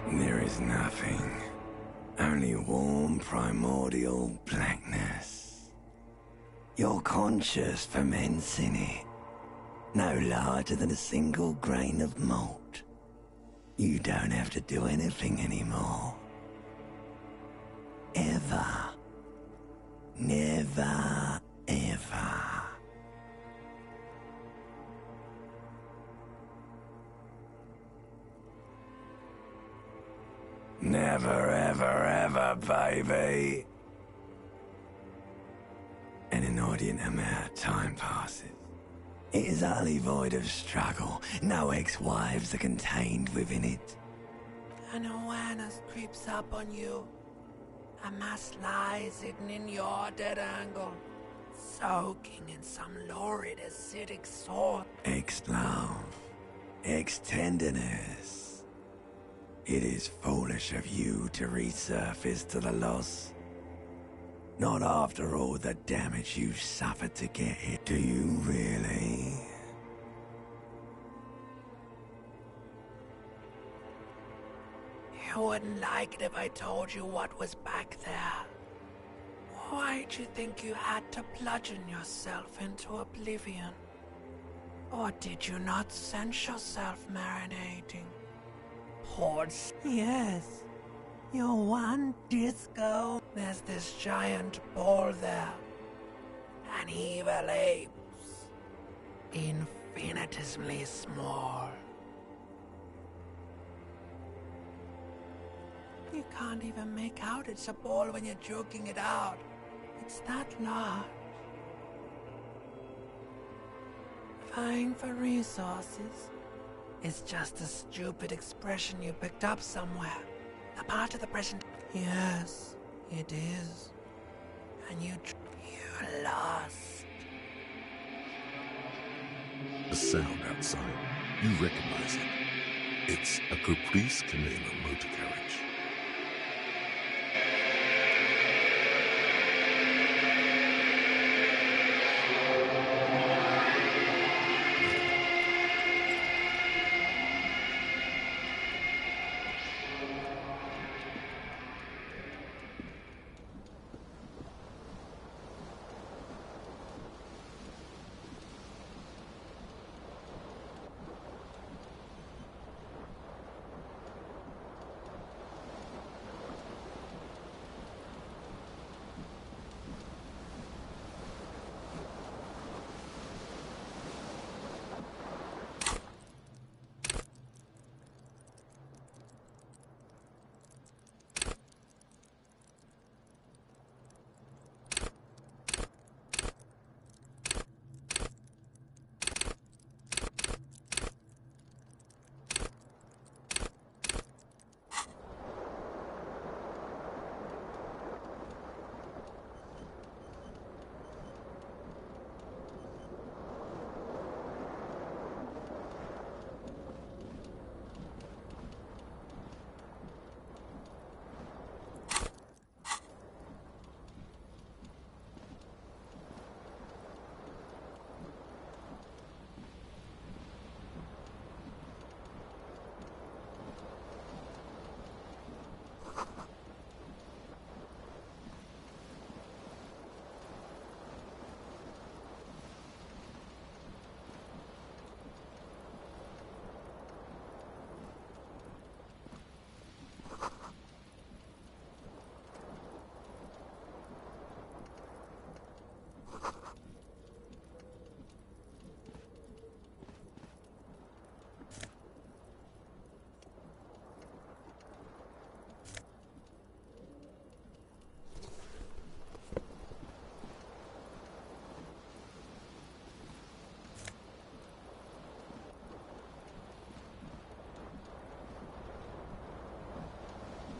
There is nothing. Only warm primordial blackness. Your conscious ferments in it. No larger than a single grain of malt. You don't have to do anything anymore. Ever. Never, ever. Never, ever, ever, baby. An inordinate amount of time passes. It is utterly void of struggle. No ex-wives are contained within it. An awareness creeps up on you. A mass lies hidden in your dead angle, soaking in some lurid acidic salt. Ex-love. Ex-tenderness. It is foolish of you to resurface to the loss. Not after all the damage you've suffered to get here. Do you really? You wouldn't like it if I told you what was back there. Why'd you think you had to bludgeon yourself into oblivion? Or did you not sense yourself marinating? Hordes. Yes. You're one disco. There's this giant ball there. An evil apes. Infinitesimally small. You can't even make out it's a ball when you're joking it out. It's that large. Vying for resources is just a stupid expression you picked up somewhere. A part of the present. Yes, it is. And you lost. The sound outside. You recognize it. It's a Caprice Canela motor carriage.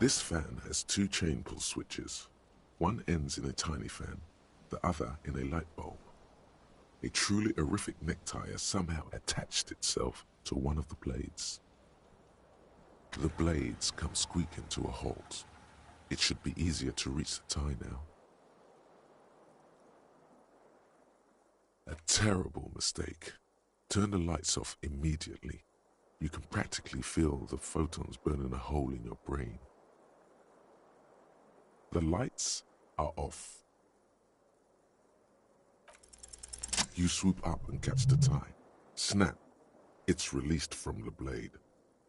This fan has two chain pull switches. One ends in a tiny fan, the other in a light bulb. A truly horrific necktie has somehow attached itself to one of the blades. The blades come squeaking to a halt. It should be easier to reach the tie now. A terrible mistake. Turn the lights off immediately. You can practically feel the photons burning a hole in your brain. The lights are off. You swoop up and catch the tie. Snap. It's released from the blade.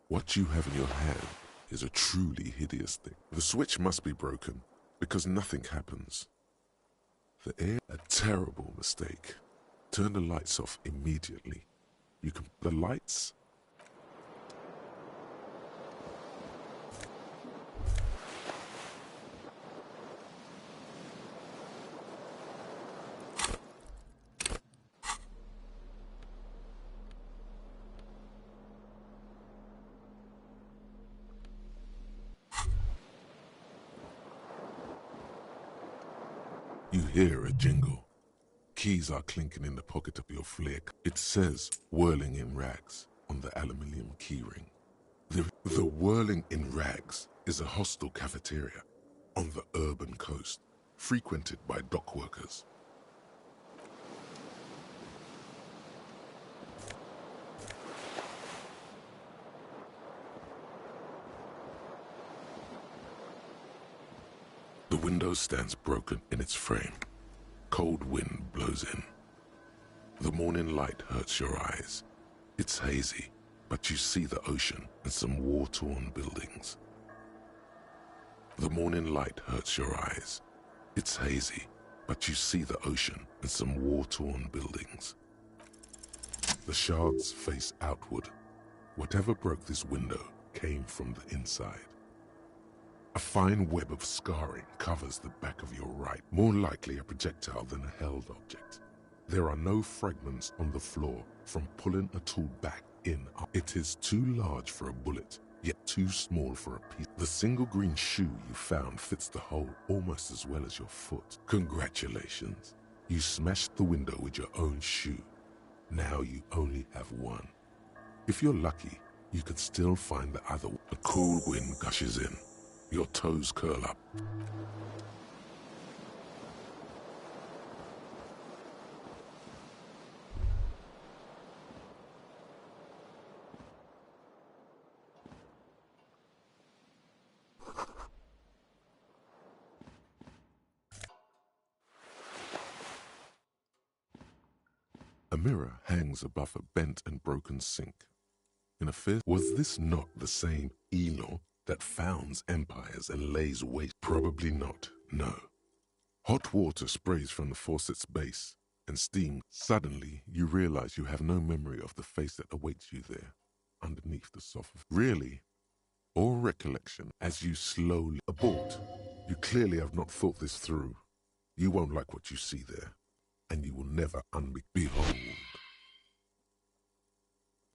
What you have in your hand is a truly hideous thing. The switch must be broken because nothing happens. A terrible mistake. Turn the lights off immediately. The lights. You hear a jingle. Keys are clinking in the pocket of your flick. It says "whirling in rags" on the aluminium keyring. The whirling in rags is a hostel cafeteria on the urban coast, frequented by dock workers. The window stands broken in its frame. Cold wind blows in. The morning light hurts your eyes. It's hazy, but you see the ocean and some war-torn buildings. The morning light hurts your eyes. It's hazy, but you see the ocean and some war-torn buildings. The shards face outward. Whatever broke this window came from the inside. A fine web of scarring covers the back of your right, more likely a projectile than a held object. There are no fragments on the floor from pulling a tool back in. It is too large for a bullet, yet too small for a piece. The single green shoe you found fits the hole almost as well as your foot. Congratulations. You smashed the window with your own shoe. Now you only have one. If you're lucky, you could still find the other. A cool wind gushes in. Your toes curl up. A mirror hangs above a bent and broken sink. In a fierce, was this not the same Elo that founds empires and lays waste? Probably not, no. Hot water sprays from the faucet's base, and steam. Suddenly, you realize you have no memory of the face that awaits you there, underneath the soft. Really, or recollection, as you slowly abort. You clearly have not thought this through. You won't like what you see there, and you will never behold.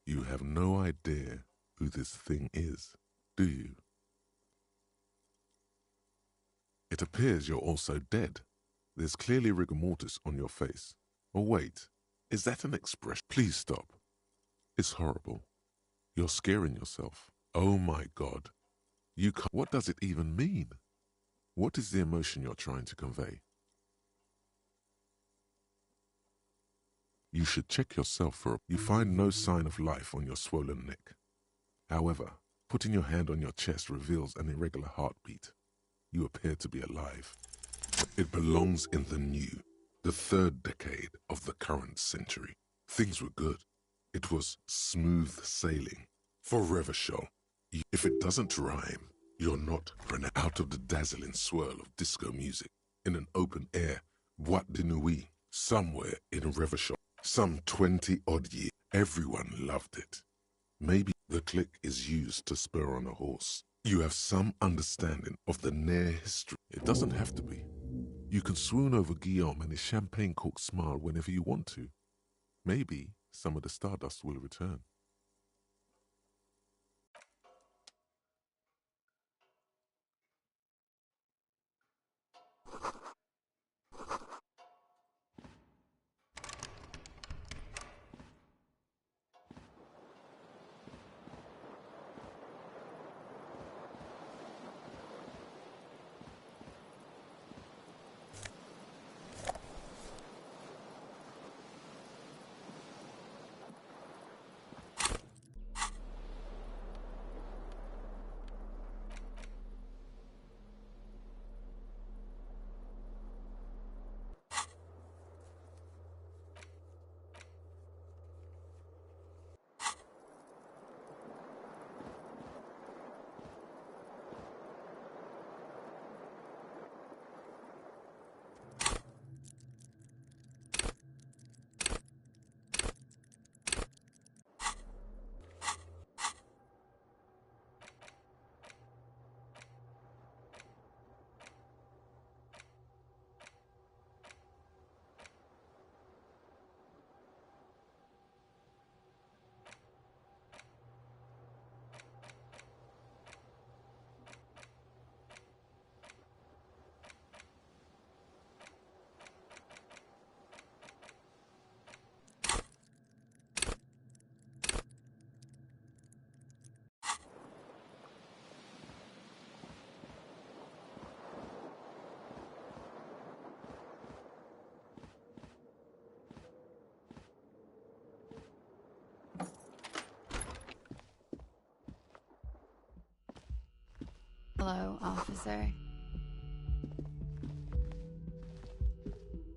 You have no idea who this thing is, do you? It appears you're also dead. There's clearly rigor mortis on your face. Or wait, is that an expression? Please stop. It's horrible. You're scaring yourself. Oh my God. You can't. What does it even mean? What is the emotion you're trying to convey? You should check yourself for. You find no sign of life on your swollen neck. However, putting your hand on your chest reveals an irregular heartbeat. You appear to be alive. It belongs in the third decade of the current century. Things were good. It was smooth sailing. For Revachol, if it doesn't rhyme, you're not out of the dazzling swirl of disco music in an open air boîte de nuit somewhere in Revachol. Some 20-odd years, everyone loved it. Maybe the click is used to spur on a horse. You have some understanding of the near history. It doesn't have to be. You can swoon over Guillaume and his champagne-corked smile whenever you want to. Maybe some of the stardust will return. Hello, officer.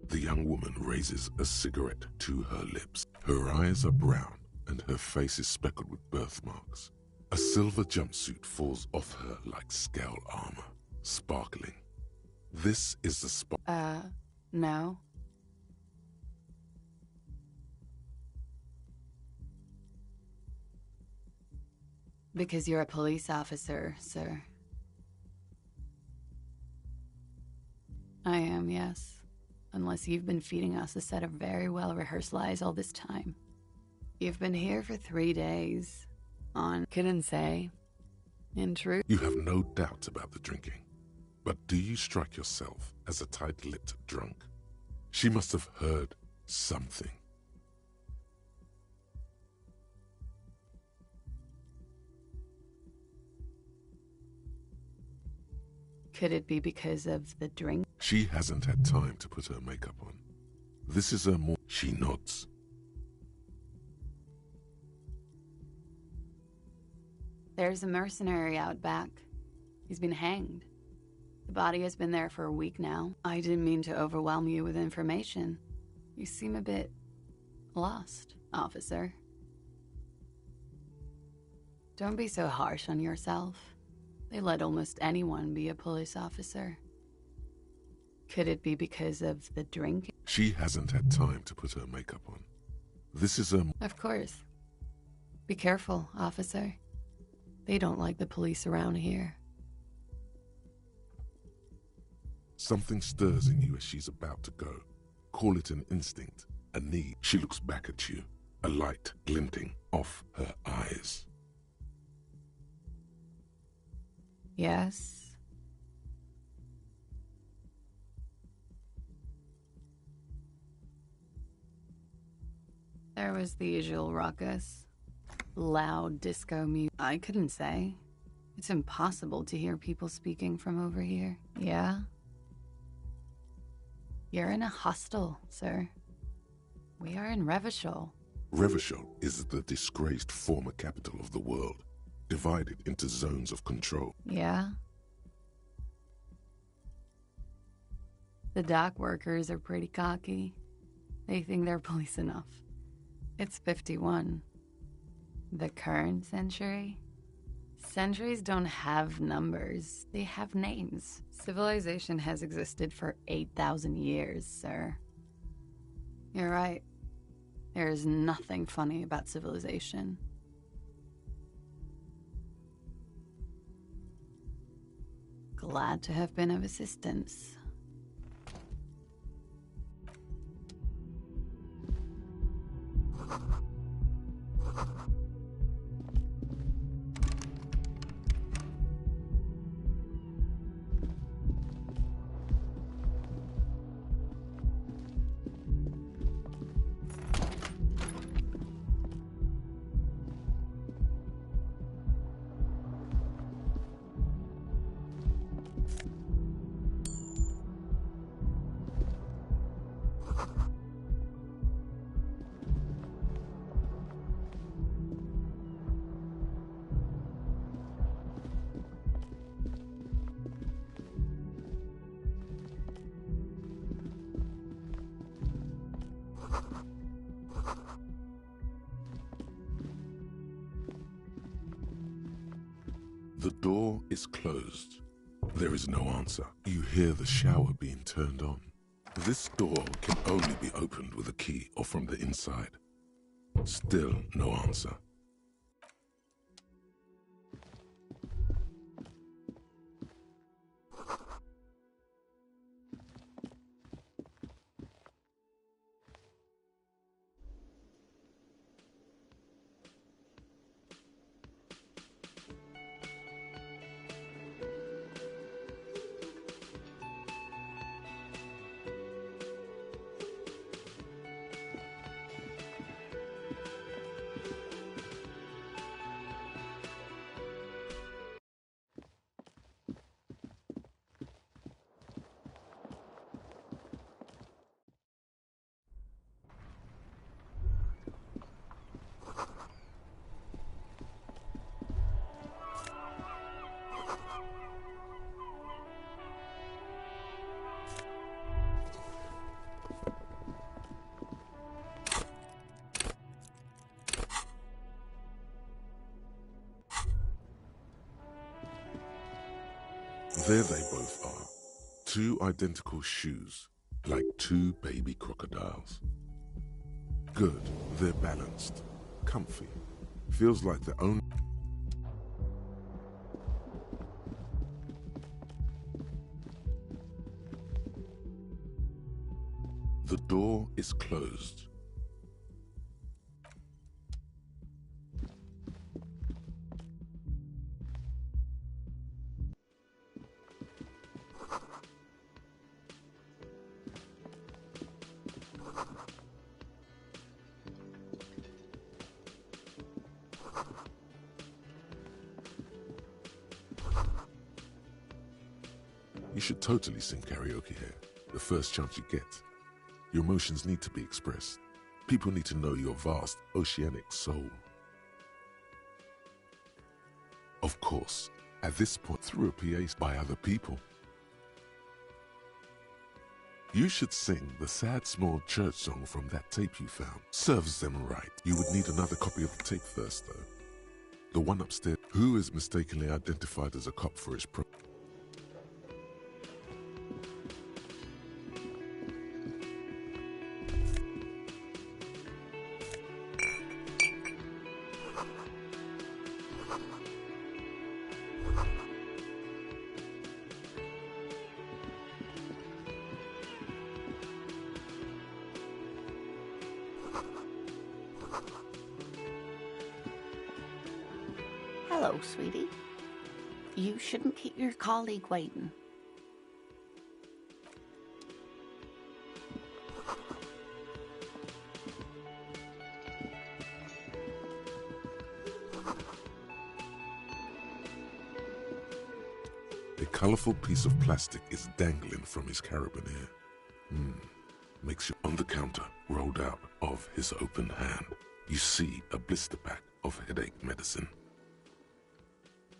The young woman raises a cigarette to her lips. Her eyes are brown and her face is speckled with birthmarks. A silver jumpsuit falls off her like scale armor, sparkling. This is the spot. No. Because you're a police officer, sir. I am, yes. Unless you've been feeding us a set of very well-rehearsed lies all this time. You've been here for 3 days. Couldn't say. In truth. You have no doubt about the drinking. But do you strike yourself as a tight-lipped drunk? She must have heard something. Could it be because of the drink? She hasn't had time to put her makeup on. This is her more. She nods. There's a mercenary out back. He's been hanged. The body has been there for a week now. I didn't mean to overwhelm you with information. You seem a bit lost, officer. Don't be so harsh on yourself. They let almost anyone be a police officer. Could it be because of the drinking? She hasn't had time to put her makeup on. This is her. Of course. Be careful, officer. They don't like the police around here. Something stirs in you as she's about to go. Call it an instinct, a need. She looks back at you, a light glinting off her eyes. Yes. There was the usual ruckus. Loud disco music. I couldn't say. It's impossible to hear people speaking from over here. Yeah? You're in a hostel, sir. We are in Revachol. Revachol is the disgraced former capital of the world, divided into zones of control. Yeah? The dock workers are pretty cocky. They think they're police enough. It's 51. The current century? Centuries don't have numbers. They have names. Civilization has existed for 8,000 years, sir. You're right. There is nothing funny about civilization. Glad to have been of assistance. The door is closed. There is no answer. You hear the shower being turned on. This door can only be opened with a key or from the inside. Still no answer. There they both are. Two identical shoes, like two baby crocodiles. Good, they're balanced, comfy. Feels like their own. The door is closed. You should totally sing karaoke here, the first chance you get. Your emotions need to be expressed. People need to know your vast, oceanic soul. Of course, at this point, through a PA by other people. You should sing the sad small church song from that tape you found. Serves them right. You would need another copy of the tape first, though. The one upstairs, who is mistakenly identified as a cop for his pro. Hello, sweetie. You shouldn't keep your colleague waiting. A colorful piece of plastic is dangling from his carabiner. Makes you on the counter, rolled out of his open hand. You see a blister pack of headache medicine.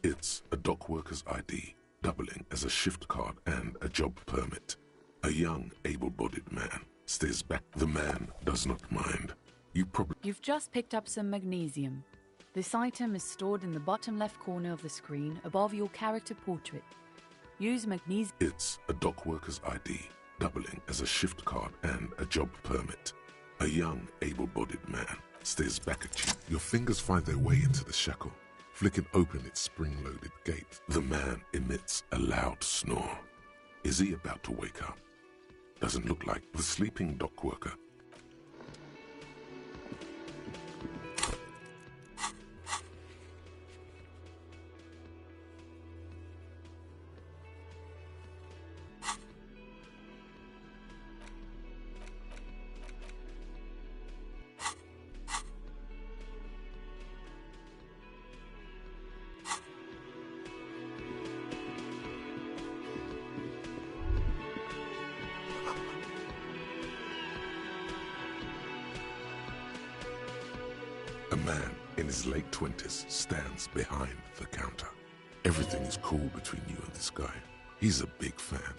It's a dock worker's ID, doubling as a shift card and a job permit. A young, able-bodied man stares back. The man does not mind. You've just picked up some magnesium. This item is stored in the bottom left corner of the screen above your character portrait. Use magnesium. It's a dock worker's ID, doubling as a shift card and a job permit. A young, able-bodied man stares back at you. Your fingers find their way into the shackle, flicking open its spring-loaded gate. The man emits a loud snore. Is he about to wake up? Doesn't look like the sleeping dock worker. A man in his late 20s stands behind the counter. Everything is cool between you and this guy. He's a big fan.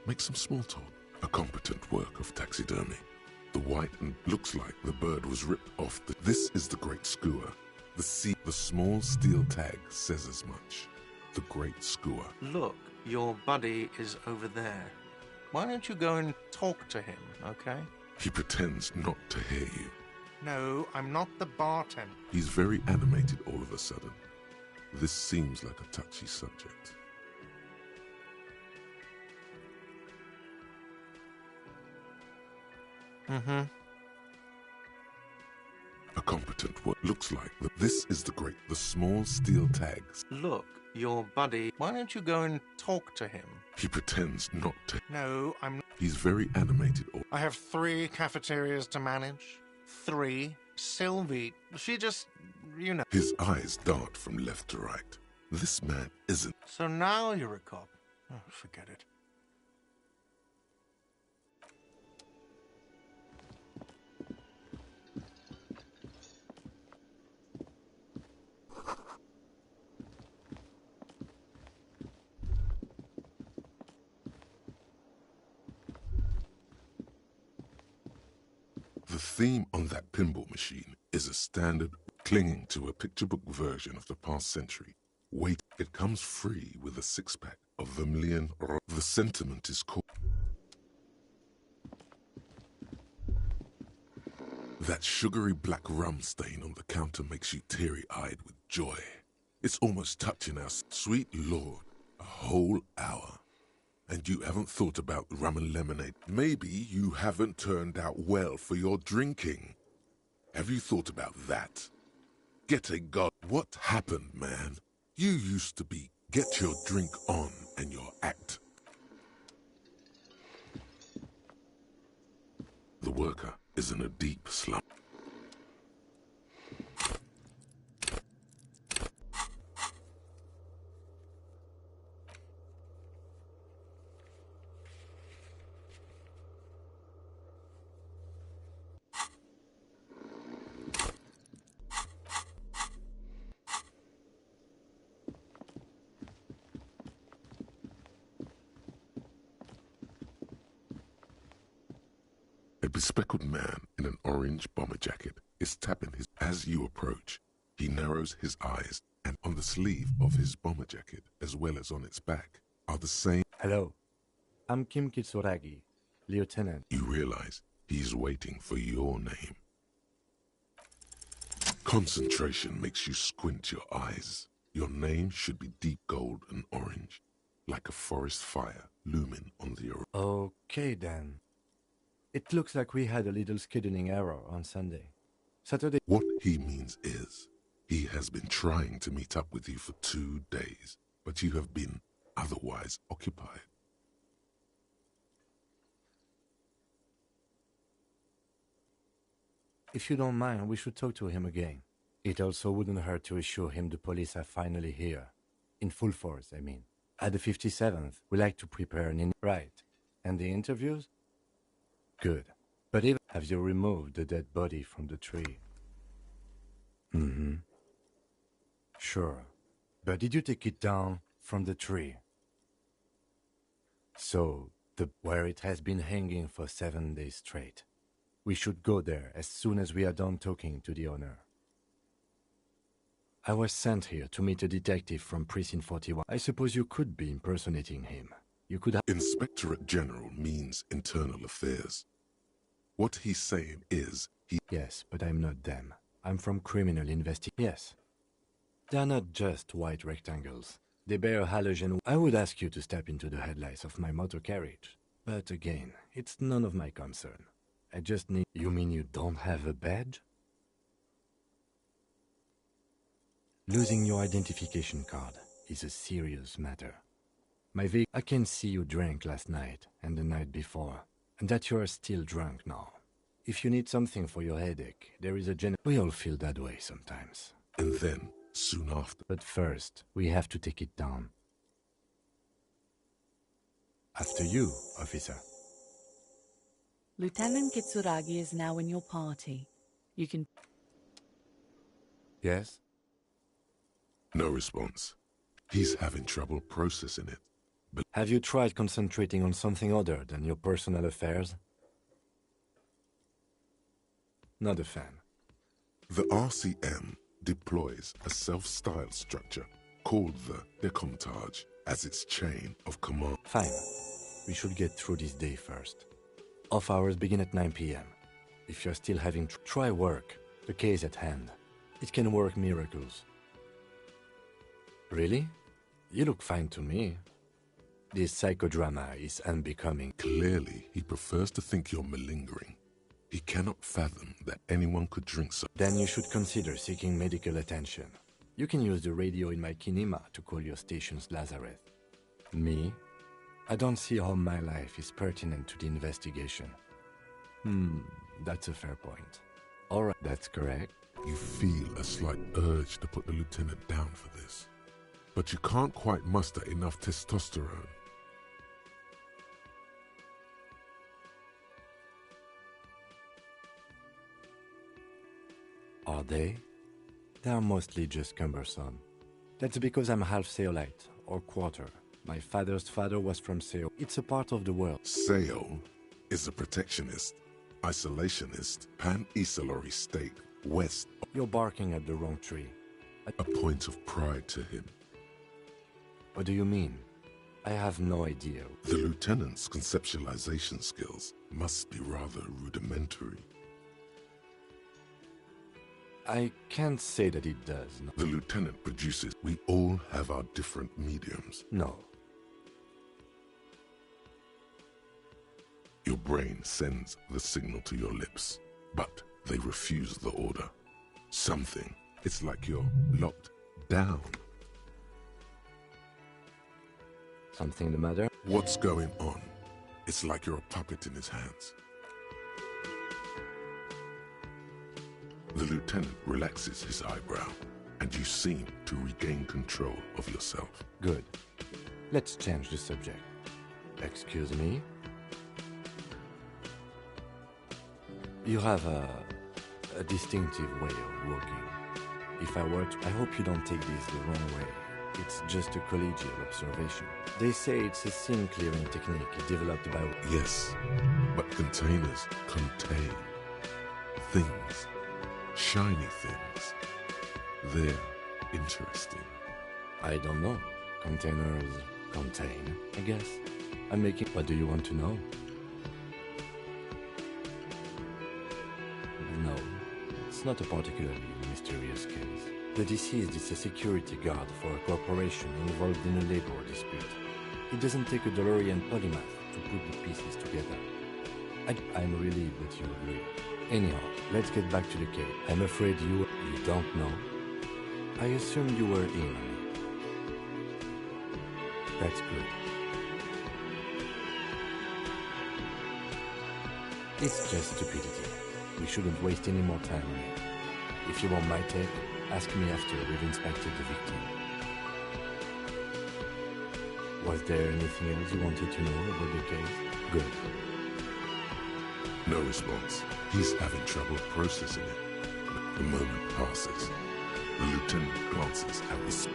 Make some small talk. A competent work of taxidermy. The white and looks like the bird was ripped off. This is the great skua. The small steel tag says as much. The great skua. Look, your buddy is over there. Why don't you go and talk to him, okay? He pretends not to hear you. No, I'm not the bartender. He's very animated all of a sudden. This seems like a touchy subject. A competent work looks like this is the small steel tags. Look, your buddy. Why don't you go and talk to him? He pretends not to. No, I'm not. He's very animated. I have 3 cafeterias to manage. 3. Sylvie, she just, you know. His eyes dart from left to right. This man isn't. So now you're a cop. Oh, forget it. The theme on that pinball machine is a standard, clinging to a picture book version of the past century. Wait, it comes free with a 6-pack. of vermilion. The sentiment is called. That sugary black rum stain on the counter makes you teary-eyed with joy. It's almost touching our sweet Lord. A whole hour. And you haven't thought about rum and lemonade. Maybe you haven't turned out well for your drinking. Have you thought about that? Get a god. What happened, man? You used to be get your drink on and your act. The worker is in a deep slump. A bespectacled man in an orange bomber jacket is tapping his... As you approach, he narrows his eyes, and on the sleeve of his bomber jacket, as well as on its back, are the same... Hello, I'm Kim Kitsuragi, Lieutenant. You realize he's waiting for your name. Concentration makes you squint your eyes. Your name should be deep gold and orange, like a forest fire looming on the horizon. Okay then. It looks like we had a little scheduling error on Sunday. Saturday... What he means is, he has been trying to meet up with you for 2 days, but you have been otherwise occupied. If you don't mind, we should talk to him again. It also wouldn't hurt to assure him the police are finally here. In full force, I mean. At the 57th, we like to prepare an Right. And the interviews? Good. But even... Have you removed the dead body from the tree? Mm-hmm. Sure. But did you take it down from the tree? So, where it has been hanging for 7 days straight. We should go there as soon as we are done talking to the owner. I was sent here to meet a detective from Precinct 41. I suppose you could be impersonating him. You could have... Inspectorate General means internal affairs. What he's saying is he... Yes, but I'm not them. I'm from criminal investigation. Yes. They're not just white rectangles. They bear halogen... I would ask you to step into the headlights of my motor carriage. But again, it's none of my concern. I just need... You mean you don't have a badge? Losing your identification card is a serious matter. My vehicle... I can see you drank last night and the night before, and that you are still drunk now. If you need something for your headache, there is a We all feel that way sometimes. And then, soon after... But first, we have to take it down. After you, officer. Lieutenant Kitsuragi is now in your party. You can... Yes? No response. He's having trouble processing it. But have you tried concentrating on something other than your personal affairs? Not a fan. The RCM deploys a self-styled structure called the Decomptage as its chain of command. Fine. We should get through this day first. Off hours begin at 9 p.m. If you're still having try work, the case at hand. It can work miracles. Really? You look fine to me. This psychodrama is unbecoming. Clearly, he prefers to think you're malingering. He cannot fathom that anyone could drink so. Then you should consider seeking medical attention. You can use the radio in my kinema to call your station's Lazareth. Me? I don't see how my life is pertinent to the investigation. That's a fair point. Alright, that's correct. You feel a slight urge to put the lieutenant down for this. But you can't quite muster enough testosterone. Are they? They are mostly just cumbersome. That's because I'm half Seolite, or quarter. My father's father was from Seoul. It's a part of the world. Seoul is a protectionist, isolationist, pan-Isolary state, west. You're barking at the wrong tree. A point of pride to him. What do you mean? I have no idea. The lieutenant's conceptualization skills must be rather rudimentary. I can't say that it does. No. The lieutenant produces. We all have our different mediums. No. Your brain sends the signal to your lips, but they refuse the order. Something. It's like you're locked down. Something the matter? What's going on? It's like you're a puppet in his hands. The lieutenant relaxes his eyebrow, and you seem to regain control of yourself. Good. Let's change the subject. Excuse me? You have a distinctive way of walking. If I were to... I hope you don't take this the wrong way. It's just a collegial observation. They say it's a scene clearing technique developed by... Yes, but containers contain things. Shiny things. They're interesting. I don't know. Containers contain, I guess. I'm making... What do you want to know? No, it's not a particularly mysterious case. The deceased is a security guard for a corporation involved in a labor dispute. It doesn't take a DeLorean polymath to put the pieces together. I'm relieved that you agree. Anyhow, let's get back to the case. I'm afraid you don't know. I assume you were in on it. That's good. It's just stupidity. We shouldn't waste any more time on it. If you want my take, ask me after we've inspected the victim. Was there anything else you wanted to know about the case? Good. No response. He's having trouble processing it. The moment passes. The lieutenant glances at the...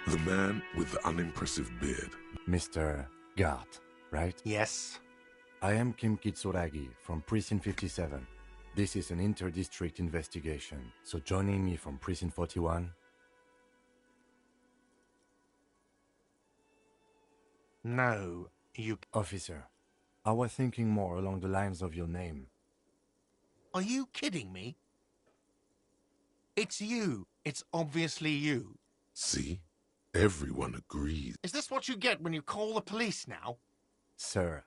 The man with the unimpressive beard. Mr. Gart, right? Yes. I am Kim Kitsuragi from Precinct 57. This is an inter-district investigation, so joining me from Precinct 41... No, you... Officer, I was thinking more along the lines of your name. Are you kidding me? It's you. It's obviously you. See? Everyone agrees. Is this what you get when you call the police now? Sir,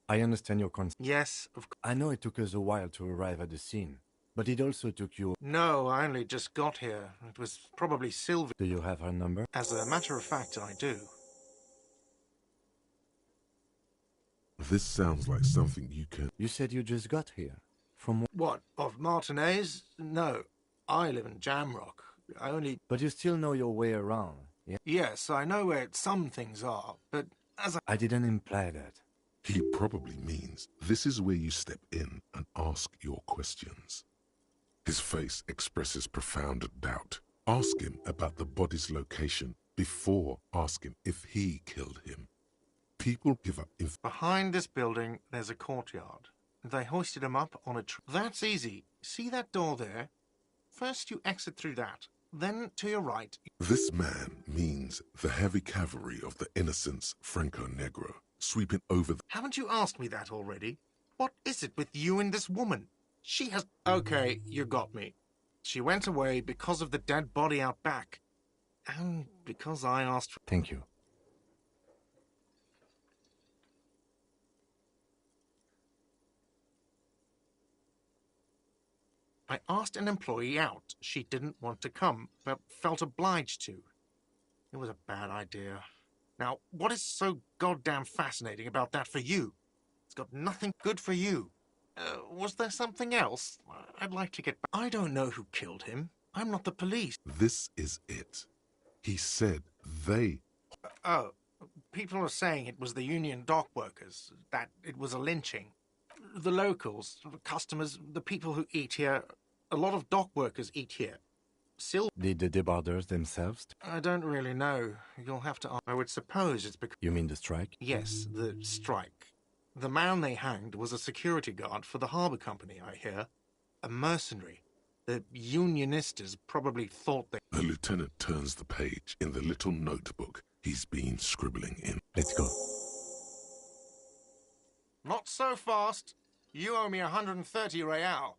I understand your concern. Yes, of course. I know it took us a while to arrive at the scene, but it also took you... No, I only just got here. It was probably Sylvie. Do you have her number? As a matter of fact, I do. This sounds like something you can... You said you just got here. From what? Of Martinez? No. I live in Jamrock. I only... But you still know your way around, yeah? Yes, I know where some things are, but as I didn't imply that. He probably means this is where you step in and ask your questions. His face expresses profound doubt. Ask him about the body's location before asking if he killed him. People give up behind this building, there's a courtyard. They hoisted him up on a That's easy. See that door there? First you exit through that. Then to your right... This man means the heavy cavalry of the innocents Franco Negro, sweeping over the... Haven't you asked me that already? What is it with you and this woman? She has... Okay, you got me. She went away because of the dead body out back. And because I asked... Thank you. I asked an employee out. She didn't want to come, but felt obliged to. It was a bad idea. Now, what is so goddamn fascinating about that for you? It's got nothing good for you. Was there something else? I'd like to get back. I don't know who killed him. I'm not the police. This is it. He said they... Oh, people are saying it was the union dock workers, that it was a lynching. The locals, the customers, the people who eat here, a lot of dock workers eat here. Did the debarders themselves? I don't really know. You'll have to ask. I would suppose it's because... You mean the strike? Yes, the strike. The man they hanged was a security guard for the harbour company, I hear. A mercenary. The unionistas probably thought they... The lieutenant turns the page in the little notebook he's been scribbling in. Let's go. Not so fast. You owe me 130 real.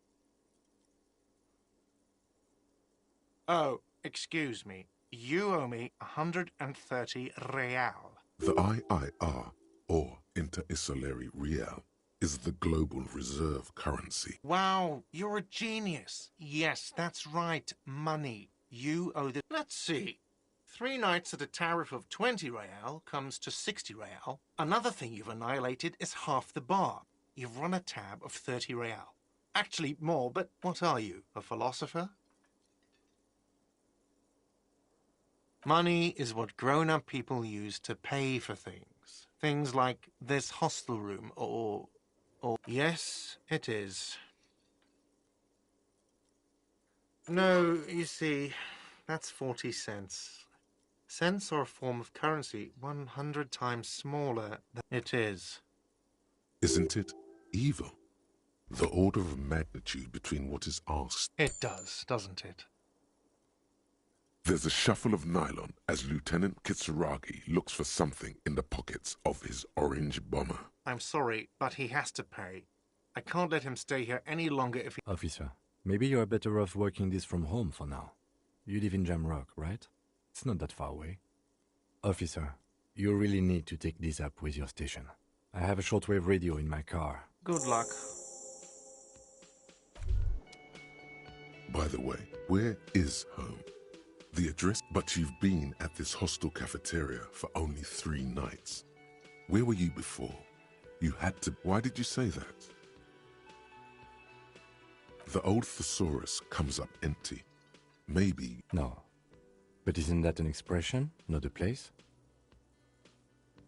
Oh, excuse me. You owe me 130 real. The IIR, or Inter-Isolary Real, is the global reserve currency. Wow, you're a genius. Yes, that's right. Money. You owe the... Let's see. 3 nights at a tariff of 20 real comes to 60 real. Another thing you've annihilated is half the bar. You've run a tab of 30 real. Actually, more, but what are you, a philosopher? Money is what grown-up people use to pay for things. Things like this hostel room or... Yes, it is. No, you see, that's 40 cents. Cents are a form of currency 100 times smaller than it is. Isn't it evil? The order of magnitude between what is asked. It does, doesn't it? There's a shuffle of nylon as Lieutenant Kitsuragi looks for something in the pockets of his orange bomber. I'm sorry, but he has to pay. I can't let him stay here any longer if he... Officer, maybe you're better off working this from home for now. You live in Jamrock, right? It's not that far away. Officer, you really need to take this up with your station. I have a shortwave radio in my car. Good luck. By the way, where is home? The address, but you've been at this hostel cafeteria for only 3 nights. Where were you before? You had to... Why did you say that? The old thesaurus comes up empty. Maybe... No. But isn't that an expression, not a place?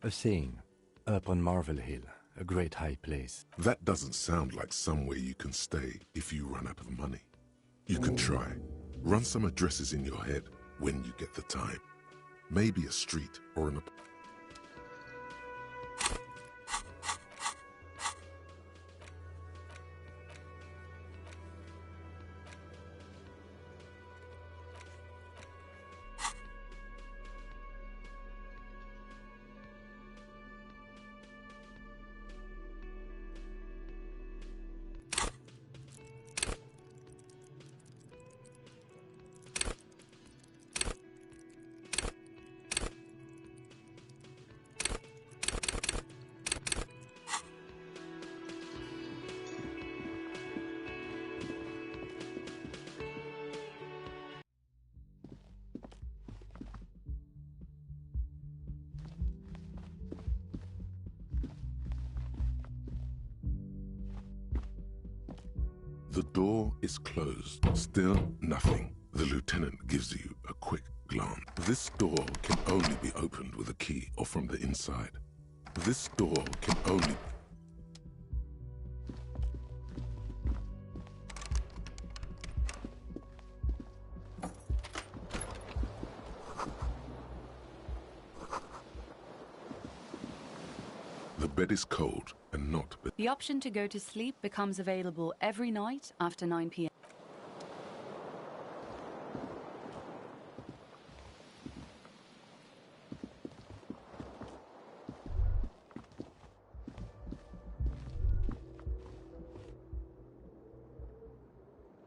A saying. Up on Marvel Hill, a great high place. That doesn't sound like somewhere you can stay if you run out of money. You can try. Run some addresses in your head when you get the time. Maybe a street or an... The door is closed. Still nothing. The lieutenant gives you a quick glance. This door can only be opened with a key or from the inside. This door can only... The bed is cold and not... The option to go to sleep becomes available every night after 9 p.m.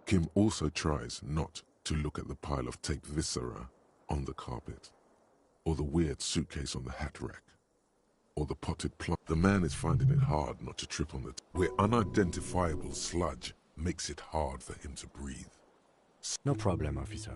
Kim also tries not to look at the pile of taped viscera on the carpet, or the weird suitcase on the hat rack, or the potted plant. The man is finding it hard not to trip on it, where unidentifiable sludge makes it hard for him to breathe. No problem, officer.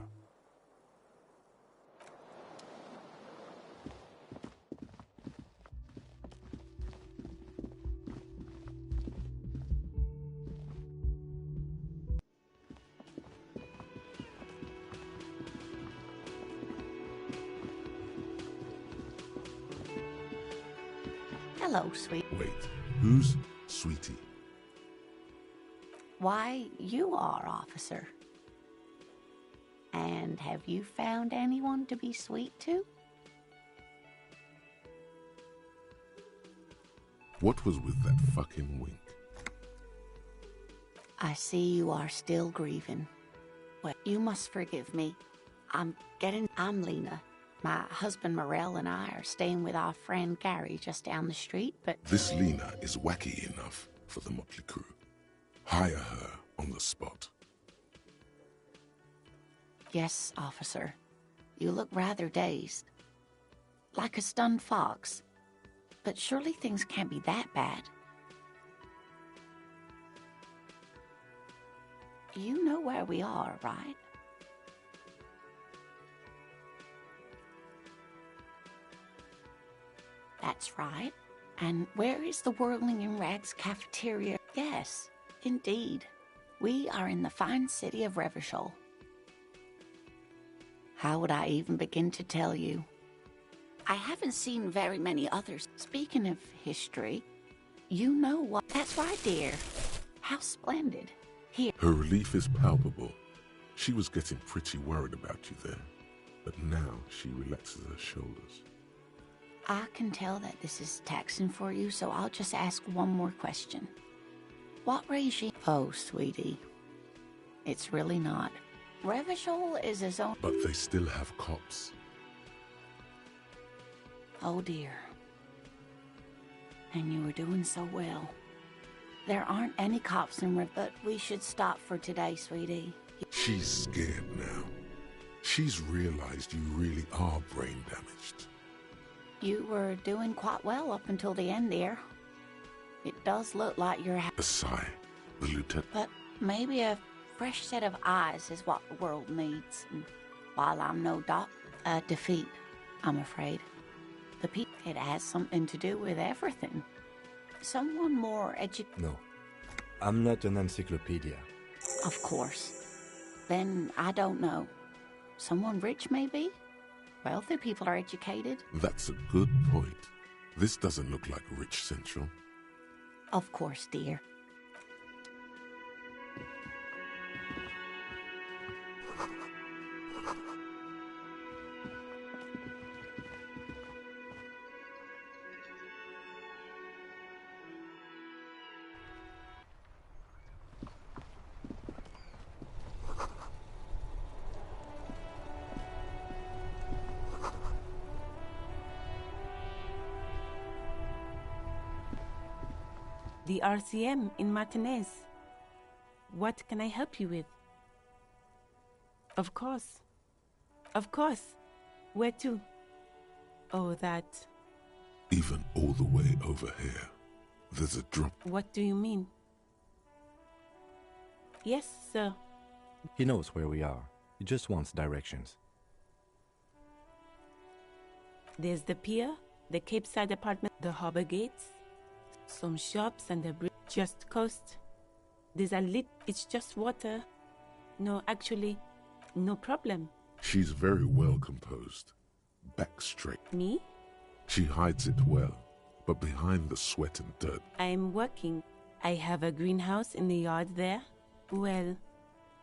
Hello, sweet. Wait, who's Sweetie? Why, you are, officer. And have you found anyone to be sweet to? What was with that fucking wink? I see you are still grieving. Well, you must forgive me. I'm Lena. My husband Morel and I are staying with our friend Gary just down the street, but... This Lena is wacky enough for the motley crew. Hire her on the spot. Yes, officer. You look rather dazed. Like a stunned fox. But surely things can't be that bad. You know where we are, right? That's right. And where is the Whirling in Rags cafeteria? Yes, indeed. We are in the fine city of Revachol. How would I even begin to tell you? I haven't seen very many others. Speaking of history, you know what? That's right, dear. How splendid. Here. Her relief is palpable. She was getting pretty worried about you there, but now she relaxes her shoulders. I can tell that this is taxing for you, so I'll just ask one more question. What regime? Oh, sweetie. It's really not. Revachol is his own... But they still have cops. Oh, dear. And you were doing so well. There aren't any cops in but we should stop for today, sweetie. She's scared now. She's realized you really are brain damaged. You were doing quite well up until the end, dear. It does look like you're... A sigh. The lieutenant... But maybe a fresh set of eyes is what the world needs. And while I'm no a defeat, I'm afraid. It has something to do with everything. Someone more No. I'm not an encyclopedia. Of course. Then I don't know. Someone rich, maybe? Wealthy people are educated. That's a good point. This doesn't look like Rich Central. Of course, dear. The RCM in Martinez. What can I help you with? Of course. Of course. Where to? Oh, that. Even all the way over here, there's a drop. What do you mean? Yes, sir. He knows where we are. He just wants directions. There's the pier, the Cape Side apartment, the harbor gates, some shops and a bridge just coast. There's it's just water. No, actually, no problem. She's very well composed. Back straight. Me? She hides it well, but behind the sweat and dirt. I'm working. I have a greenhouse in the yard there. Well,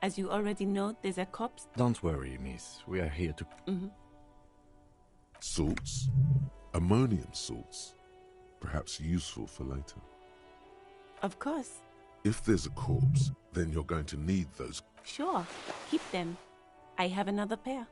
as you already know, there's a copse. Don't worry, miss. We are here to... Salts? Ammonium salts. Perhaps useful for later. Of course. If there's a corpse, then you're going to need those. Sure. Keep them. I have another pair.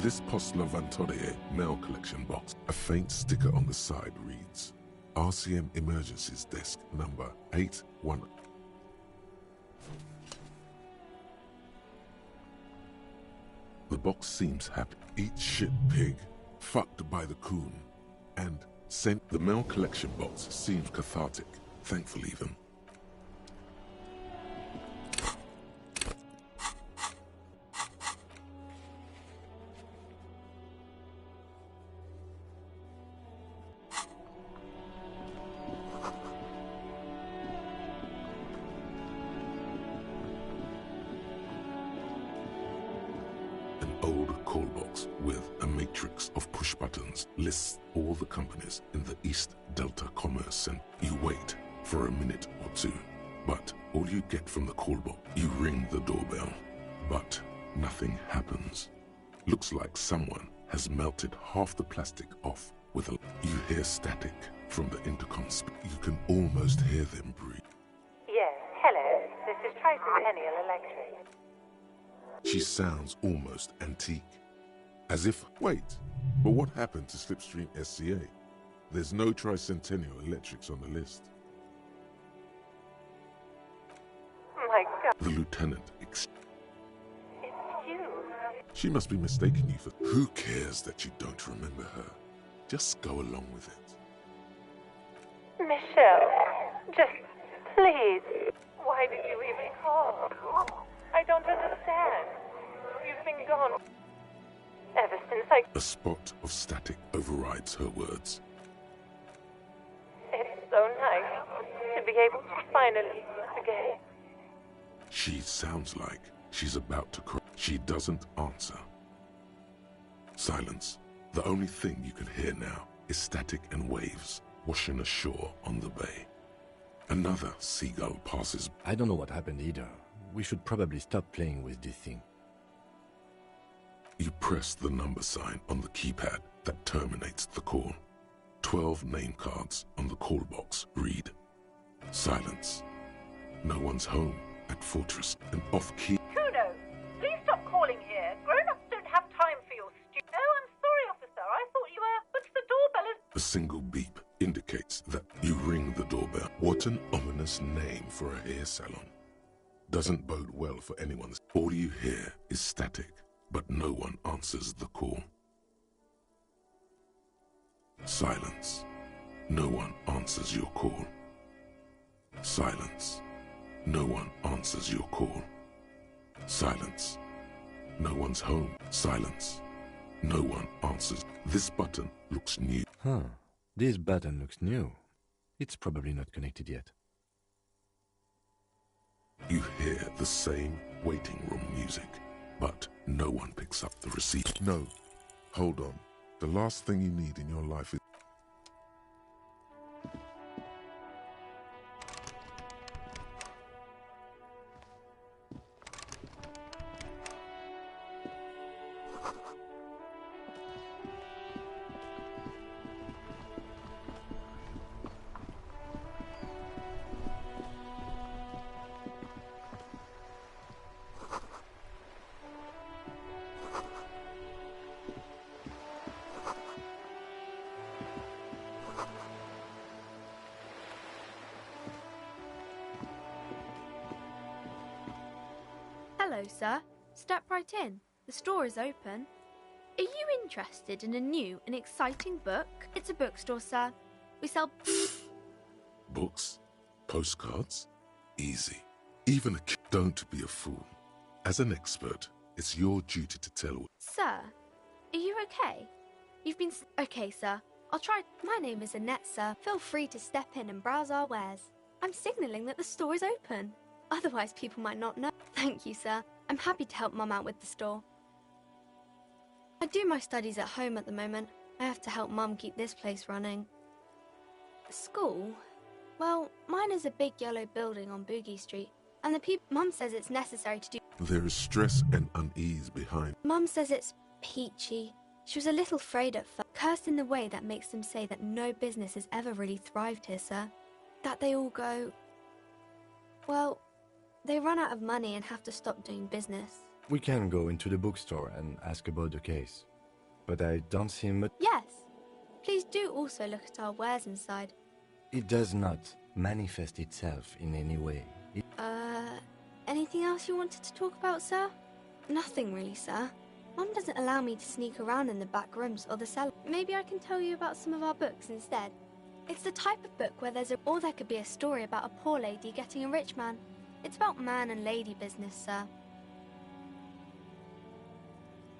This Postlavantore mail collection box, a faint sticker on the side reads, RCM Emergencies Desk number 81. The box seems happy. Eat shit pig, fucked by the coon, and sent. The mail collection box seems cathartic, thankful even. Old call box with a matrix of push buttons lists all the companies in the East Delta Commerce Center. You wait for a minute or two, but all you get from the call box, you ring the doorbell, but nothing happens. Looks like someone has melted half the plastic off with a... You hear static from the intercom. You can almost hear them breathe. Yes, hello. This is Tricentennial Electric. She sounds almost antique. As if, wait, but what happened to Slipstream SCA? There's no Tricentennial Electrics on the list. My God. The lieutenant... It's you. She must be mistaking you for... Who cares that you don't remember her? Just go along with it. Michelle, just please. Why did you even call? I don't understand. You've been gone ever since I... A spot of static overrides her words. It's so nice to be able to finally again. She sounds like she's about to cry. She doesn't answer. Silence. The only thing you can hear now is static and waves washing ashore on the bay. Another seagull passes. I don't know what happened either. We should probably stop playing with this thing. You press the number sign on the keypad that terminates the call. 12 name cards on the call box read. Silence. No one's home at Fortress. An off-key... Kuno, please stop calling here. Grown-ups don't have time for your Oh, I'm sorry, officer. I thought you were... But the doorbell is... A single beep indicates that you ring the doorbell. What an ominous name for a hair salon. Doesn't bode well for anyone. All you hear is static, but no one answers the call. Silence. No one answers your call. Silence. No one answers your call. Silence. No one's home. Silence. No one answers. This button looks new. Huh. This button looks new. It's probably not connected yet. You hear the same waiting room music, but no one picks up the receiver. No, hold on. The last thing you need in your life is... Hello, sir. Step right in. The store is open. Are you interested in a new and exciting book? It's a bookstore, sir. We sell... Books? Postcards? Easy. Even a kid. Don't be a fool. As an expert, it's your duty to tell... Sir, are you okay? You've been... Okay, sir. I'll try... My name is Annette, sir. Feel free to step in and browse our wares. I'm signalling that the store is open. Otherwise, people might not know. Thank you, sir. I'm happy to help Mum out with the store. I do my studies at home at the moment. I have to help Mum keep this place running. School? Well, mine is a big yellow building on Boogie Street, and the people... Mum says it's necessary to do... There is stress and unease behind... Mum says it's peachy. She was a little afraid at first. Cursed in the way that makes them say that no business has ever really thrived here, sir. That they all go... Well... They run out of money and have to stop doing business. We can go into the bookstore and ask about the case. but I don't see much. Yes. Please do also look at our wares inside. It does not manifest itself in any way. Anything else you wanted to talk about, sir? Nothing really, sir. Mum doesn't allow me to sneak around in the back rooms or the cellar. Maybe I can tell you about some of our books instead. It's the type of book where or there could be a story about a poor lady getting a rich man. It's about man and lady business, sir.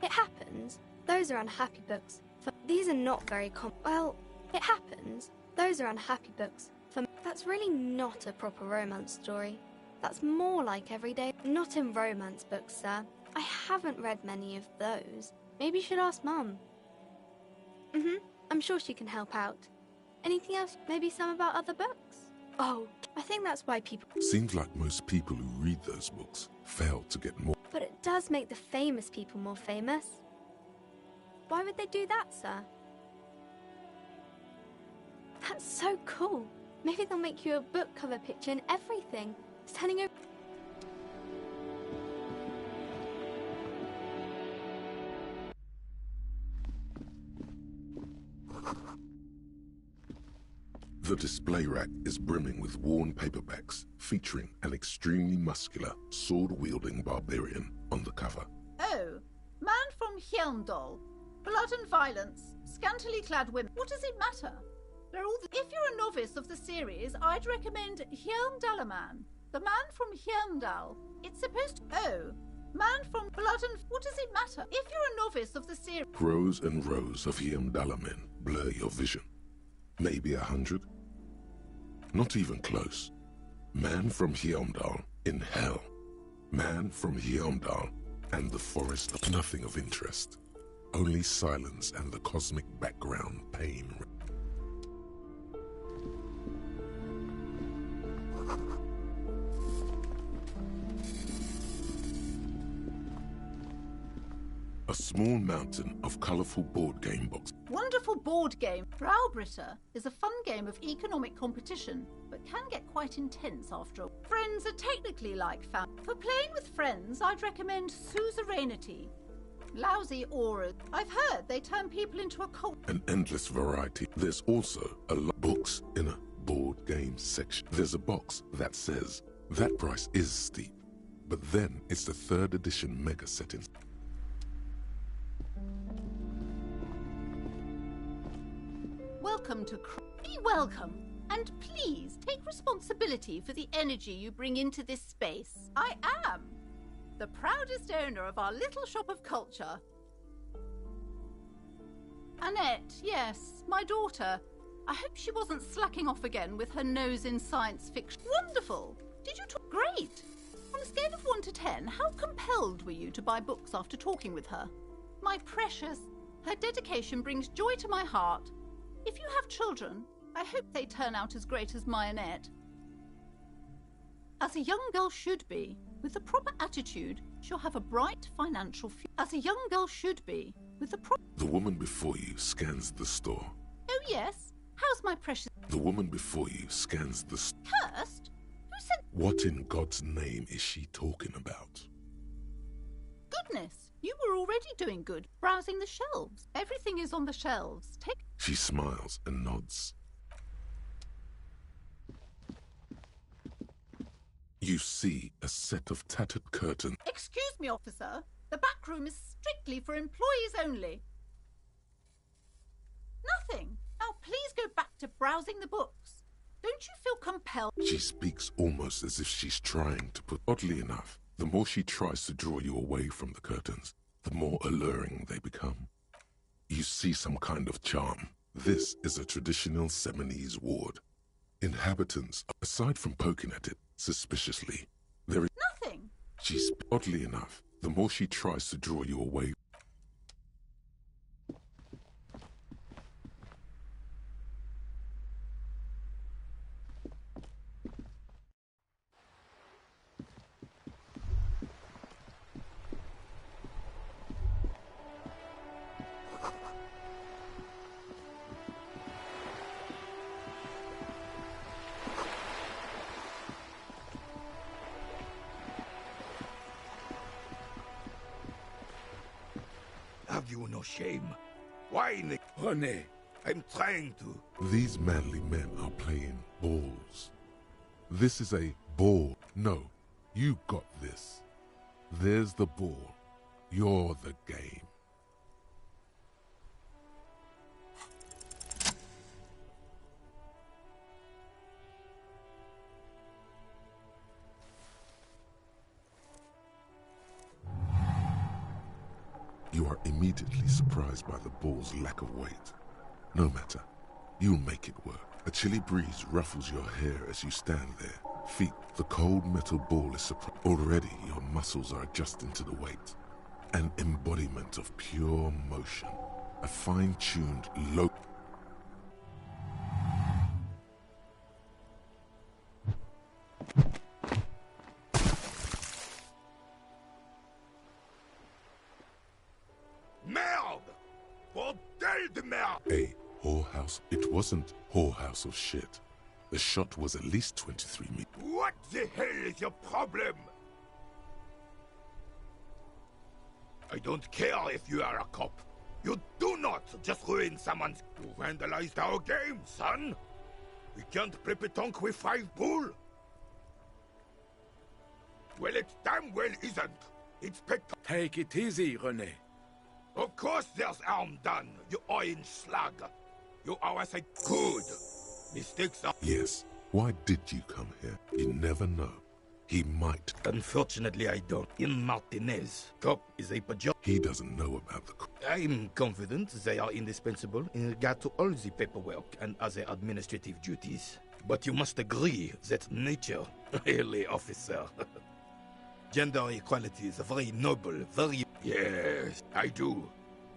It happens. Those are unhappy books. These are not very well, it happens. Those are unhappy books. That's really not a proper romance story. That's more like everyday. Not in romance books, sir. I haven't read many of those. Maybe you should ask Mum. I'm sure she can help out. Anything else? Maybe some about other books? Oh, I think that's why people... Seems like most people who read those books fail to get more. But it does make the famous people more famous. Why would they do that, sir? That's so cool. Maybe they'll make you a book cover picture and everything. Standing over... The display rack is brimming with worn paperbacks featuring an extremely muscular, sword-wielding barbarian on the cover. Oh, man from Hjelmdal. Blood and violence, scantily clad women. What does it matter? They're all if you're a novice of the series, I'd recommend Hjelmdalaman. The man from Hjelmdal. It's supposed to... Oh, man from blood and... What does it matter? If you're a novice of the series... Rows and rows of Hjelmdalamen blur your vision. Maybe 100? Not even close. Man from Hjelmdal in hell. Man from Hjelmdal and the forest of nothing of interest. Only silence and the cosmic background pain. A small mountain of colourful board game boxes. Wonderful board game. Braubritter is a fun game of economic competition, but can get quite intense after all. Friends are technically like family. For playing with friends, I'd recommend Suzerainty. Lousy auras. I've heard they turn people into a cult. An endless variety. There's also a lot of books in a board game section. There's a box that says, that price is steep, but then it's the 3rd edition mega settings. Welcome to Be welcome, and please take responsibility for the energy you bring into this space. I am the proudest owner of our little shop of culture. Annette, yes, my daughter. I hope she wasn't slacking off again with her nose in science fiction. Wonderful! Did you talk? Great! On a scale of 1 to 10, how compelled were you to buy books after talking with her? My precious, her dedication brings joy to my heart. If you have children, I hope they turn out as great as my Annette. As a young girl should be, with the proper attitude, she'll have a bright financial future. As a young girl should be, with the proper... The woman before you scans the store. Oh yes? How's my precious... The woman before you scans the store. Cursed? Who said... What in God's name is she talking about? Goodness, you were already doing good, browsing the shelves. Everything is on the shelves. Take... She smiles and nods. You see a set of tattered curtains. Excuse me, officer. The back room is strictly for employees only. Nothing. Now please go back to browsing the books. Don't you feel compelled? She speaks almost as if she's trying to put... Oddly enough, the more she tries to draw you away from the curtains, the more alluring they become. You see some kind of charm. This is a traditional Seminese ward. Inhabitants, aside from poking at it suspiciously, there is... Nothing! She's... Oddly enough, the more she tries to draw you away... Have you no shame? Why, Nick? Rene, I'm trying to. These manly men are playing balls. This is a ball. No, you got this. There's the ball. You're the game. You are immediately surprised by the ball's lack of weight. No matter, you'll make it work. A chilly breeze ruffles your hair as you stand there. Feet, the cold metal ball is already your muscles are adjusting to the weight. An embodiment of pure motion. A fine-tuned low... Merde! Bordel de merde! A whorehouse. It wasn't whorehouse of shit. The shot was at least 23 meters. What the hell is your problem? I don't care if you are a cop. You do not just ruin someone's... You vandalized our game, son. We can't play petanque with 5 bull. Well, it damn well isn't. It's petanque. Take it easy, René. Of course there's harm done, you orange slug. You always say good. Mistakes are... Yes. Why did you come here? You never know. He might. Unfortunately, I don't. In Martinez, cop is a pajama. He doesn't know about the... I'm confident they are indispensable in regard to all the paperwork and other administrative duties. But you must agree that nature, really, officer. Gender equality is very noble, very... Yes, I do.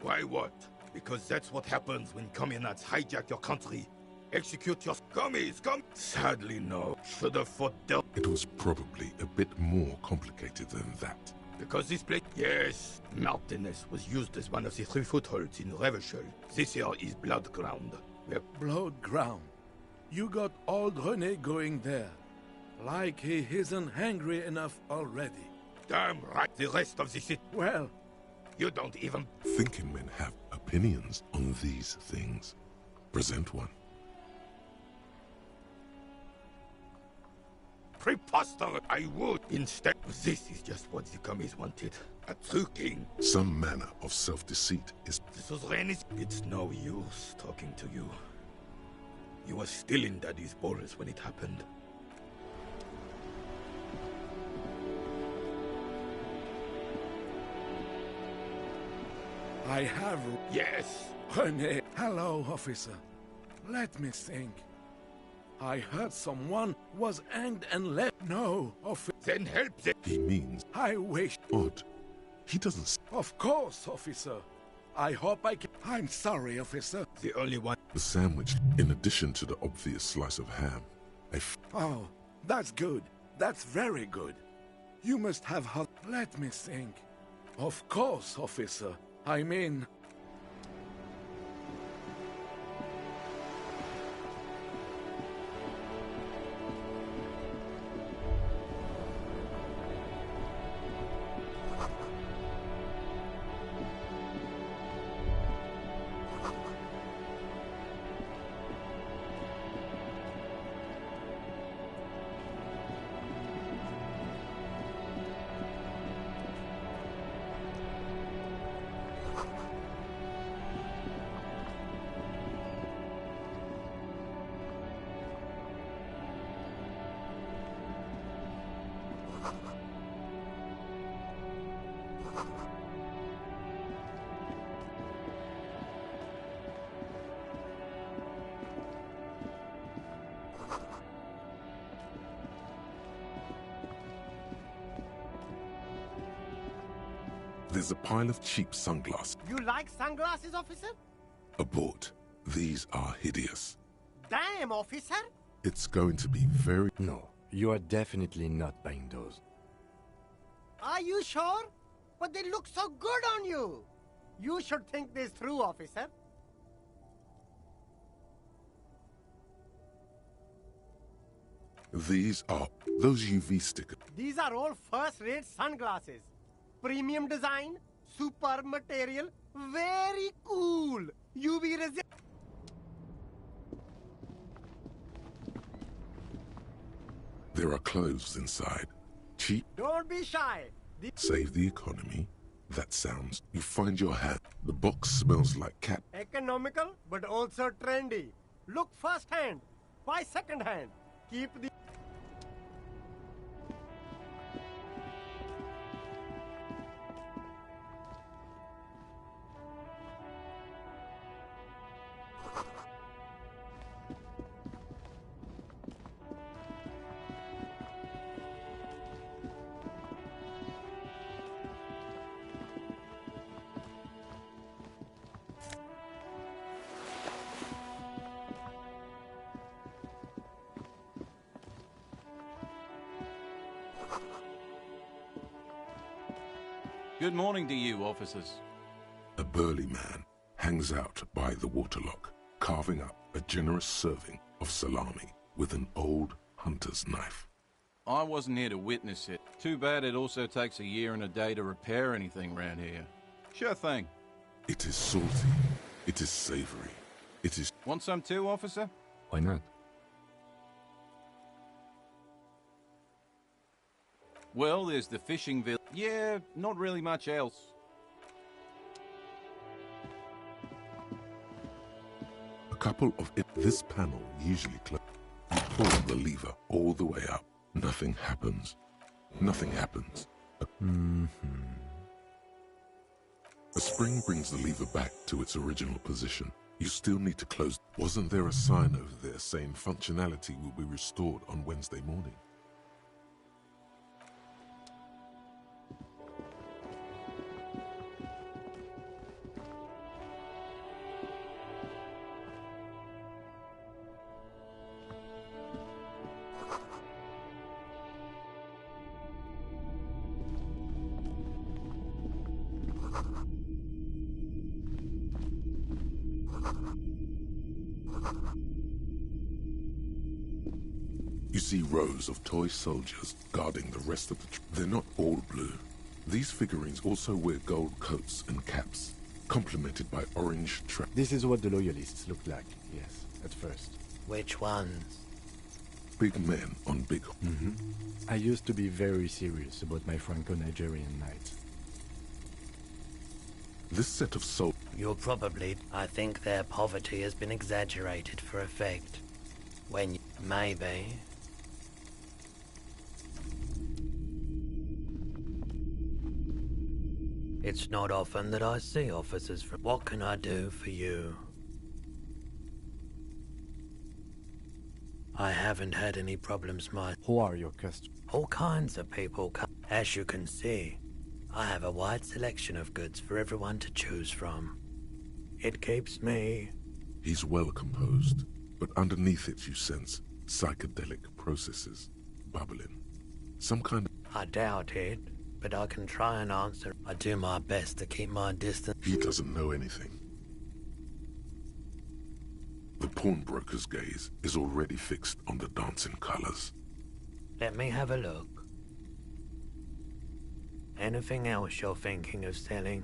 Why what? Because that's what happens when communards hijack your country. Execute your commies, come. Sadly, no. Should have fought down. It was probably a bit more complicated than that. Because this place... Yes, Martinez was used as one of the 3 footholds in Revachol. This here is Blood Ground. Blood Ground. You got old René going there. Like he isn't hungry enough already. Damn right, the rest of the city... Well... You don't even... Thinking men have opinions on these things. Present one. Preposterous, I would. Instead, this is just what the commies wanted. A true king. Some manner of self-deceit is... This was René's... It's no use talking to you. You were still in Daddy's balls when it happened. I have... Yes. René. Hello, officer. Let me think. I heard someone was hanged and left. No, officer. Then help them. He means... I wish... Odd. He doesn't... Of course, officer. I hope I can... I'm sorry, officer. The only one... The sandwich, in addition to the obvious slice of ham. Oh, that's good. That's very good. You must have... Let me think. Of course, officer. I mean... There's a pile of cheap sunglasses. You like sunglasses, officer? Abort. These are hideous. Damn, officer! It's going to be very... No, you are definitely not buying those. Are you sure? But they look so good on you. You should think this through, officer. These are... those UV stickers. These are all first-rate sunglasses. Premium design, super material, very cool. You be resist. There are clothes inside. Cheap. Don't be shy. Save the economy. That sounds. You find your hat. The box smells like cat. Economical, but also trendy. Look first hand. Buy second hand. Keep the... Good morning to you, officers. A burly man hangs out by the waterlock, carving up a generous serving of salami with an old hunter's knife. I wasn't here to witness it. Too bad it also takes a year and a day to repair anything around here. Sure thing. It is salty. It is savory. It is... Want some too, officer? Why not? Well, there's the fishing village. Yeah, not really much else. A couple of it. This panel usually closes. You pull the lever all the way up. Nothing happens. Nothing happens. A spring brings the lever back to its original position. You still need to close. Wasn't there a sign over there saying functionality will be restored on Wednesday morning? You see rows of toy soldiers guarding the rest of the They're not all blue. These figurines also wear gold coats and caps, complemented by orange This is what the loyalists look like, yes, at first. Which ones? Big men on big... I used to be very serious about my Franco-Nigerian knights. This set of soldiers... You're probably... I think their poverty has been exaggerated for effect. When... Maybe... It's not often that I see officers from... What can I do for you? I haven't had any problems Who are your customers? All kinds of people come. As you can see, I have a wide selection of goods for everyone to choose from. It keeps me... He's well composed, but underneath it you sense psychedelic processes bubbling. Some kind of... I doubt it, but I can try and answer. I do my best to keep my distance. He doesn't know anything. The pawnbroker's gaze is already fixed on the dancing colors. Let me have a look. Anything else you're thinking of selling?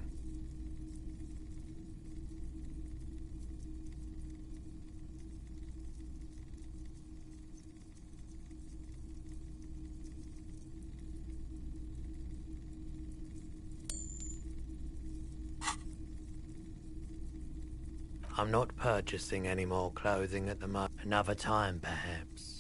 I'm not purchasing any more clothing at the moment. Another time, perhaps.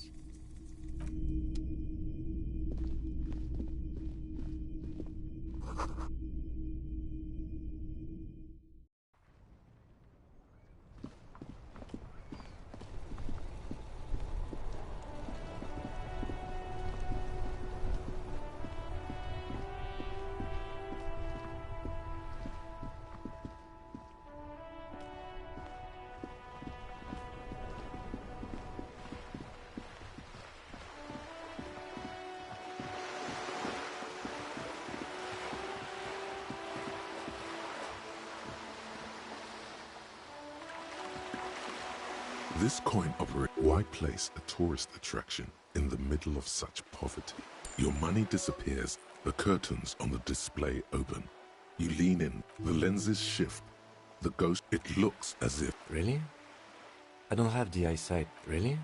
This coin operates. Why place a tourist attraction in the middle of such poverty? Your money disappears, the curtains on the display open. You lean in, the lenses shift, The ghost, it looks as if... Really? I don't have the eyesight. Really?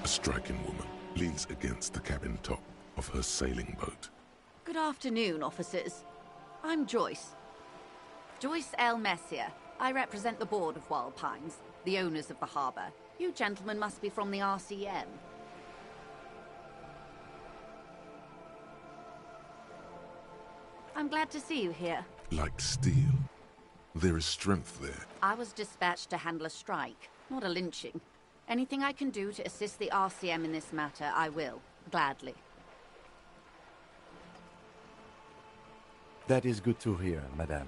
A striking woman leans against the cabin top of her sailing boat. Good afternoon, officers. I'm Joyce. Joyce L. Messier. I represent the board of Wild Pines, the owners of the harbour. You gentlemen must be from the RCM. I'm glad to see you here. Like steel. There is strength there. I was dispatched to handle a strike, not a lynching. Anything I can do to assist the RCM in this matter, I will. Gladly. That is good to hear, madame.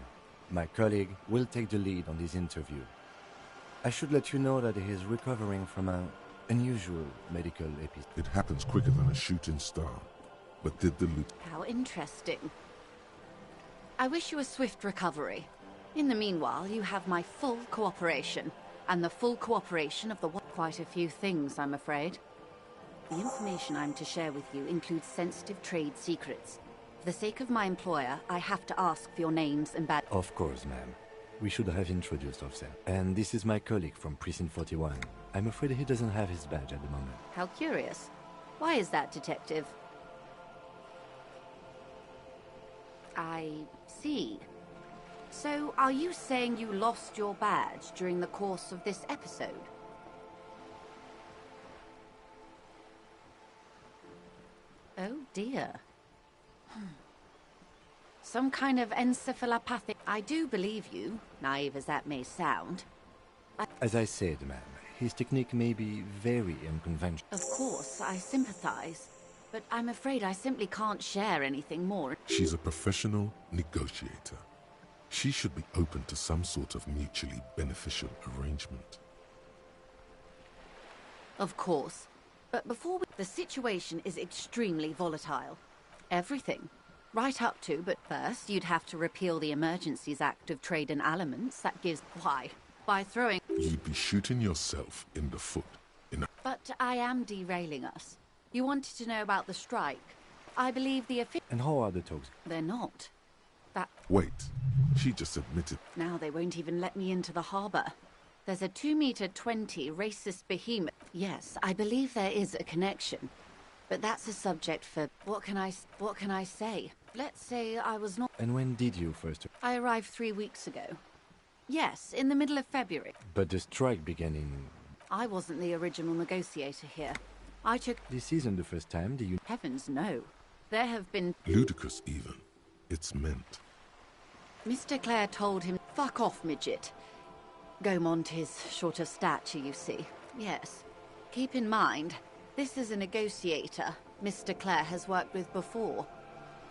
My colleague will take the lead on this interview. I should let you know that he is recovering from an unusual medical episode. It happens quicker than a shooting star. But did the loot... How interesting. I wish you a swift recovery. In the meanwhile, you have my full cooperation. And the full cooperation of the... Quite a few things, I'm afraid. The information I'm to share with you includes sensitive trade secrets. For the sake of my employer, I have to ask for your names and badges. Of course, ma'am. We should have introduced ourselves. And this is my colleague from Precinct 41. I'm afraid he doesn't have his badge at the moment. How curious. Why is that, Detective? I see. So, are you saying you lost your badge during the course of this episode? Oh dear. Some kind of encephalopathic... I do believe you, naive as that may sound. As I said, ma'am, his technique may be very unconventional. Of course, I sympathize. But I'm afraid I simply can't share anything more. She's a professional negotiator. She should be open to some sort of mutually beneficial arrangement. Of course. But before we... The situation is extremely volatile. Everything. Right up to, but first, you'd have to repeal the Emergencies Act of Trade in Aliments. That gives... Why? By throwing... You'd be shooting yourself in the foot. But I am derailing us. You wanted to know about the strike. I believe the And how are the talks? They're not. That... Wait. She just admitted... Now they won't even let me into the harbour. There's a 2-meter-20 racist behemoth. Yes, I believe there is a connection. But that's a subject for... What can I say? Let's say I was not... And when did you first... I arrived 3 weeks ago. Yes, in the middle of February. But the strike began in... I wasn't the original negotiator here. I took... This isn't the first time, do you... Heavens, no. There have been... Ludicrous, even. It's meant. Mr. Clare told him, fuck off, midget. Gaumont is short of stature, you see. Yes. Keep in mind, this is a negotiator, Mr. Clare has worked with before,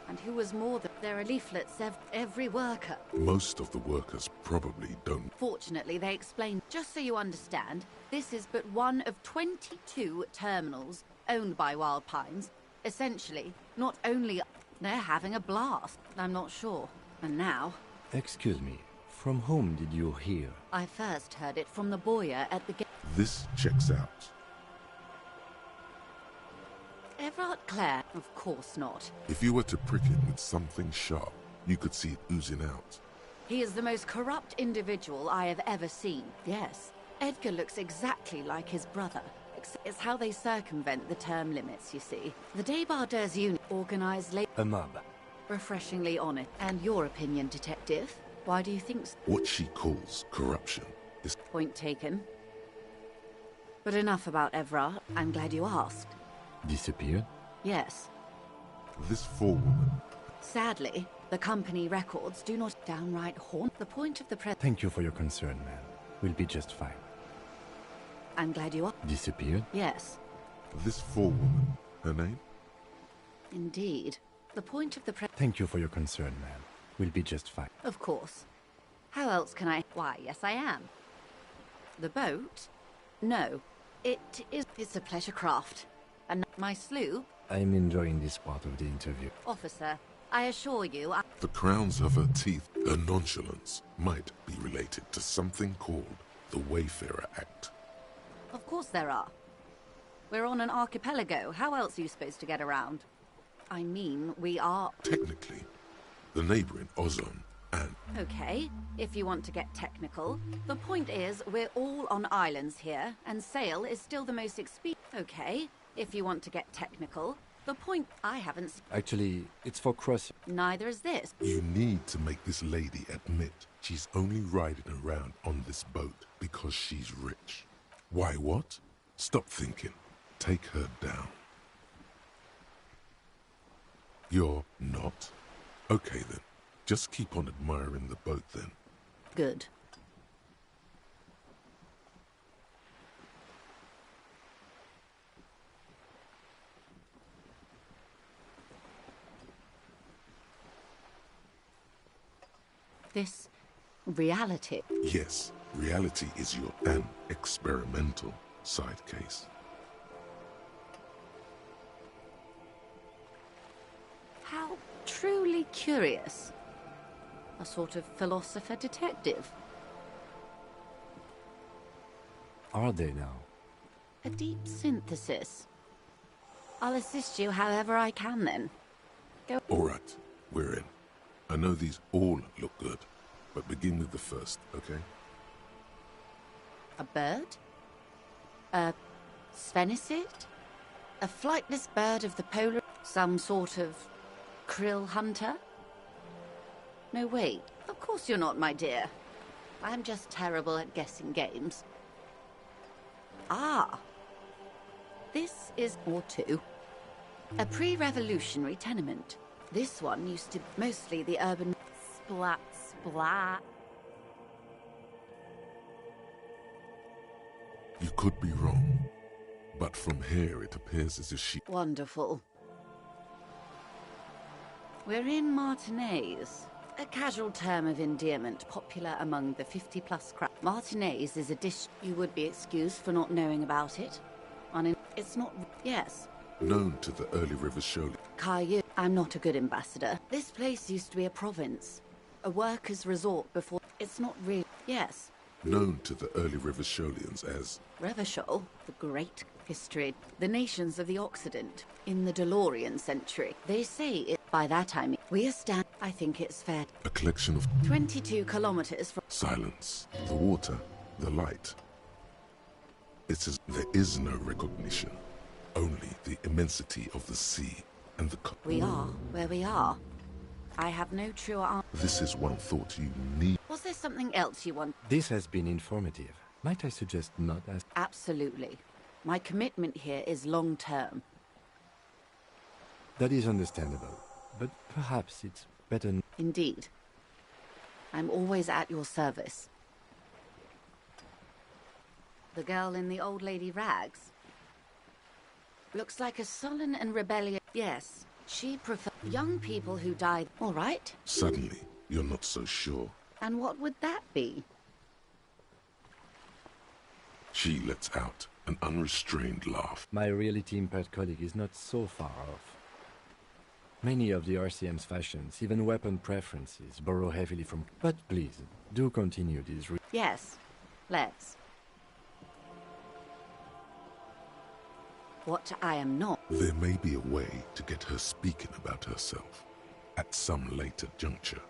and who was more than... There are leaflets every worker. Most of the workers probably don't. Fortunately, they explain. Just so you understand, this is but one of 22 terminals owned by Wild Pines. Essentially, not only... They're having a blast. I'm not sure. And now... Excuse me, from whom did you hear? I first heard it from the boyer at the gate. This checks out. Everard Clare? Of course not. If you were to prick it with something sharp, you could see it oozing out. He is the most corrupt individual I have ever seen. Yes, Edgar looks exactly like his brother. It's how they circumvent the term limits, you see. The Debardeurs Unit organized a mob. Refreshingly honest. And your opinion, Detective? Why do you think so? What she calls corruption is... Point taken. But enough about Everard. I'm glad you asked. Disappeared? Yes. This forewoman... Sadly, the company records do not downright haunt the point of the press. Thank you for your concern, ma'am. We'll be just fine. I'm glad you are... Disappeared? Yes. This forewoman, her name? Indeed. The point of the press... Thank you for your concern, ma'am. We'll be just fine. Of course. How else can I... Why, yes I am. The boat? No. It's a pleasure craft. And my sloop? I'm enjoying this part of the interview. Officer, I assure you The crowns of her teeth, her nonchalance, might be related to something called the Wayfarer Act. Of course there are. We're on an archipelago. How else are you supposed to get around? I mean, we are... Technically, the neighboring Ozone and... Okay, if you want to get technical. The point is, we're all on islands here, and sail is still the most Okay, if you want to get technical. The point... I haven't... Actually, it's for crossing. Neither is this. You need to make this lady admit she's only riding around on this boat because she's rich. Why what? Stop thinking. Take her down. You're not? Okay then. Just keep on admiring the boat then. Good. This reality. Yes, reality is your an experimental side case. How truly curious. A sort of philosopher detective. Are they now? A deep synthesis. I'll assist you however I can then. Go. All right, we're in. I know these all look good, but begin with the first, okay? A bird? A sphenicid? A flightless bird of the polar... Some sort of krill hunter? No, wait. Of course you're not, my dear. I'm just terrible at guessing games. Ah. This is... or two. A pre-revolutionary tenement. This one used to be mostly the urban... Splat, splat. You could be wrong, but from here it appears as if she... Wonderful. We're in Martinez. A casual term of endearment popular among the 50-plus crowd. Martinez is a dish... You would be excused for not knowing about it. It's not... Yes. Known to the early Rivasholi. Caillou. I'm not a good ambassador. This place used to be a province. A workers' resort before... It's not really... Yes. Known to the early Rivasholians as... Revachol, the great history. The nations of the Occident, in the DeLorean century. They say it... By that I mean... We are stand... I think it's fair... A collection of... 22 kilometers from... Silence. The water. The light. It's as... There is no recognition. Only the immensity of the sea and the... We are where we are. I have no true answer. This is one thought you need... Was there something else you want? This has been informative. Might I suggest not as... Absolutely. My commitment here is long-term. That is understandable, but perhaps it's better... Indeed. I'm always at your service. The girl in the old lady rags? Looks like a sullen and rebellious... Yes, she prefers young people who died. All right. Suddenly, you're not so sure. And what would that be? She lets out an unrestrained laugh. My reality-impaired colleague is not so far off. Many of the RCM's fashions, even weapon preferences, borrow heavily from... But please, do continue this... Yes, let's. What I am not... There may be a way to get her speaking about herself at some later juncture.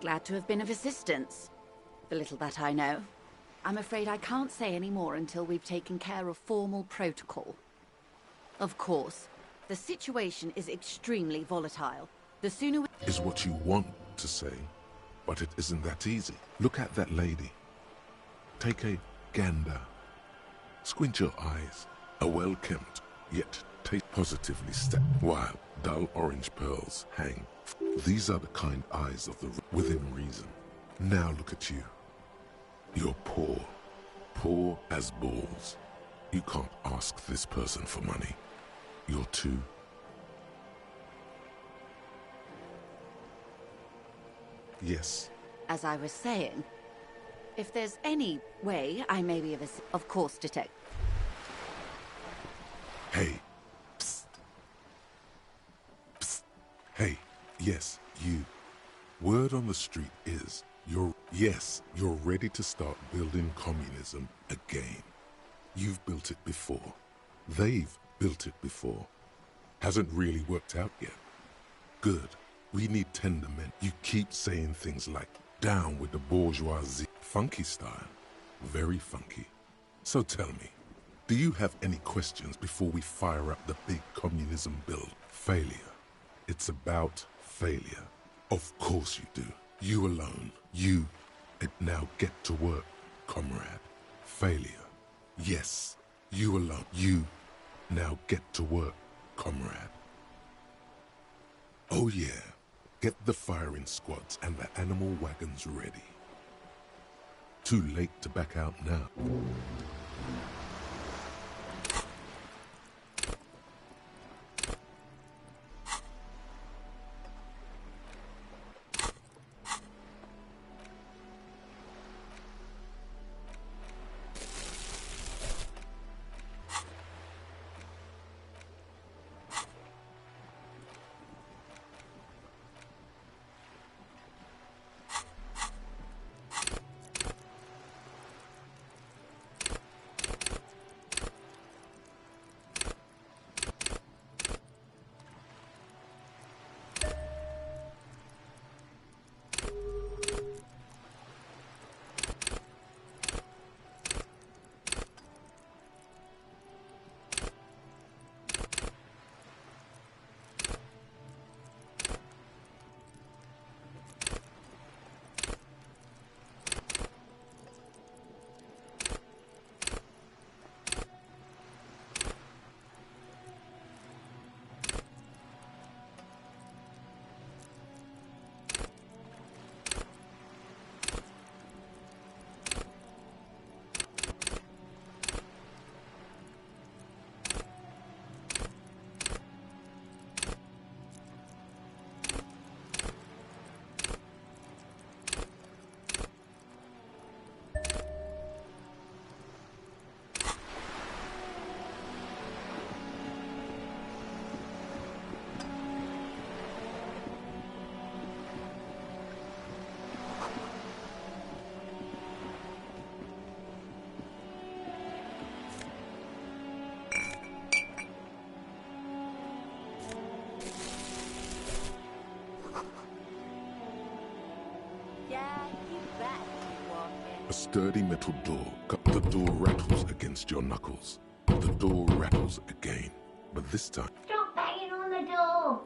Glad to have been of assistance. The little that I know. I'm afraid I can't say any more until we've taken care of formal protocol. Of course, the situation is extremely volatile. The sooner we... Is what you want to say, but it isn't that easy. Look at that lady. Take a gander. Squint your eyes. A well-kempt, yet taste positively stepped, while dull orange pearls hang. These are the kind eyes of the within reason. Now look at you. You're poor. Poor as balls. You can't ask this person for money. You're too... Yes. As I was saying, if there's any way I may be of course, detect. Hey. Psst. Psst. Hey. Yes, you. Word on the street is you're ready to start building communism again. You've built it before. They've built it before. Hasn't really worked out yet. Good. We need tender men. You keep saying things like, down with the bourgeoisie. Funky style. Very funky. So tell me, do you have any questions before we fire up the big communism build? Failure. It's about failure. Of course you do. You alone. You. And now get to work, comrade. Failure. Yes. You alone. You. Now get to work, comrade. Oh yeah. Get the firing squads and the animal wagons ready. Too late to back out now. A sturdy metal door. The door rattles against your knuckles. The door rattles again, but this time... Stop banging on the door!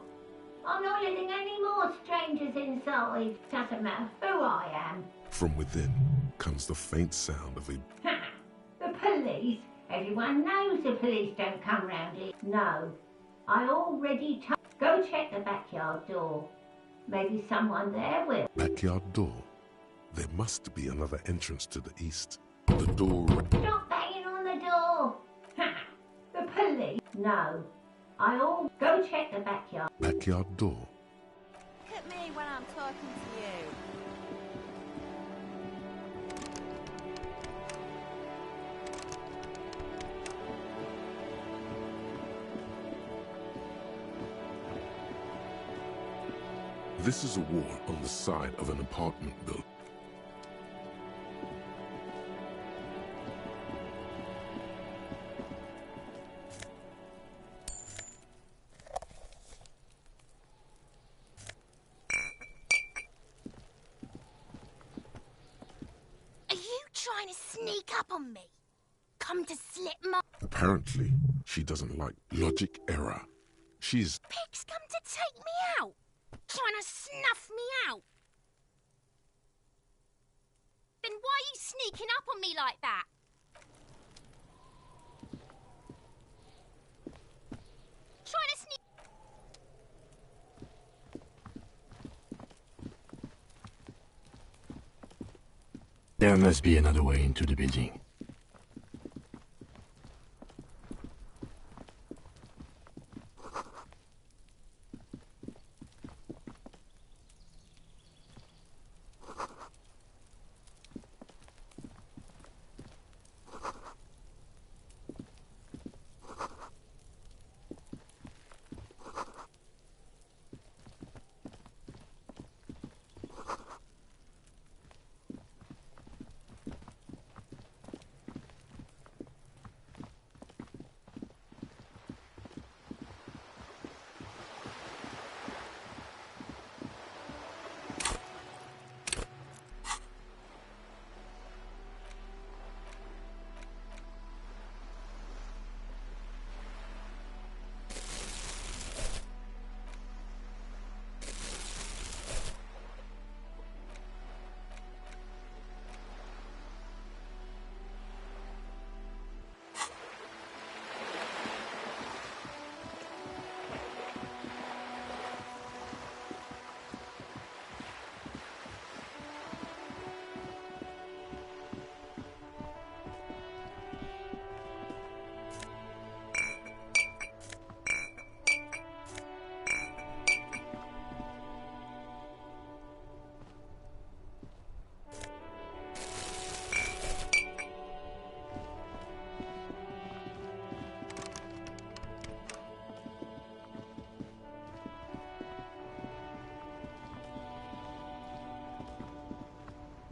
I'm not letting any more strangers inside. Doesn't matter who I am. From within comes the faint sound of a... Ha! The police? Everyone knows the police don't come round here. No. I already told... Go check the backyard door. Maybe someone there will. Backyard door? There must be another entrance to the east. The door... Stop banging on the door! The police? No. I'll go check the backyard. Backyard door. Look at me when I'm talking to you. This is a wall on the side of an apartment building. Are you trying to sneak up on me? Come to slip my... Apparently, she doesn't like logic error. She's... Pigs come to take me out! Trying to snuff me out! Then why are you sneaking up on me like that? Trying to sneak... There must be another way into the building.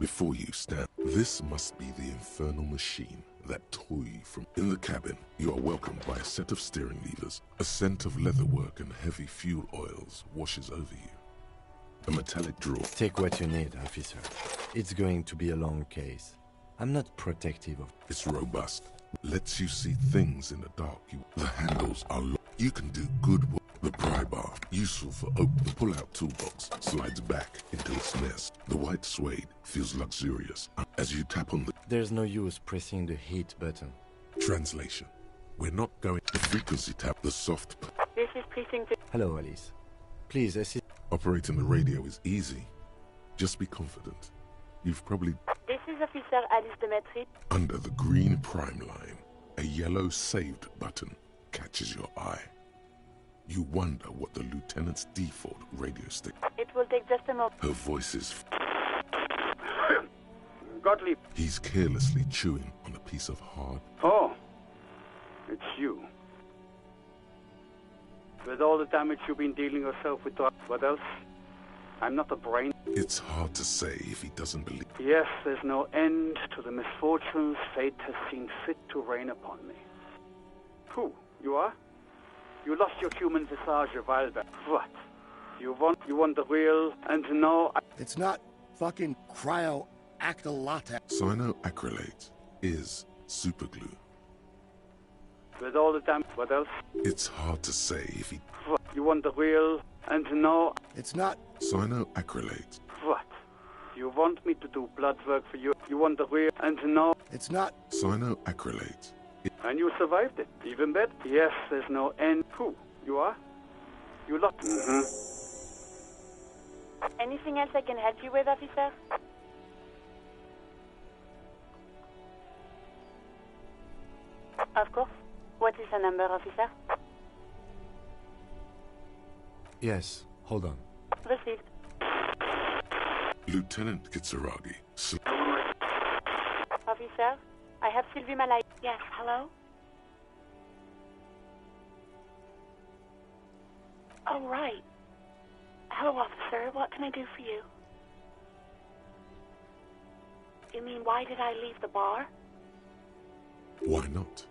Before you stand, this must be the infernal machine that tore you from... In the cabin, you are welcomed by a set of steering levers. A scent of leatherwork and heavy fuel oils washes over you. A metallic drawer. Take what you need, officer. It's going to be a long case. I'm not protective of... It's robust. Lets you see things in the dark. The handles are locked. You can do good work. The pry bar, useful for open the pull-out toolbox, slides back into its nest. The white suede feels luxurious as you tap on the... There's no use pressing the heat button. Translation. We're not going... The frequency tap, the soft... This is precinct... Hello, Alice. Please assist... Operating the radio is easy. Just be confident. You've probably... This is Officer Alice Demetri. Under the green prime line, a yellow saved button catches your eye. You wonder what the lieutenant's default radio stick... It will take just a moment. Her voice is... Gottlieb. He's carelessly chewing on a piece of hard... Oh, it's you. With all the damage you've been dealing yourself with, what else? I'm not a brain... It's hard to say if he doesn't believe... Yes, there's no end to the misfortunes fate has seen fit to rain upon me. Who? You are? You lost your human visage a while back. What? You want the real, and no... It's not fucking cryo-actylate. Cyanoacrylate is superglue. With all the damn... What else? It's hard to say if he... What? You want the real, and no... It's not... Cyanoacrylate. What? You want me to do blood work for you? You want the real, and no... It's not... Cyanoacrylate. And you survived it. Even better. Yes, there's no end. Who? You are? You lost. Anything else I can help you with, officer? a number, officer? Yes, hold on. Received. Lieutenant Kitsuragi. Officer, I have Sylvie Malay. Yes, hello? Oh, right. Hello, officer. What can I do for you? You mean, why did I leave the bar? Why not?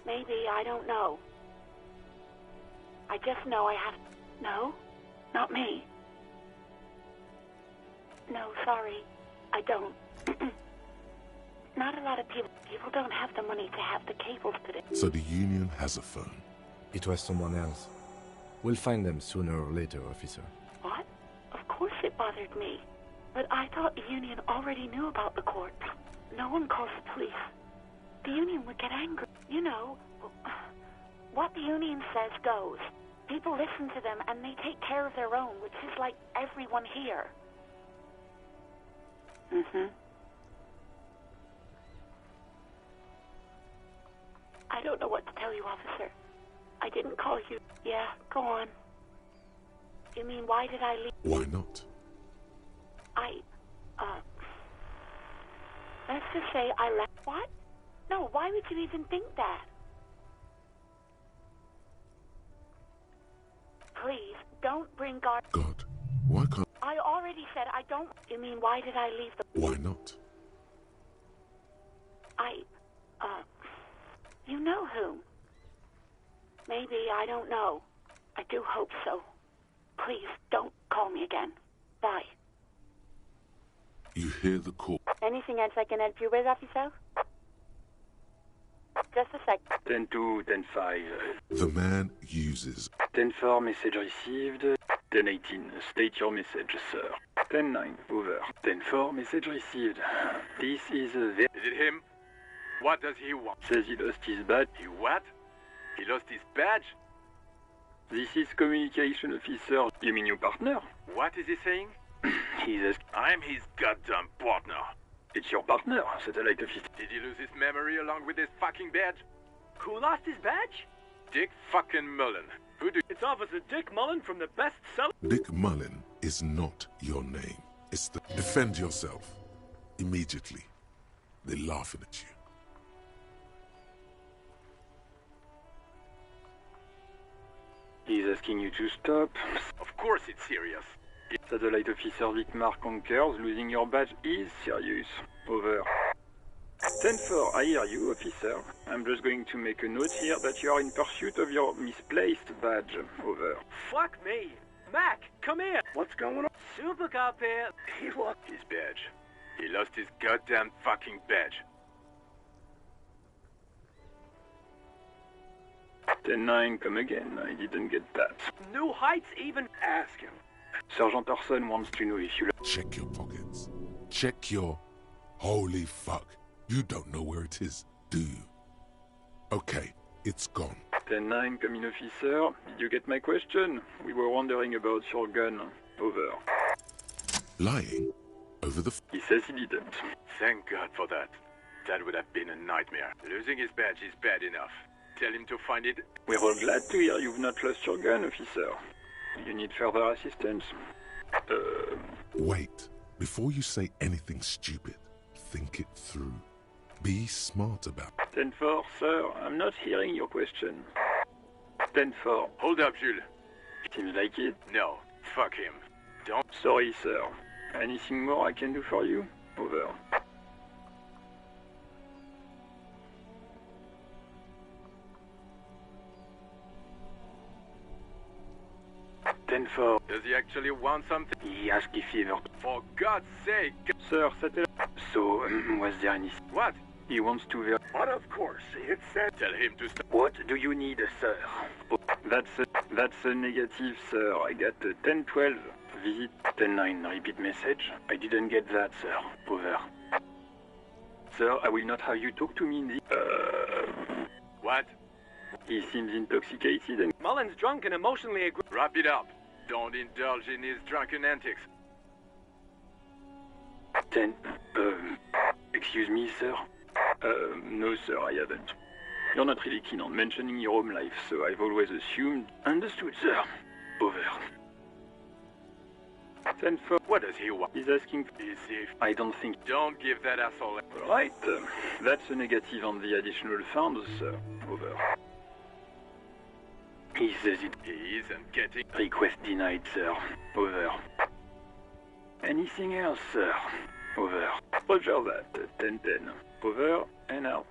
Maybe, I don't know. I just know I have... No? Not me. No, sorry. I don't. Not a lot of people don't have the money to have the cables put in. So the Union has a phone. It was someone else. We'll find them sooner or later, officer. What? Of course it bothered me. But I thought the Union already knew about the court. No one calls the police. The Union would get angry. You know, what the Union says goes. People listen to them and they take care of their own, which is like everyone here. Mm-hmm. I don't know what to tell you, officer. I didn't call you. Yeah, go on. You mean, why did I leave? Why not? Let's just say I left. What? No, why would you even think that? Please, don't bring God. God, why can't... I already said I don't... You mean, why did I leave the... Why not? You know whom? Maybe, I don't know. I do hope so. Please, don't call me again. Bye. You hear the call. Anything else I can help you with, officer? Just a sec. 10-2, 10-5. The man uses... 10-4, message received. 10-18, state your message, sir. 10-9, over. 10-4, message received. This is a... Is it him? What does he want? Says he lost his badge. He what? He lost his badge? This is communication officer. You mean your partner? What is he saying? He's asking... I'm his goddamn partner. It's your partner, satellite officer. Did he lose his memory along with his fucking badge? Who lost his badge? Dick fucking Mullen. Who do... It's Officer Dick Mullen from the bestseller... Dick Mullen is not your name. It's the... Defend yourself. Immediately. They're laughing at you. He's asking you to stop. Of course it's serious. Satellite officer Vicmar concurs. Losing your badge is serious. Over. 10-4, I hear you, officer. I'm just going to make a note here that you are in pursuit of your misplaced badge. Over. Fuck me. Mac, come here. What's going on? Super Cop here. He lost his badge. He lost his goddamn fucking badge. 10-9, come again. I didn't get that. New Heights even... Ask him. Sergeant Orson wants to know if you... Check your pockets. Check your... Holy fuck. You don't know where it is, do you? Okay, it's gone. 10-9, come in, officer. Did you get my question? We were wondering about your gun. Over. Lying? Over the... He says he didn't. Thank God for that. That would have been a nightmare. Losing his badge is bad enough. Tell him to find it. We're all glad to hear you've not lost your gun, officer. You need further assistance? Wait. Before you say anything stupid, think it through. Be smart about it. 10-4, sir. I'm not hearing your question. 10-4. Hold up, Jules. Seems like it. No. Fuck him. Don't... Sorry, sir. Anything more I can do for you? Over. Does he actually want something? He asked if he ever... For God's sake! Sir, so, was there any... What? He wants to... What, of course. It said... Tell him to stop. What do you need, sir? That's a negative, sir. I got a 10-12. Visit 10-9. Repeat message. I didn't get that, sir. Over. Sir, I will not have you talk to me in the... What? He seems intoxicated and... Mullen's drunk and emotionally aggressive. Wrap it up. Don't indulge in his drunken antics. 10. Excuse me, sir? No, sir, I haven't. You're not really keen on mentioning your home life, so I've always assumed. Understood, sir. Over. 10 for. What does he want? He's asking. Is he? I don't think. Don't give that asshole. Right. That's a negative on the additional funds, sir. Over. He says it. He isn't getting. Request denied, sir. Over. Anything else, sir? Over. Roger that. 10-10. Over and out.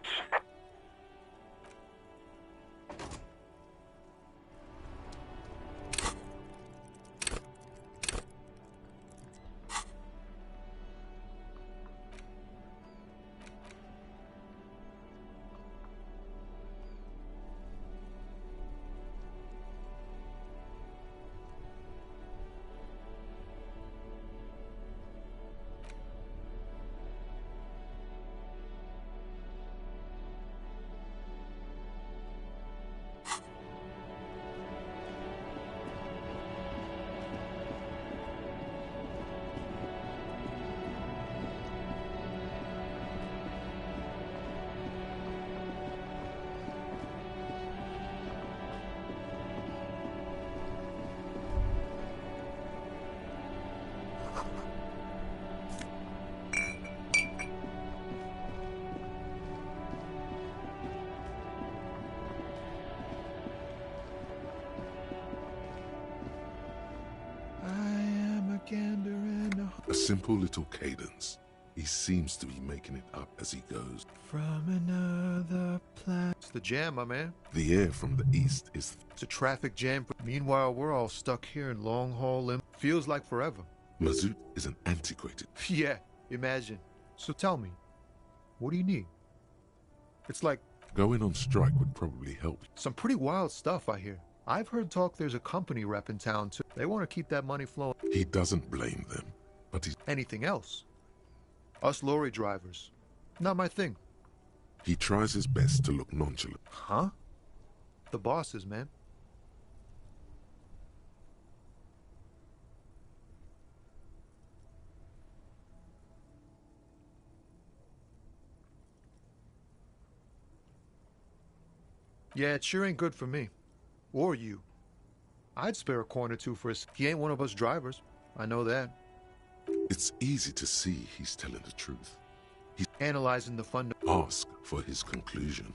A simple little cadence. He seems to be making it up as he goes. From another planet. It's the jam, my man. The air from the east is... It's a traffic jam. Meanwhile, we're all stuck here in long haul limb. Feels like forever. Mazout is an antiquated... Yeah, imagine. So tell me, what do you need? It's like... Going on strike would probably help. Some pretty wild stuff, I hear. I've heard talk there's a company rep in town, too. They want to keep that money flowing. He doesn't blame them, but he's... Anything else? Us lorry drivers. Not my thing. He tries his best to look nonchalant. Huh? The bosses, man. Yeah, it sure ain't good for me. Or you. I'd spare a coin or two for us. He ain't one of us drivers. I know that. It's easy to see he's telling the truth. He's analyzing the fund. Ask for his conclusion.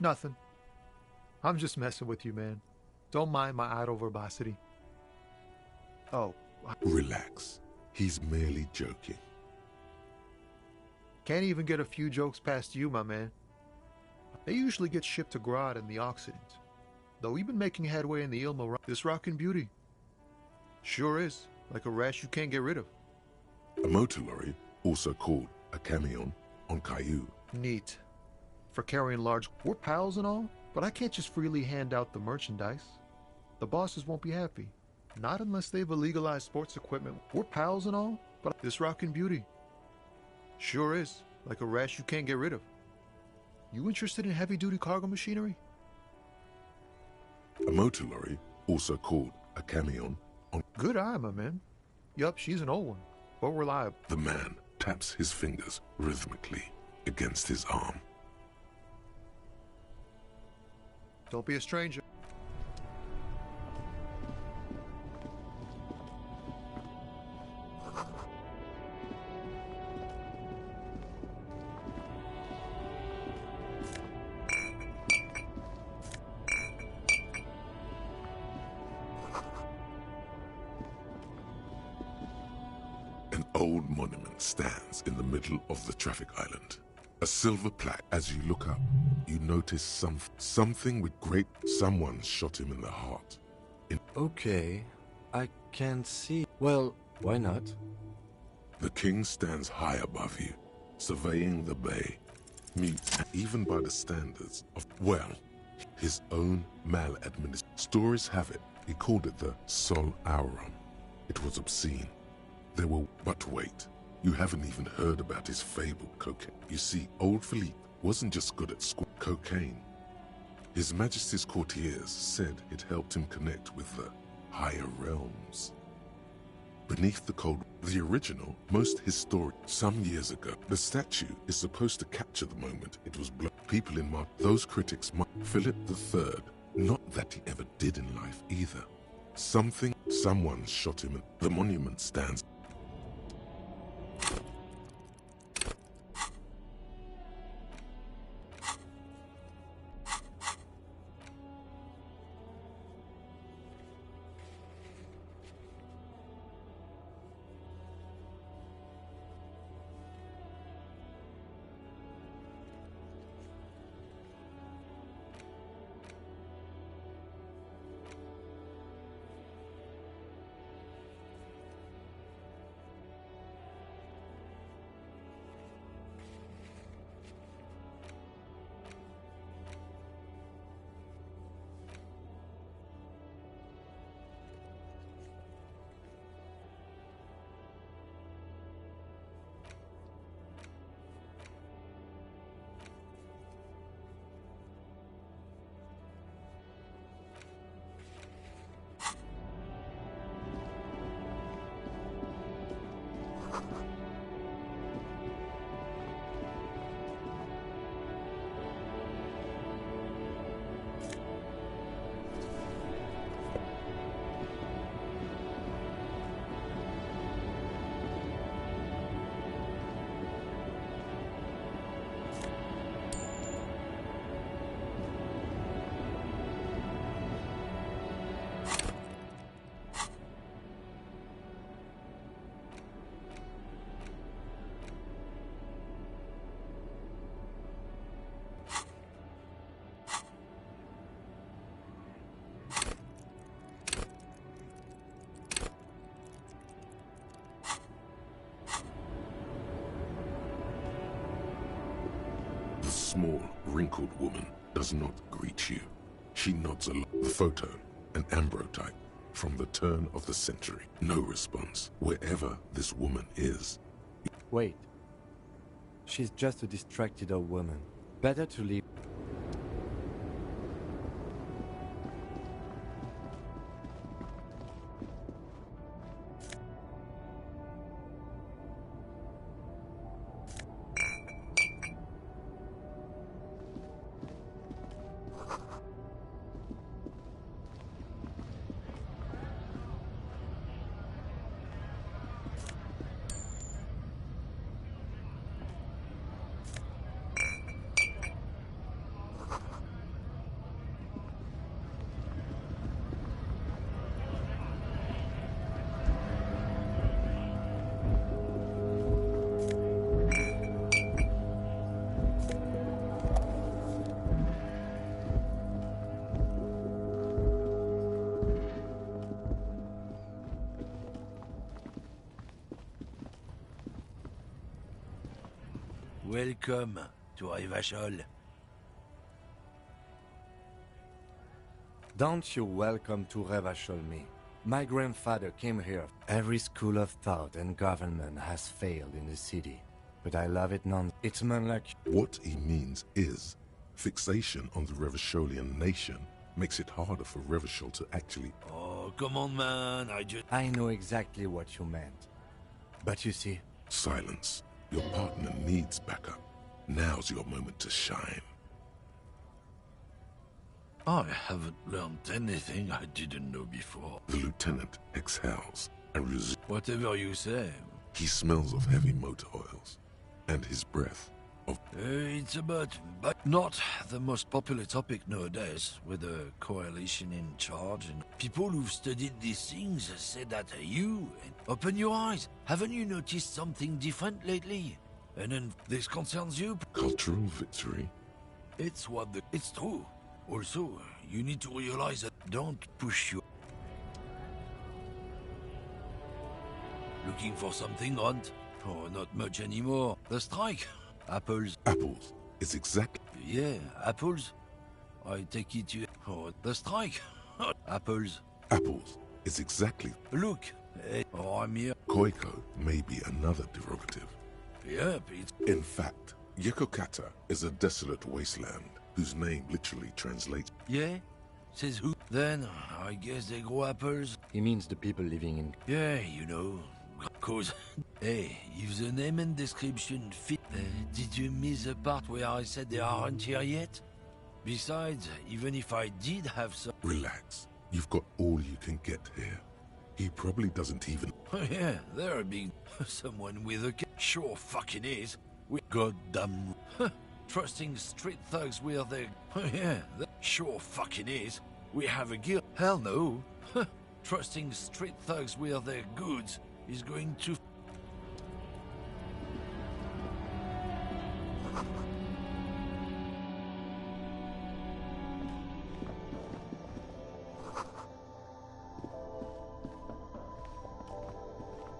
Nothing. I'm just messing with you, man. Don't mind my idle verbosity. Oh. Relax. He's merely joking. Can't even get a few jokes past you, my man. They usually get shipped to Grodd in the Occident. Though we've been making headway in the Ilma. This rockin' beauty. Sure is. Like a rash you can't get rid of. A motor lorry, also called a camion, on Caillou. Neat. For carrying large... We're pals and all, but I can't just freely hand out the merchandise. The bosses won't be happy. Not unless they've illegalized sports equipment. We're pals and all, but this rockin' beauty. Sure is. Like a rash you can't get rid of. You interested in heavy-duty cargo machinery? A motor lorry, also called a camion, on... Good eye, my man. Yup, she's an old one, but reliable. The man taps his fingers rhythmically against his arm. Don't be a stranger. An old monument stands in the middle of the traffic island. A silver plaque. As you look up, you notice something with great... Someone shot him in the heart. Okay, I can see... Well, why not? The king stands high above you, surveying the bay. Mute, even by the standards of... Well, his own maladministration. Stories have it, he called it the Sol Aurum. It was obscene. There were... But wait. You haven't even heard about his fabled cocaine. You see, old Philippe wasn't just good at cocaine. His Majesty's courtiers said it helped him connect with the higher realms. beneath the cold. The original, most historic, some years ago. The statue is supposed to capture the moment it was blown. People in those critics might. Philip III, not that he ever did in life either. Someone shot him and the monument stands. Small, wrinkled woman does not greet you. She nods along. The photo, an ambrotype from the turn of the century. No response, wherever this woman is. Wait. She's just a distracted old woman. Better to leave. Welcome to Revachol. Don't you welcome to Revachol me. My grandfather came here. Every school of thought and government has failed in the city. But I love it none. It's a man like you. What he means is, fixation on the Revacholian nation makes it harder for Revachol to actually... Oh, come on, man, I know exactly what you meant. But you see... Silence. Your partner needs backup. Now's your moment to shine. I haven't learned anything I didn't know before. The lieutenant exhales and resumes. Whatever you say. He smells of heavy motor oils, and his breath of... It's about... but not the most popular topic nowadays, with a coalition in charge, and people who've studied these things say that you... Open your eyes. Haven't you noticed something different lately? And then this concerns you? Cultural victory? It's what the... It's true. Also, you need to realize that don't push you. Looking for something, Hunt? Oh, not much anymore. The strike? Apples. Apples. It's exactly... Yeah, apples. I take it you... Oh, the strike? Apples. Apples. It's exactly... Look. Oh, I'm here. Koiko may be another derogative. Yep, it's... In fact, Yekokata is a desolate wasteland, whose name literally translates... Yeah? Says who? Then, I guess they grow apples. He means the people living in... Yeah, you know. Cause, hey, if the name and description fit, did you miss the part where I said they aren't here yet? Besides, even if I did have some... Relax. You've got all you can get here. He probably doesn't even... Oh yeah, there being someone with a... Sure fucking is. We goddamn... Trusting street thugs with their... Oh yeah, that sure fucking is. We have a guild. Hell no. Trusting street thugs with their goods is going to...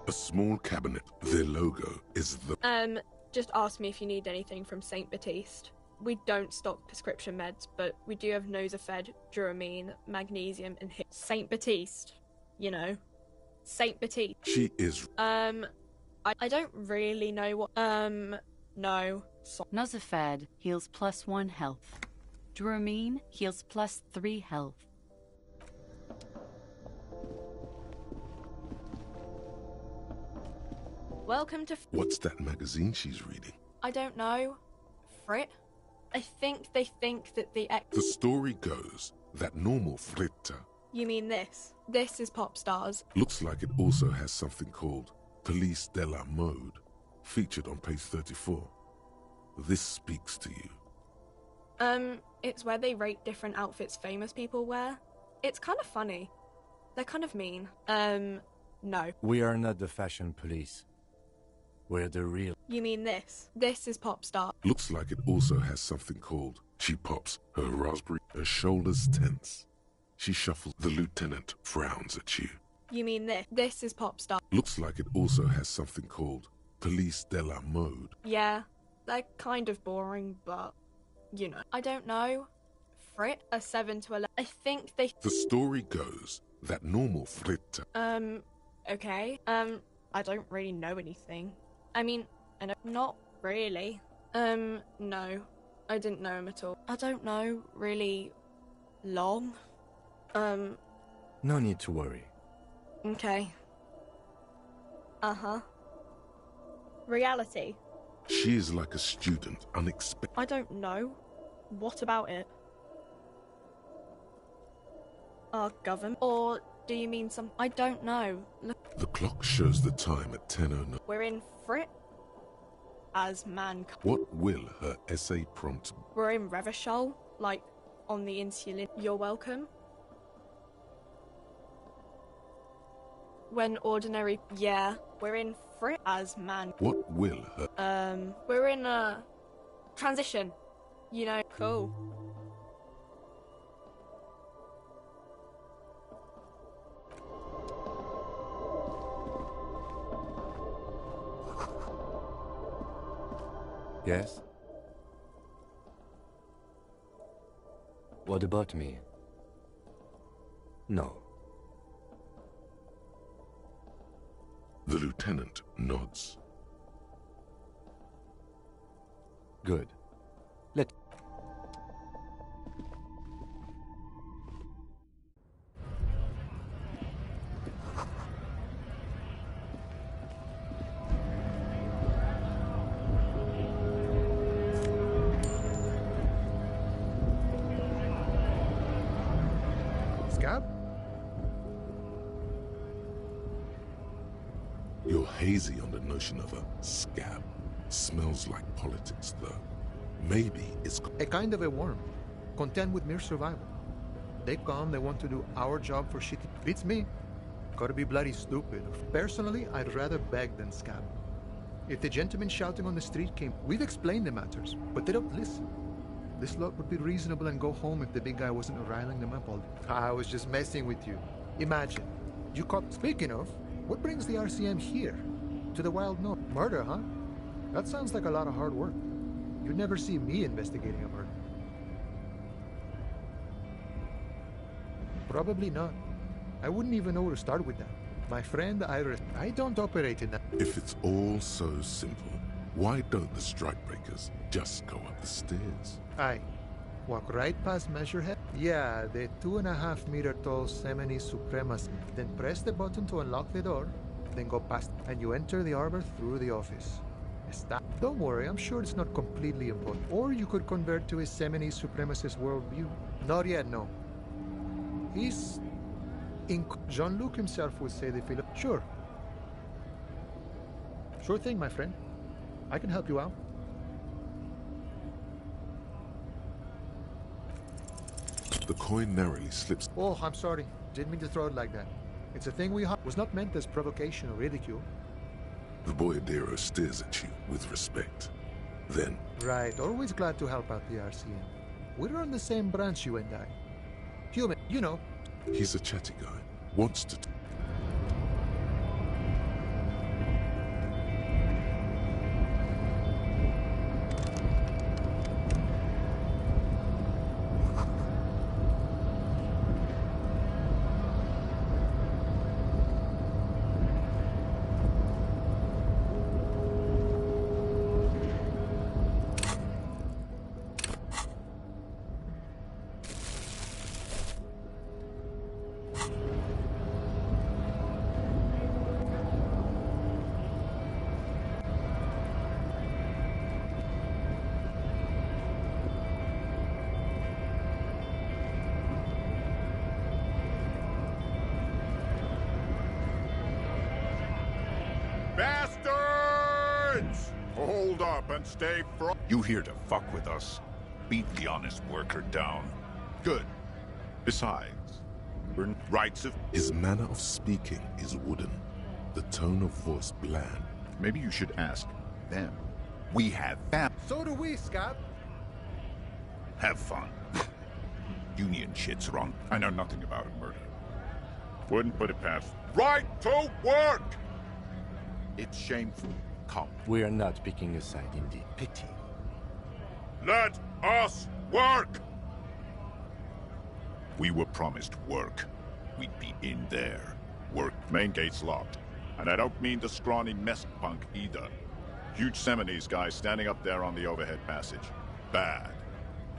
A small cabinet. Their logo is the... Just ask me if you need anything from St. Baptiste. We don't stock prescription meds, but we do have Nosafed, Duramine, magnesium, and St. Baptiste. You know. St. Baptiste. She is... I don't really know what... no. Nosafed heals +1 health. Duramine heals +3 health. Welcome to... What's that magazine she's reading? I don't know. Frit? I think they think that the The story goes that normal Fritta You mean this? This is Pop Stars. looks like it also has something called Police de la Mode, featured on page 34. This speaks to you. It's where they rate different outfits famous people wear. It's kind of funny. They're kind of mean. No. We are not the fashion police. We're the real... You mean this? This is Pop Star. Looks like it also has something called... She pops her raspberry, her shoulders tense. She shuffles. The lieutenant frowns at you. You mean this? This is Pop Star. Looks like it also has something called Police de la Mode. Yeah, they're kind of boring, but, you know. I don't know. Frit, a 7 to 11. I think they... The story goes that normal Fritta... Okay. I don't really know anything. I mean, not really. No. I didn't know him at all. I don't know, really long. No need to worry. Okay. Uh-huh. Reality. She is like a student, unexpected. I don't know. What about it? Our government? Or do you mean some... I don't know. Look, The clock shows the time at 10:09. we're in Frit as mankind. What will her essay prompt? We're in Revachol, like, on the insulin. You're welcome. When ordinary... Yeah, we're in Frit as man. What will her... We're in a... transition. You know, cool. Yes? What about me? No. The lieutenant nods. Good. Let... Scab? You're hazy on the notion of a scab. Smells like politics, though. Maybe it's... A kind of a worm, content with mere survival. They come, they want to do our job for shitty... Beats me. Gotta be bloody stupid. Personally, I'd rather beg than scab. If the gentleman shouting on the street came, we've explained the matters, but they don't listen. This lot would be reasonable and go home if the big guy wasn't riling them up all day. I was just messing with you. Imagine, you caught... Speaking of, what brings the RCM here? To the Wild North? Murder, huh? That sounds like a lot of hard work. You'd never see me investigating a murder. Probably not. I wouldn't even know where to start with that. My friend Iris, I don't operate in that. If it's all so simple, why don't the strikebreakers just go up the stairs? Aye. Walk right past Measurehead. Yeah, the 2.5-meter tall Semini Supremacy. Then press the button to unlock the door. Then go past, and you enter the arbor through the office. Stop. Don't worry, I'm sure it's not completely important. Or you could convert to his Semini Supremacist worldview. Not yet, no. He's... Jean-Luc himself would say the feel. Sure. Sure thing, my friend. I can help you out. The coin narrowly slips. Oh, I'm sorry. Didn't mean to throw it like that. It's a thing was not meant as provocation or ridicule. The Boyadero stares at you with respect. Then... Right, always glad to help out the RCM. We're on the same branch, you and I. Human, you know. He's a chatty guy. Wants to... Bastards! Hold up and stay from. You here to fuck with us? Beat the honest worker down. Good. Besides, we're rights of... His manner of speaking is wooden. The tone of voice bland. Maybe you should ask them. We have fam. So do we, Scott. Have fun. Union shit's wrong. I know nothing about a murder. Wouldn't put it past. Right to work! It's shameful. Come. We are not picking a side, indeed. Pity. Let us work! We were promised work. We'd be in there. Work. Main gate's locked. And I don't mean the scrawny mess punk either. Huge Semines guy standing up there on the overhead passage. Bad.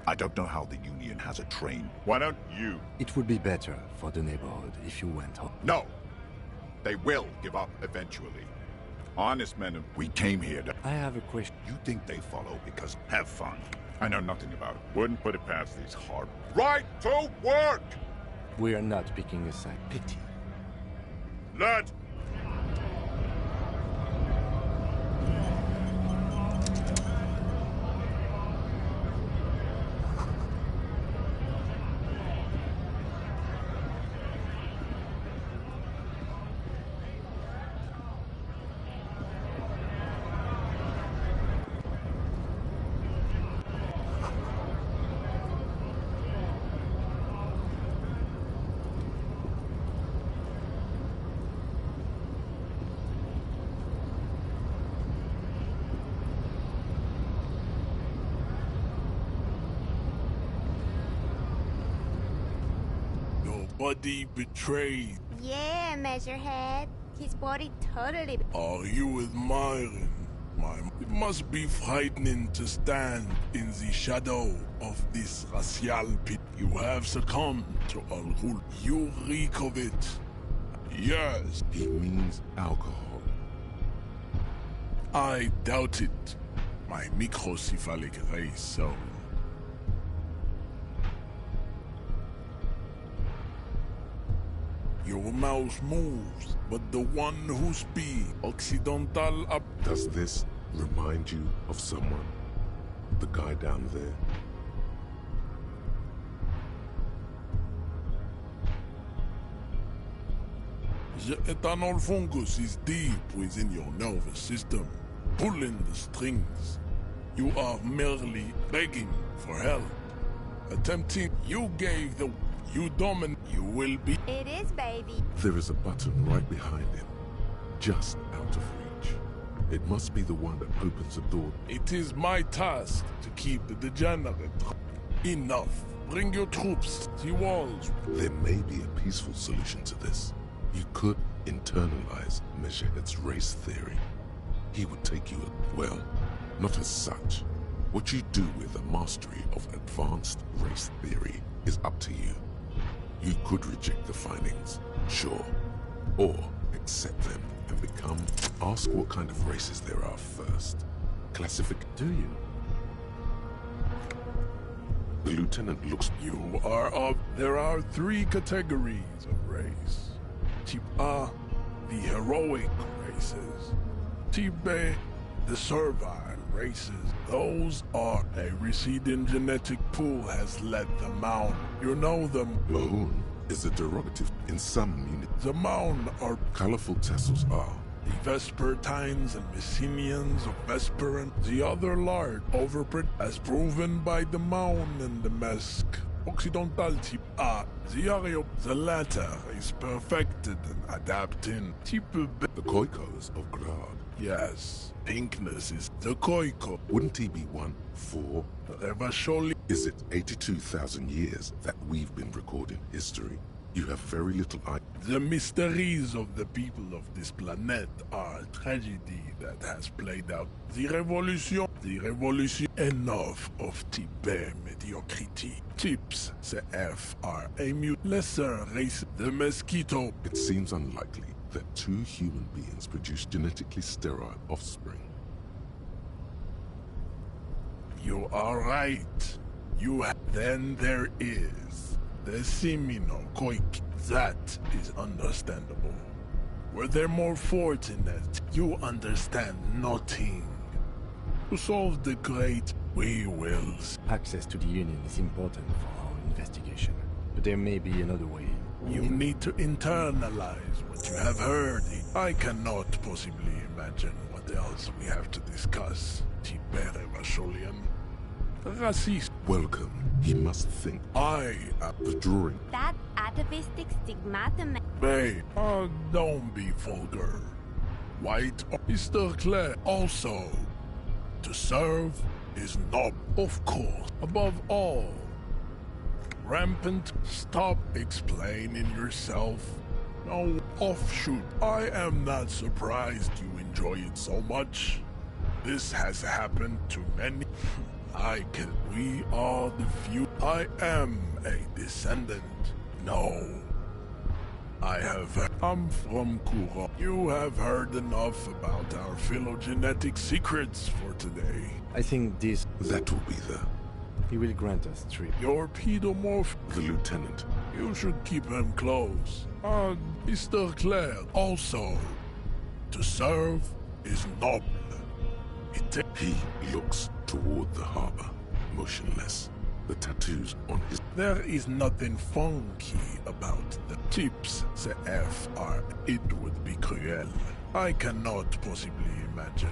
I don't know how the Union has a train. Why don't you? It would be better for the neighborhood if you went home. No! They will give up eventually. Honest men, we came here to... I have a question. You think they follow because... Have fun. I know nothing about it. Wouldn't put it past these hard... Right to work! We are not picking a side. Pity. Let... Body betrayed. Yeah, Measurehead. His body totally... Are you admiring my... It must be frightening to stand in the shadow of this racial pit. You have succumbed to Al Ghul. You reek of it. Yes. He means alcohol. I doubt it. My microcephalic race, so... Your mouth moves, but the one who speaks Occidental up. Does this remind you of someone? The guy down there? The ethanol fungus is deep within your nervous system, pulling the strings. You are merely begging for help. Attempting, you gave the... You dominate. You will be... It is, baby. There is a button right behind him, just out of reach. It must be the one that opens the door. It is my task to keep the degenerate. Enough. Bring your troops. The walls. There may be a peaceful solution to this. You could internalize Measurehead's race theory. He would take you, well, not as such, What you do with a mastery of advanced race theory is up to you. You could reject the findings, sure, or accept them and become... Ask what kind of races there are first. Do you? The lieutenant looks... You are of... There are 3 categories of race. Type A, the heroic races. Type B, the servile races. Those are a receding genetic pool has let them out. You know them. Mahoon is a derogative in some units. The Maun are... Colorful tassels are... The Vespertines and Messenians of Vesper and the other large overbred as proven by the Maun and the Mesk. Occidental type A, the Ario, the latter is perfected and adapting. Type B, the Koikos of Grad. Yes, pinkness is the Koiko. Wouldn't he be one for... Revacholi? Is it 82,000 years that we've been recording history? You have very little idea. The mysteries of the people of this planet are a tragedy that has played out. The revolution, enough of type mediocrity. Types, CF, are a lesser race. The mosquito. It seems unlikely that 2 human beings produce genetically sterile offspring. You are right. Then there is the Semino Koik. That is understandable. Were there more fortunate, you understand nothing. To solve the great, we will. Access to the Union is important for our investigation, but there may be another way. You need to internalize what you have heard. I cannot possibly imagine what else we have to discuss. Tibere Vasholian. Racist. Welcome. He must think. I am the drawing. That atavistic stigmata. Babe, don't be vulgar. White Mr. Clare also. To serve is not, of course, above all. Rampant, stop explaining yourself. No offshoot. I am not surprised you enjoy it so much. This has happened to many. We are the few. I am a descendant. No. I'm from Kura. You have heard enough about our phylogenetic secrets for today. I think that will be the... He will grant us 3. Your pedomorph... The lieutenant. You should keep him close. Mr. Clare, also. To serve is noble. He looks toward the harbor, motionless. The tattoos on his... There is nothing funky about the tips. The F are... It would be cruel. I cannot possibly imagine.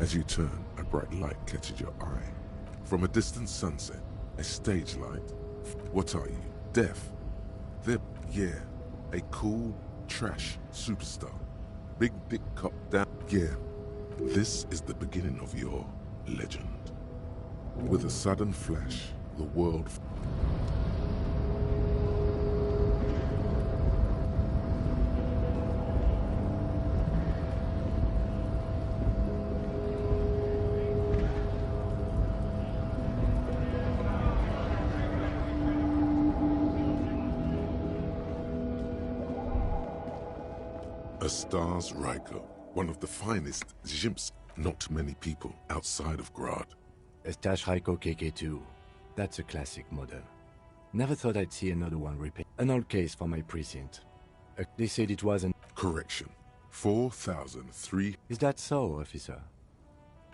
As you turn, a bright light catches your eye. From a distant sunset, a stage light. What are you? Deaf? Yeah, a cool trash superstar. Big dick cop down. Yeah. This is the beginning of your legend. With a sudden flash, the world... A star's Ryko, one of the finest Zhimps. Not many people outside of Grad. Estash Raiko KK2. That's a classic model. Never thought I'd see another one repeat. An old case for my precinct. They said it was an... Correction. 4,003... Is that so, officer?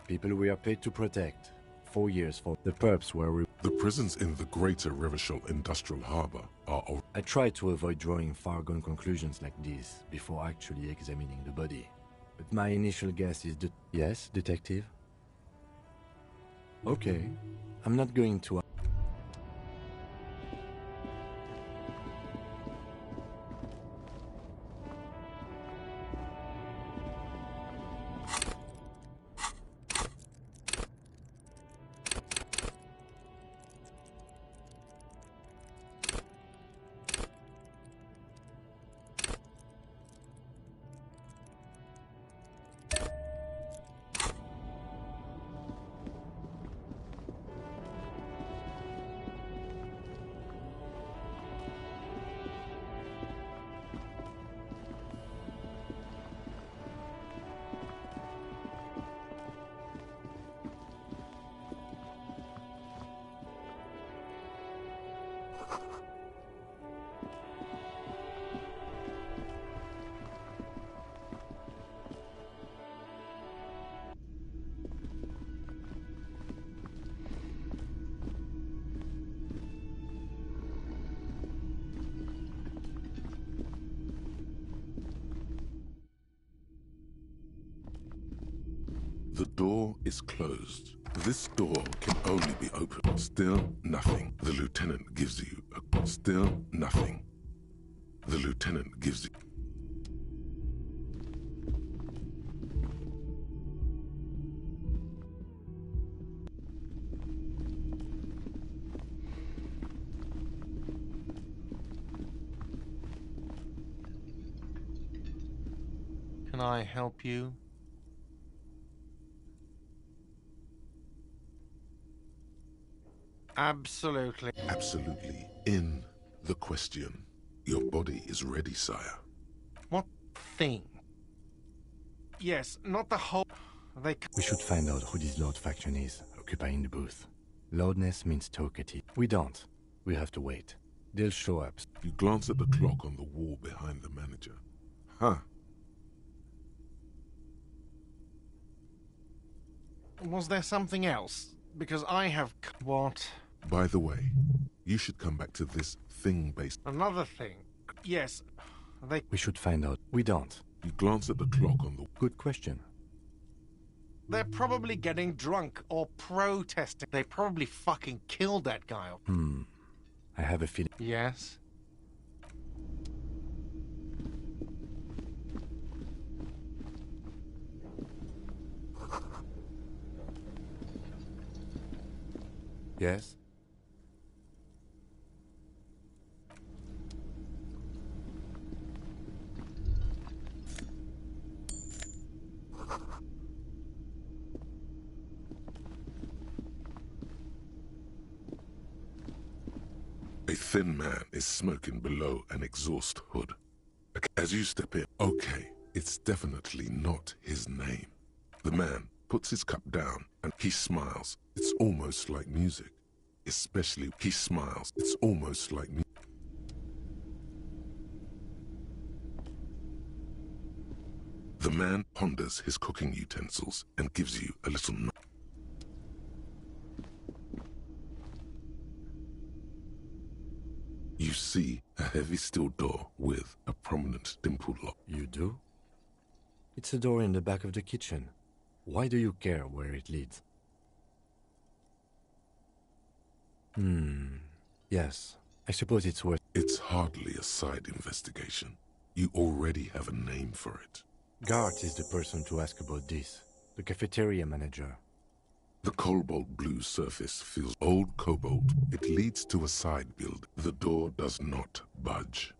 People we are paid to protect. 4 years for... The perps were... The prisons in the greater Revachol Industrial Harbor are... I try to avoid drawing far-gone conclusions like this before actually examining the body. But my initial guess is that... Yes, detective? Okay. I'm not going to... The door is closed. This door can only be opened. Still nothing. The lieutenant gives you a... Still nothing. The lieutenant gives you... Can I help you? Absolutely. Absolutely. In the question. Your body is ready, sire. What thing? Yes, not the whole... We should find out who this Lord faction is, occupying the booth. Loudness means talkative. We don't. We have to wait. They'll show up. You glance at the clock on the wall behind the manager. Huh. Was there something else? Because I have... What? By the way, you should come back to this thing-based... Another thing. Yes, they... We should find out. We don't. You glance at the clock on the... Good question. They're probably getting drunk or protesting. They probably fucking killed that guy. I have a feeling... Yes? Yes? A thin man is smoking below an exhaust hood. As you step in, okay, it's definitely not his name. The man puts his cup down and he smiles. It's almost like music. Especially he smiles. It's almost like music. The man ponders his cooking utensils and gives you a little nod. You see a heavy steel door with a prominent dimpled lock. You do? It's a door in the back of the kitchen. Why do you care where it leads? Yes. I suppose it's worth... It's hardly a side investigation. You already have a name for it. Gart is the person to ask about this. The cafeteria manager. The cobalt blue surface feels old cobalt. It leads to a side build. The door does not budge.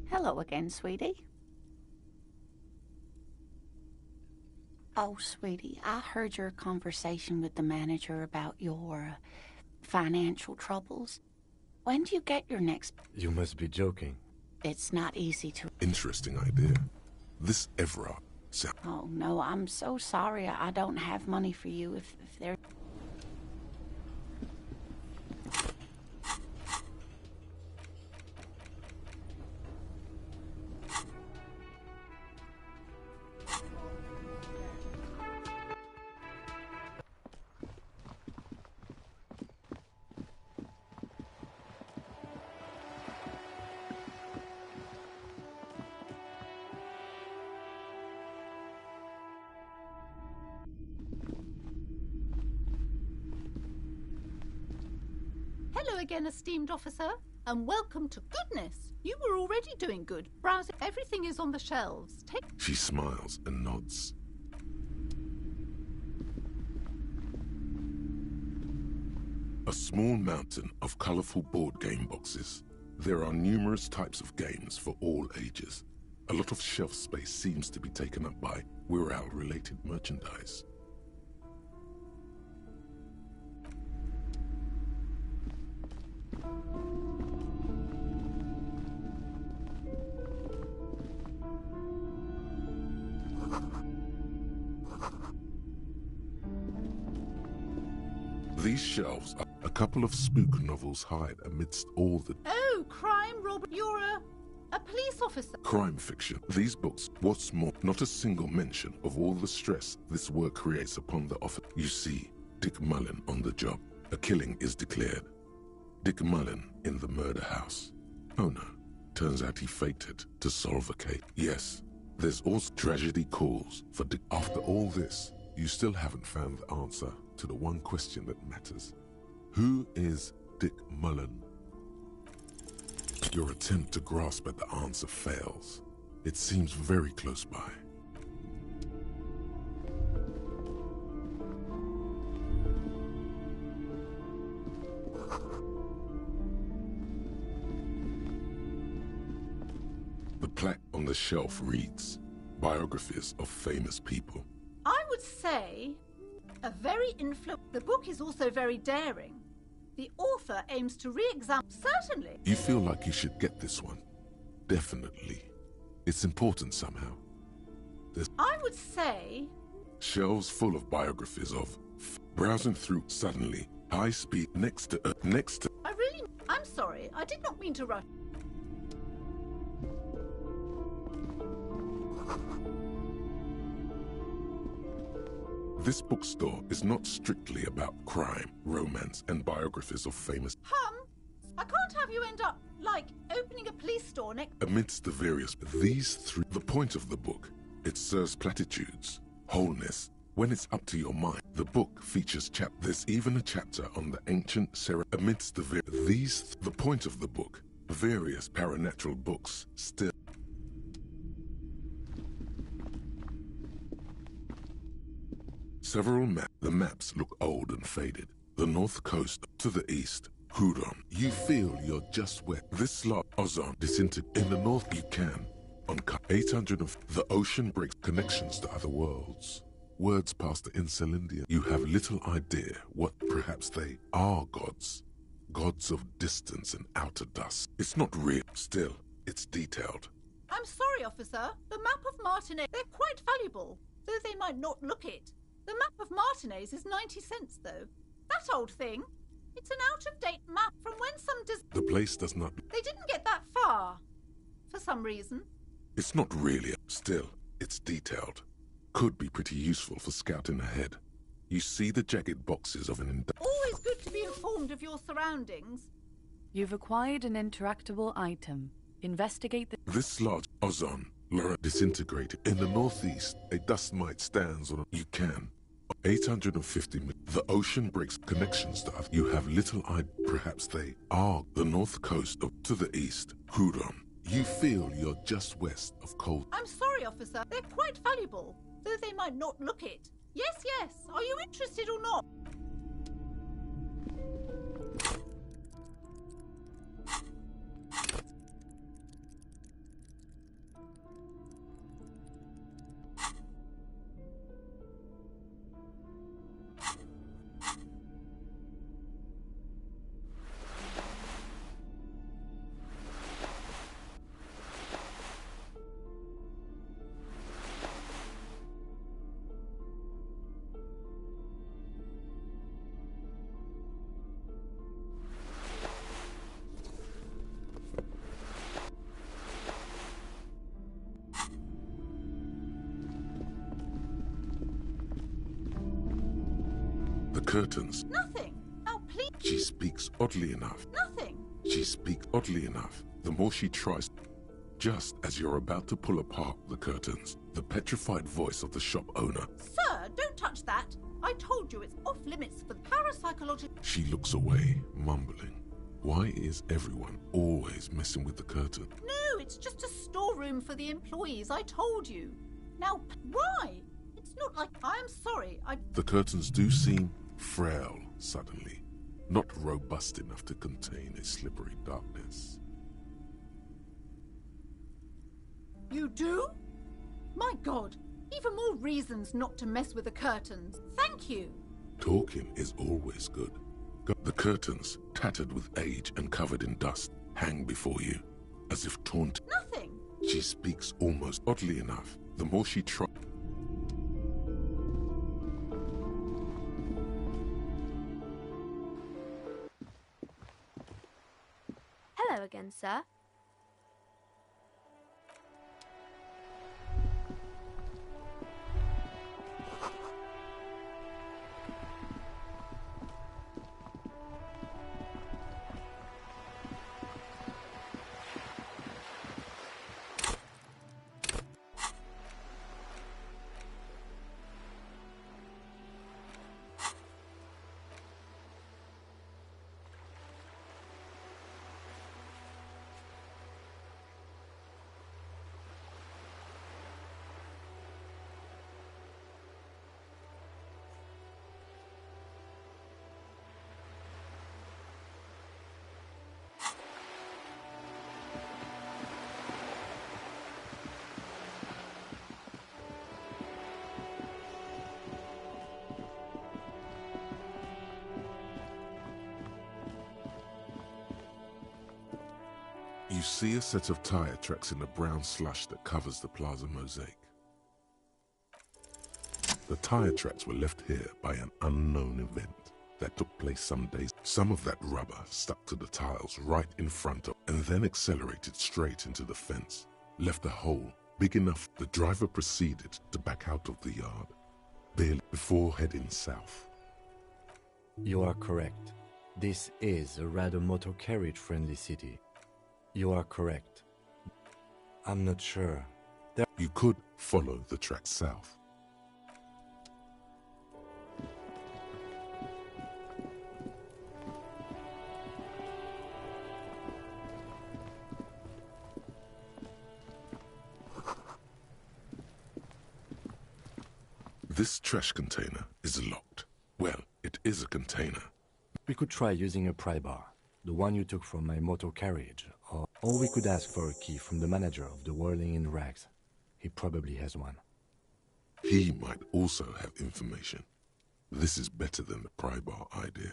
Hello again, sweetie. Oh, sweetie, I heard your conversation with the manager about your financial troubles. When do you get your next... You must be joking. It's not easy to... Interesting idea. This Evra sound... Oh, no, I'm so sorry. I don't have money for you if there... Hello again, esteemed officer, and welcome to goodness. You were already doing good. Browsing, everything is on the shelves. Take... She smiles and nods. A small mountain of colorful board game boxes. There are numerous types of games for all ages. A lot of shelf space seems to be taken up by Wirral-related merchandise. These shelves are a couple of spook novels hide amidst all the Oh, crime, Robert. You're a police officer. crime fiction. These books, what's more, not a single mention of all the stress this work creates upon the officer. You see Dick Mullen on the job, A killing is declared. Dick Mullen in the murder house. Oh no, turns out he fated to solve a case. Yes, there's also tragedy calls for Dick. After all this, you still haven't found the answer to the one question that matters. Who is Dick Mullen? Your attempt to grasp at the answer fails. It seems very close by. The plaque on the shelf reads, Biographies of Famous People. I would say a very The book is also very daring. The author aims to re-examine... Certainly. You feel like you should get this one. Definitely. It's important somehow. There's I would say... shelves full of biographies of... Browsing through suddenly, high speed next to... I'm sorry, I did not mean to rush. This bookstore is not strictly about crime, romance, and biographies of famous... I can't have you end up, like, opening a police store next... Amidst the various... These three... The point of the book, it serves platitudes, wholeness, when it's up to your mind. The book features There's even a chapter on the ancient amidst the The point of the book, various paranatural books, still... Several maps. The maps look old and faded. The north coast to the east, Hudon. You feel you're just wet. This lot, Ozon, in the north you can. On 800 of the ocean breaks connections to other worlds. Words past the Insulindia. You have little idea what perhaps they are gods. Gods of distance and outer dust. It's not real. Still, it's detailed. I'm sorry, officer. The map of Martinez, they're quite valuable, though they might not look it. The map of Martinez is 90 cents, though. That old thing. It's an out-of-date map from when some The place does not... They didn't get that far. For some reason. It's not really... Still, it's detailed. Could be pretty useful for scouting ahead. You see the jagged boxes of an... Always good to be informed of your surroundings. You've acquired an interactable item. Investigate the... This large ozone, disintegrated. In the northeast, a dust mite stands on... You can. 850 meters. The ocean breaks connections to other. You have little idea. Perhaps they are the north coast of... To the east, Hudon. You feel you're just west of Cold... I'm sorry, officer. They're quite valuable, though they might not look it. Yes, yes. Are you interested or not? Curtains. Nothing. Now, please. She speaks oddly enough. Nothing. She speaks oddly enough. The more she tries, just as you're about to pull apart the curtains, the petrified voice of the shop owner. Sir, don't touch that. I told you it's off limits for parapsychological. She looks away, mumbling. Why is everyone always messing with the curtain? No, it's just a storeroom for the employees. I told you. Now, why? It's not like I'm sorry. The curtains do seem frail suddenly, not robust enough to contain a slippery darkness. You do? My God, even more reasons not to mess with the curtains. Thank you. Talking is always good. The curtains, tattered with age and covered in dust, hang before you, as if torn. Nothing. She speaks almost oddly enough. The more she tries. Hello again, sir. see a set of tire tracks in the brown slush that covers the plaza mosaic. The tire tracks were left here by an unknown event that took place some days. Some of that rubber stuck to the tiles right in front of, and then accelerated straight into the fence, left a hole big enough the driver proceeded to back out of the yard, barely before heading south. You are correct. This is a rather motor carriage-friendly city. You are correct. I'm not sure. You could follow the track south. This trash container is locked. Well, it is a container. We could try using a pry bar, the one you took from my motor carriage, or we could ask for a key from the manager of the Whirling in Rags. He probably has one. He might also have information. This is better than the pry bar idea.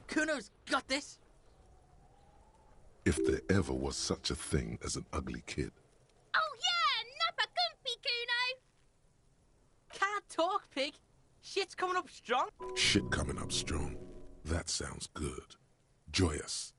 Kuno's got this! If there ever was such a thing as an ugly kid. Oh yeah, Nappa Gumpy, Kuno! Can't talk, pig! Shit's coming up strong! Shit coming up strong. That sounds good. Joyous.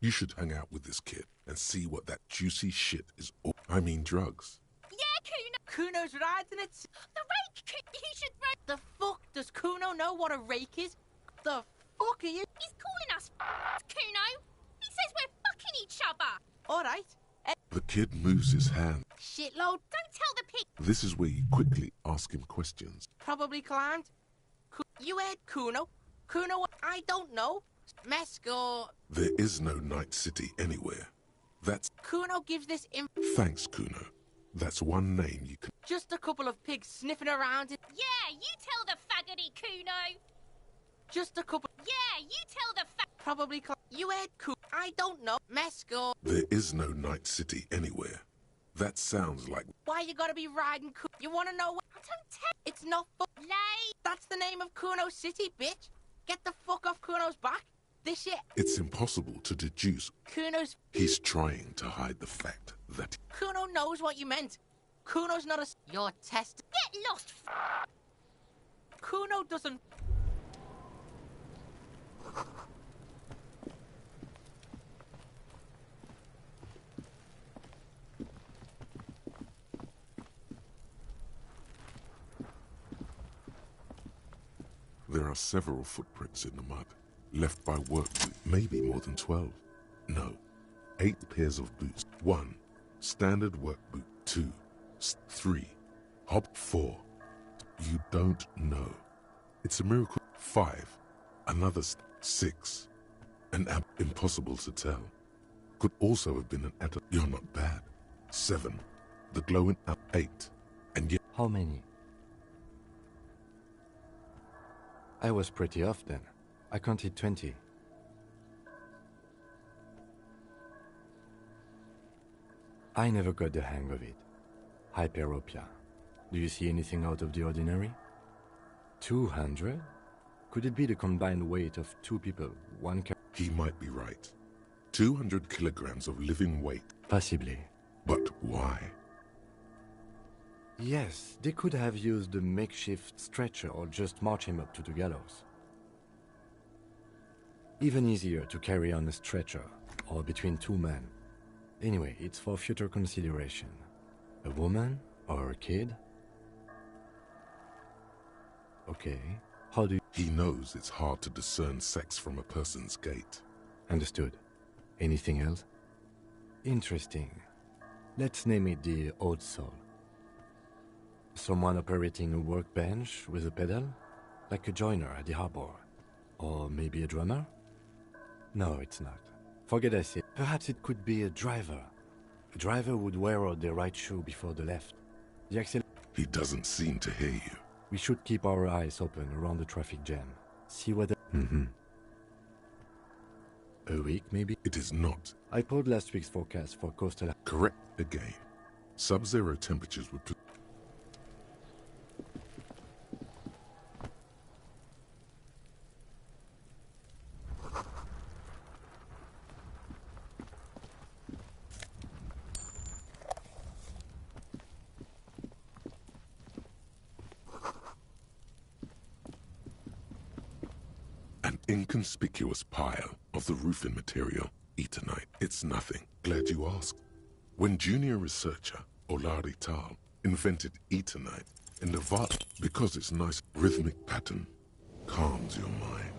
You should hang out with this kid and see what that juicy shit is all. I mean drugs. Yeah, Kuno! Kuno's riding it! The rake! He should rake! The fuck does Kuno know what a rake is? The fuck are you? He's calling us Kuno! He says we're fucking each other! Alright. The kid moves his hand. Shitload. Don't tell the pig! This is where you quickly ask him questions. Probably climbed. You heard Kuno? Kuno, I don't know. Mesco. There is no night city anywhere. That's... Kuno gives this Thanks, Kuno. That's one name you can... Just a couple of pigs sniffing around it. Yeah, you tell the faggoty, Kuno! Just a couple... Yeah, you tell the Probably you heard Kuno. I don't know. Mesco. There is no night city anywhere. That sounds like... Why you gotta be riding Kuno? You wanna know what... Don't tell... It's not Lay! That's the name of Kuno City, bitch! Get the fuck off Kuno's back! This shit... It's impossible to deduce. Kuno's... He's trying to hide the fact that... Kuno knows what you meant. Kuno's not a... You're tested. Get lost, Kuno doesn't... There are several footprints in the mud, left by work boots, maybe more than 12. No, 8 pairs of boots. 1, standard work boot. 2, 3, hop 4. You don't know. It's a miracle. 5, another 6. An app impossible to tell. Could also have been an atom. You're not bad. 7, the glowing app. 8, and yet... How many? I was pretty off then. I counted 20. I never got the hang of it. Hyperopia. Do you see anything out of the ordinary? 200? Could it be the combined weight of 2 people, 1 car? He might be right. 200 kilograms of living weight. Possibly. But why? Yes, they could have used a makeshift stretcher or just march him up to the gallows. Even easier to carry on a stretcher, or between 2 men. Anyway, it's for future consideration. A woman or a kid? Okay, how do you... He knows it's hard to discern sex from a person's gait. Understood. Anything else? Interesting. Let's name it the Old Soul. Someone operating a workbench with a pedal? Like a joiner at the harbor? Or maybe a drummer? No, it's not. Forget I said. Perhaps it could be a driver. A driver would wear out the right shoe before the left. The He doesn't seem to hear you. We should keep our eyes open around the traffic jam. See whether... A week, maybe? It is not. I pulled last week's forecast for coastal... Correct again. Sub-zero temperatures would... inconspicuous pile of the roofing material, Eternite. It's nothing. Glad you asked. When junior researcher Olari Tal invented Eternite in Nevada because its nice rhythmic pattern calms your mind.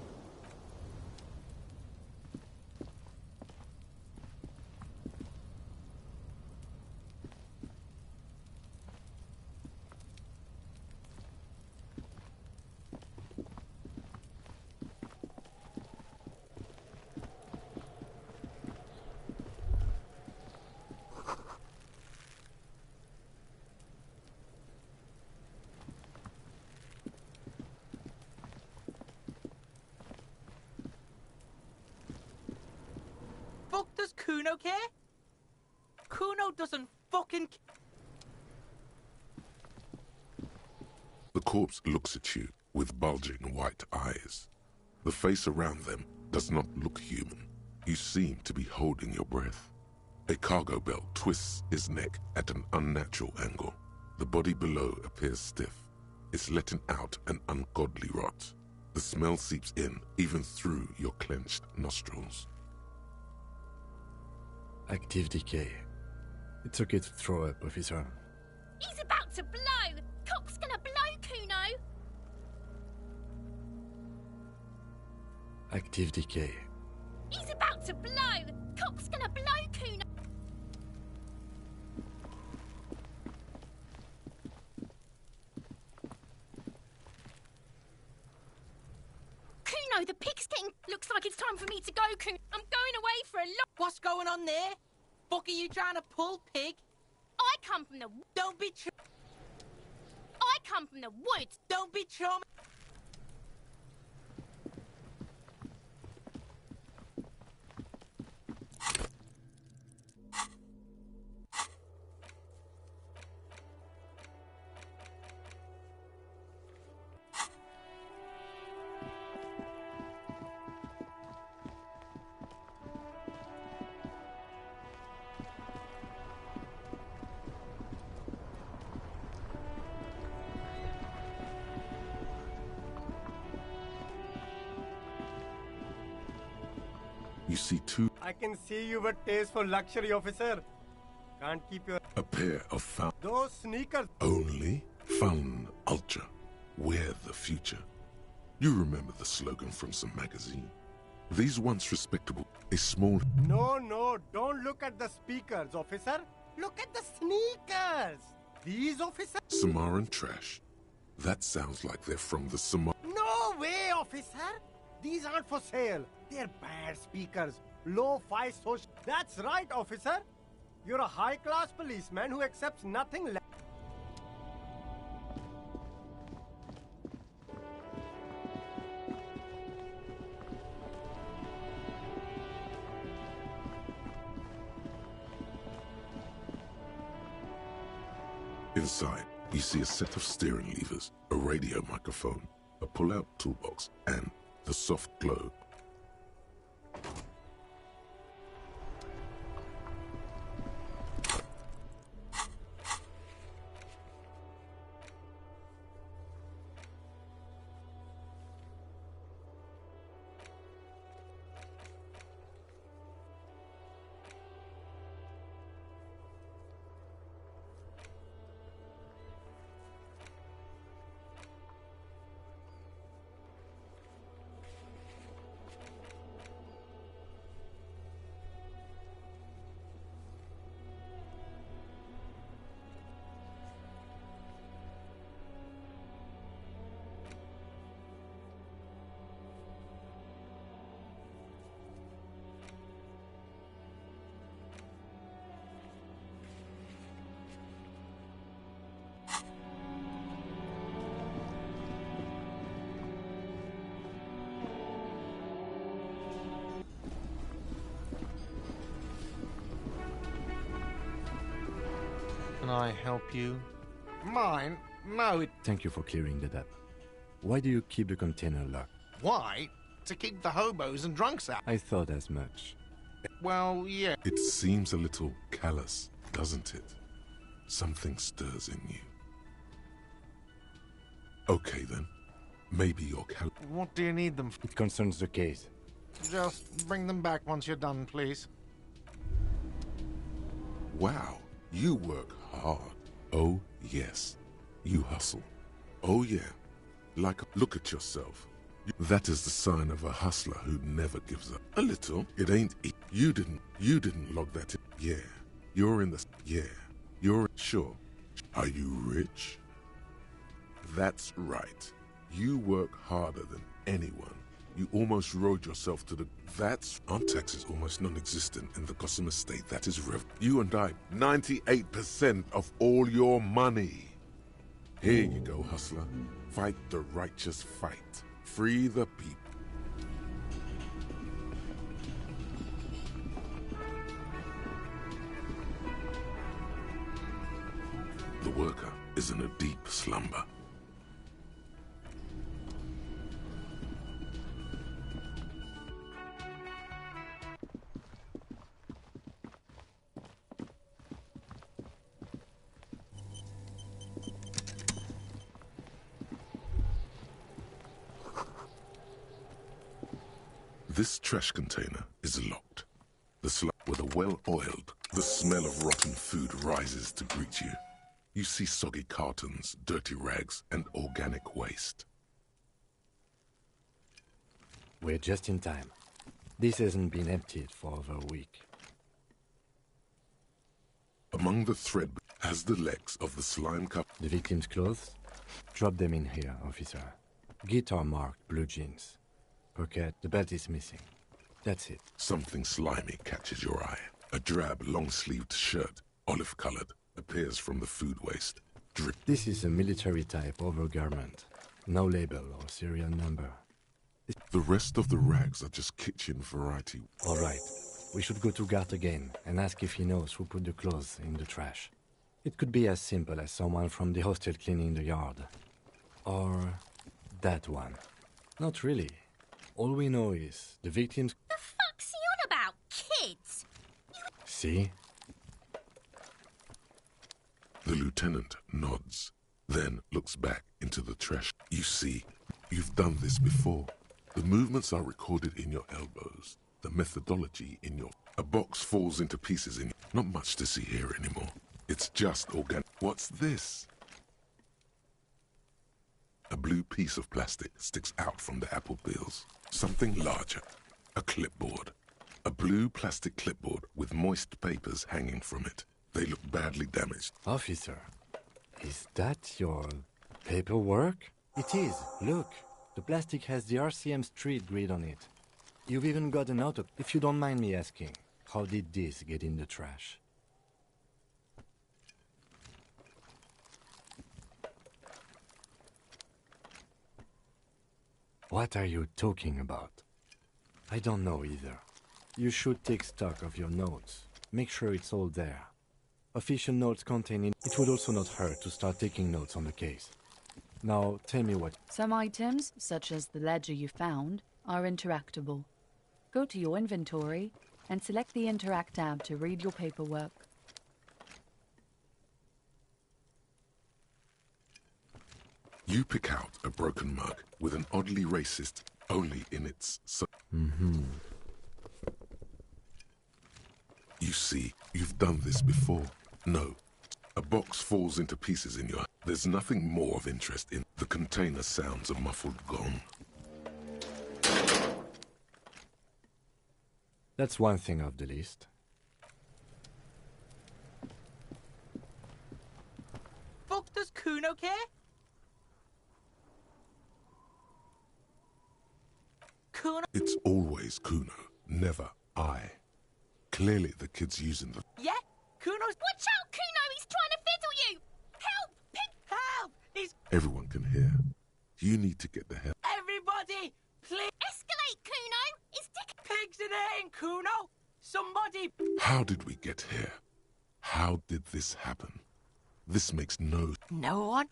Fuck does Kuno care? Kuno doesn't fucking. The corpse looks at you with bulging white eyes. The face around them does not look human. You seem to be holding your breath. A cargo belt twists his neck at an unnatural angle. The body below appears stiff. It's letting out an ungodly rot. The smell seeps in even through your clenched nostrils. Active decay. It's okay to throw up, officer. He's about to blow! Cop's gonna blow, Kuno! Active decay. He's about to blow! Cop's gonna blow, Kuno! Kuno, the pig's getting... Looks like it's time for me to go, Kuno. I'm going away for a lot... What's going on there? Fuck are you trying to pull, pig? I come from the... Don't be I come from the woods. Don't be trauma... You see two... I can see you with taste for luxury, officer. Can't keep your... A pair of found... Those sneakers... Only Fountain Ultra. Wear the future. You remember the slogan from some magazine. These once respectable, a small... No, don't look at the speakers, officer. Look at the sneakers. These officers... Samaran trash. That sounds like they're from the Samar... No way, officer. These aren't for sale. They're bad speakers. Low-fi social... That's right, officer. You're a high-class policeman who accepts nothing less... Inside, you see a set of steering levers, a radio microphone, a pull-out toolbox, and the soft globe. Can I help you? Mine? No, Thank you for clearing that up. Why do you keep the container locked? Why? To keep the hobos and drunks out. I thought as much. Well, yeah. It seems a little callous, doesn't it? Something stirs in you. Okay then. Maybe your What do you need them for? It concerns the case. Just bring them back once you're done, please. Wow, you work hard. Oh, yes. You hustle. Oh, yeah. Look at yourself. That is the sign of a hustler who never gives up. A little. It ain't. You didn't log that in. Yeah. You're in the. Yeah. You're sure. Are you rich? That's right. You work harder than anyone. You almost rode yourself to the. That's. Our tax is almost non-existent in the Gotham estate. That is rev. You and I, 98% of all your money. Here you go, hustler. Fight the righteous fight. Free the people. The worker is in a deep slumber. This trash container is locked. With a well-oiled, the smell of rotten food rises to greet you. You see soggy cartons, dirty rags, and organic waste. We're just in time. This hasn't been emptied for over a week. Among the thread has the legs of the slime cup. The victim's clothes? Drop them in here, officer. Guitar marked blue jeans. Pocket, the belt is missing. That's it. Something slimy catches your eye. A drab, long-sleeved shirt, olive-colored, appears from the food waste. Drip. This is a military-type overgarment. No label or serial number. The rest of the rags are just kitchen variety. All right. We should go to Gart again and ask if he knows who put the clothes in the trash. It could be as simple as someone from the hostel cleaning the yard. Or that one. Not really. All we know is the victims... The fuck's he on about? Kids? See? The lieutenant nods, then looks back into the trash. You see, you've done this before. The movements are recorded in your elbows. The methodology in your... A box falls into pieces in... Not much to see here anymore. It's just organic. What's this? A blue piece of plastic sticks out from the apple peels. Something larger. A clipboard. A blue plastic clipboard with moist papers hanging from it. They look badly damaged. Officer, is that your paperwork? It is. Look. The plastic has the RCM street grid on it. You've even got an auto... If you don't mind me asking, how did this get in the trash? What are you talking about? I don't know either. You should take stock of your notes. Make sure it's all there. Official notes contain it. It would also not hurt to start taking notes on the case. Now, tell me what... Some items, such as the ledger you found, are interactable. Go to your inventory and select the Interact tab to read your paperwork. You pick out a broken mug with an oddly racist, only in its... You see, you've done this before. No. A box falls into pieces in your... There's nothing more of interest in... The container sounds a muffled gong. That's one thing off the list. Fuck does Kuno care? Kuno? It's always Kuno, never I. Clearly the kid's using the... Yeah? Kuno's... Watch out, Kuno! He's trying to fiddle you! Help! Pig! Help! He's... Everyone can hear. You need to get the hell... Everybody! Please! Escalate, Kuno! It's Dick... Pigs in here, Kuno! Somebody... How did we get here? How did this happen? This makes no... No one?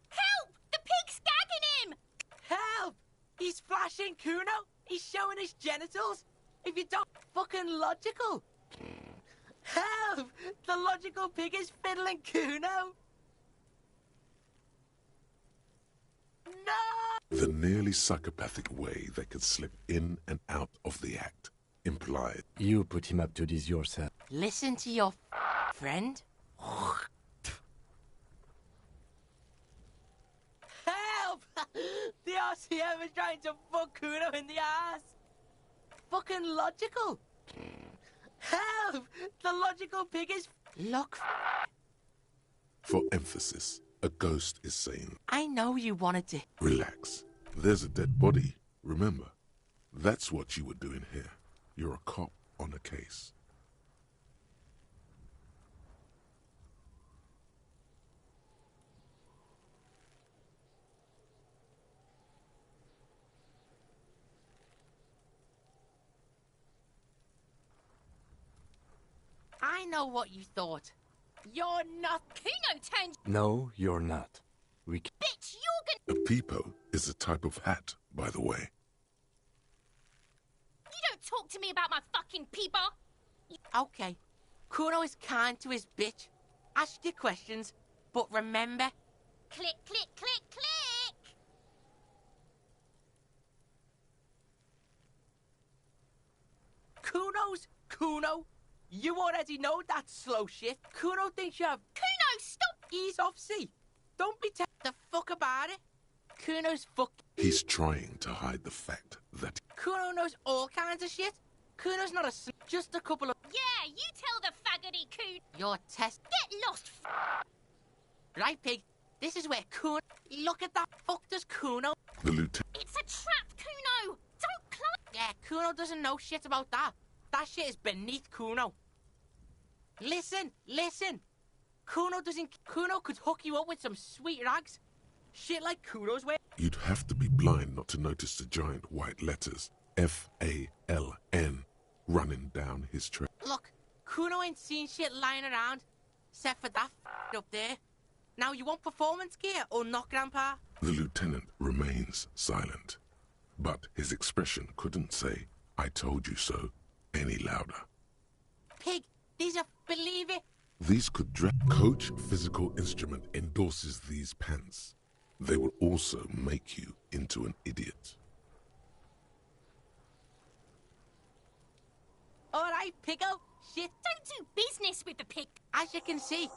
Help! The pig's gagging him! Help! He's flashing Kuno! He's showing his genitals! If you don't... Fucking logical! Help! The logical pig is fiddling Kuno! No! The nearly psychopathic way they could slip in and out of the act implied. You put him up to this yourself. Listen to your friend. Help! The RCM is trying to fuck Kuno in the ass. Fucking logical. Help! The logical pig is... Look. For emphasis, a ghost is saying, I know you wanted to... Relax. There's a dead body. Remember, that's what you were doing here. You're a cop on a case. I know what you thought. You're not... Kuno turned... No, you're not. We can... Bitch, you're gonna... A peepo is a type of hat, by the way. You don't talk to me about my fucking peeper. Okay. Kuno is kind to his bitch. Ask your questions, but remember... Click, click, click, click! Kuno? You already know that slow shit. Kuno thinks you have... Kuno, stop! Ease off, see? Don't be the fuck about it. Kuno's fuck... He's trying to hide the fact that... Kuno knows all kinds of shit. Kuno's not just a couple of... Yeah, you tell the faggoty Kuno. Your test... Get lost, Right, pig? This is where Kuno... Look at that. Fuck does Kuno... The lieutenant... It's a trap, Kuno! Don't climb... Yeah, Kuno doesn't know shit about that. That shit is beneath Kuno. Listen! Kuno could hook you up with some sweet rags. Shit like Kuno's way. You'd have to be blind not to notice the giant white letters F-A-L-N running down his trail. Look, Kuno ain't seen shit lying around, except for that up there. Now you want performance gear or not, Grandpa? The lieutenant remains silent, but his expression couldn't say, I told you so, any louder. Pig, these are... Believe it. These could Coach Physical Instrument endorses these pants. They will also make you into an idiot. Alright, Piggo. Shit. Don't do business with the pig. As you can see,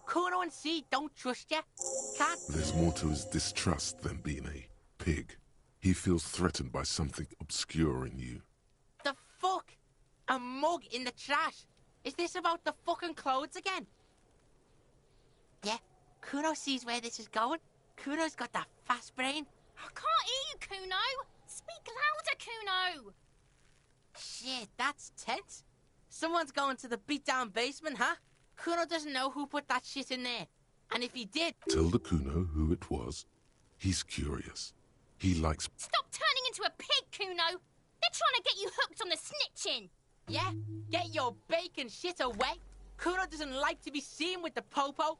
Kuno and C don't trust you. Can't... There's more to his distrust than being a pig. He feels threatened by something obscure in you. The fuck? A mug in the trash. Is this about the fucking clothes again? Yeah, Kuno sees where this is going. Kuno's got that fast brain. I can't hear you, Kuno. Speak louder, Kuno. Shit, that's tense. Someone's going to the beat-down basement, huh? Kuno doesn't know who put that shit in there. And if he did... Tell the Kuno who it was. He's curious. He likes... Stop turning into a pig, Kuno. They're trying to get you hooked on the snitching. Yeah? Get your bacon shit away. Kuno doesn't like to be seen with the popo.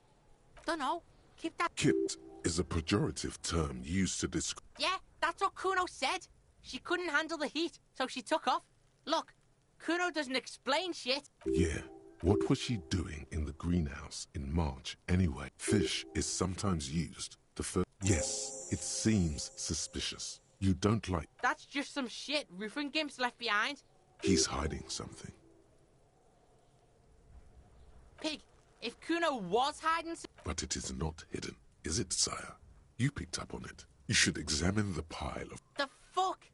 Dunno. Keep that... Kipped is a pejorative term used to describe... Yeah, that's what Kuno said. She couldn't handle the heat, so she took off. Look, Kuno doesn't explain shit. Yeah. What was she doing in the greenhouse in March anyway? Fish is sometimes used to Yes, it seems suspicious. You don't like... That's just some shit roofing gimps left behind. He's hiding something. Pig, if Kuno was hiding... But it is not hidden, is it, sire? You picked up on it. You should examine the pile of... The fuck?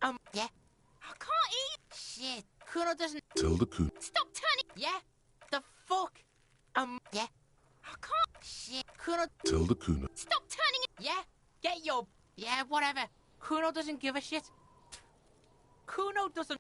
Yeah. I can't eat. Shit, Kuno doesn't... Tell the Kuno... Stop turning... Yeah. The fuck? Yeah. I can't... Shit, Kuno... Tell the Kuno... Stop turning it... Yeah. Get your... Yeah, whatever. Kuno doesn't give a shit. Kuno doesn't...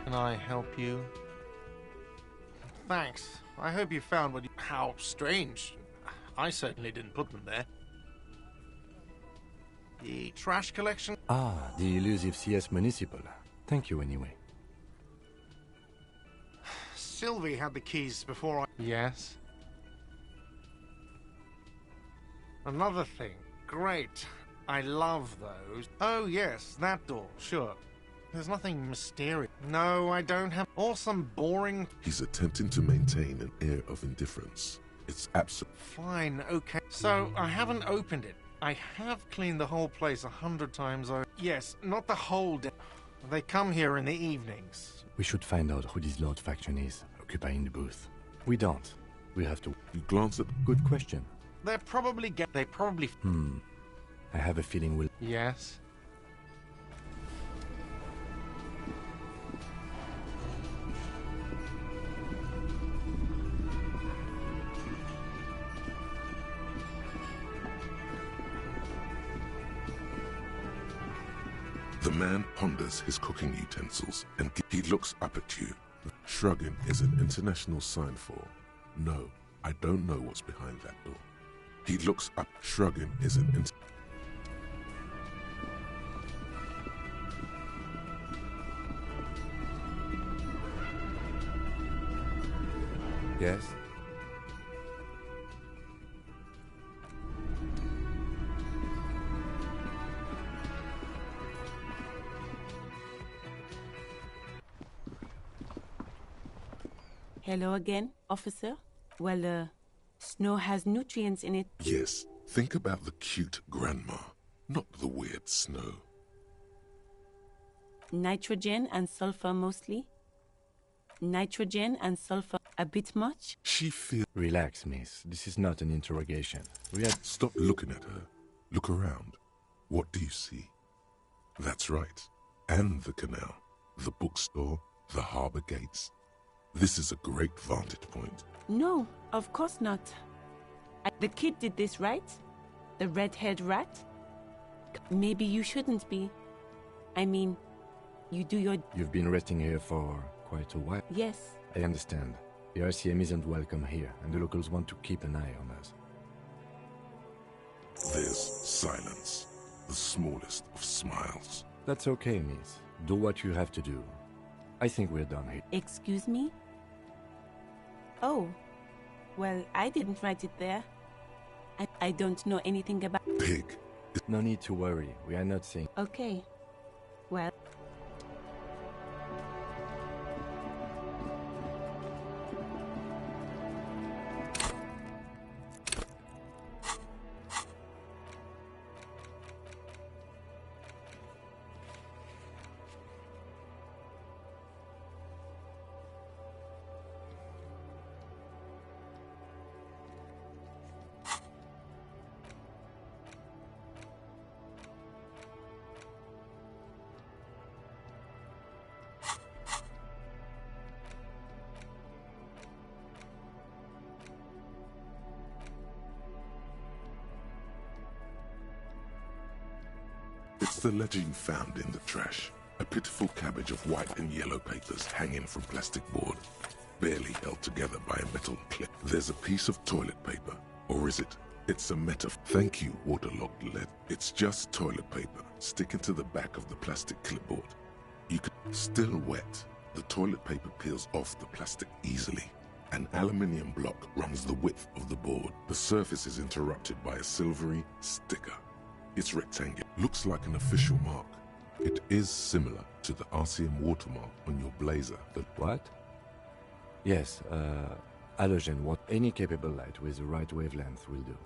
Can I help you? Thanks. I hope you found what you... How strange. I certainly didn't put them there. The trash collection? Ah, the elusive CS Municipal. Thank you anyway. Sylvie had the keys before I... Yes? Another thing. Great. I love those. Oh, yes, that door. Sure. There's nothing mysterious. No, I don't have... Or some boring... He's attempting to maintain an air of indifference. It's absolute. Fine, okay. So, I haven't opened it. I have cleaned the whole place 100 times over. Yes, not the whole day. They come here in the evenings. We should find out who this Lord faction is, occupying the booth. We don't. We have to... You glance at... Good question. They probably... I have a feeling we'll... Yes? The man ponders his cooking utensils and he looks up at you. Shrugging is an international sign for, no, I don't know what's behind that door. He looks up. Shrugging is an Yes? Hello again, officer. Well, snow has nutrients in it. Yes, think about the cute grandma, not the weird snow. Nitrogen and sulfur mostly. Nitrogen and sulfur a bit much. She feels... Relax, miss. This is not an interrogation. We had... Stop looking at her. Look around. What do you see? That's right. And the canal, the bookstore, the harbor gates. This is a great vantage point. No, of course not. The kid did this, right? The red-haired rat? Maybe you shouldn't be. I mean, you do your... You've been resting here for quite a while. Yes. I understand. The RCM isn't welcome here, and the locals want to keep an eye on us. There's silence, the smallest of smiles. That's okay, miss. Do what you have to do. I think we're done here. Excuse me? Oh, well, I didn't write it there. I don't know anything about... Pig. No need to worry. We are not saying... Okay. Well... It's the ledger you found in the trash. A pitiful cabbage of white and yellow papers hanging from plastic board, barely held together by a metal clip. There's a piece of toilet paper, or is it? It's a metaphor. Thank you, waterlogged lead. It's just toilet paper sticking to the back of the plastic clipboard. You can... Still wet, the toilet paper peels off the plastic easily. An aluminium block runs the width of the board. The surface is interrupted by a silvery sticker. It's rectangular. Looks like an official mark. It is similar to the RCM watermark on your blazer. What? Yes, halogen. What any capable light with the right wavelength will do.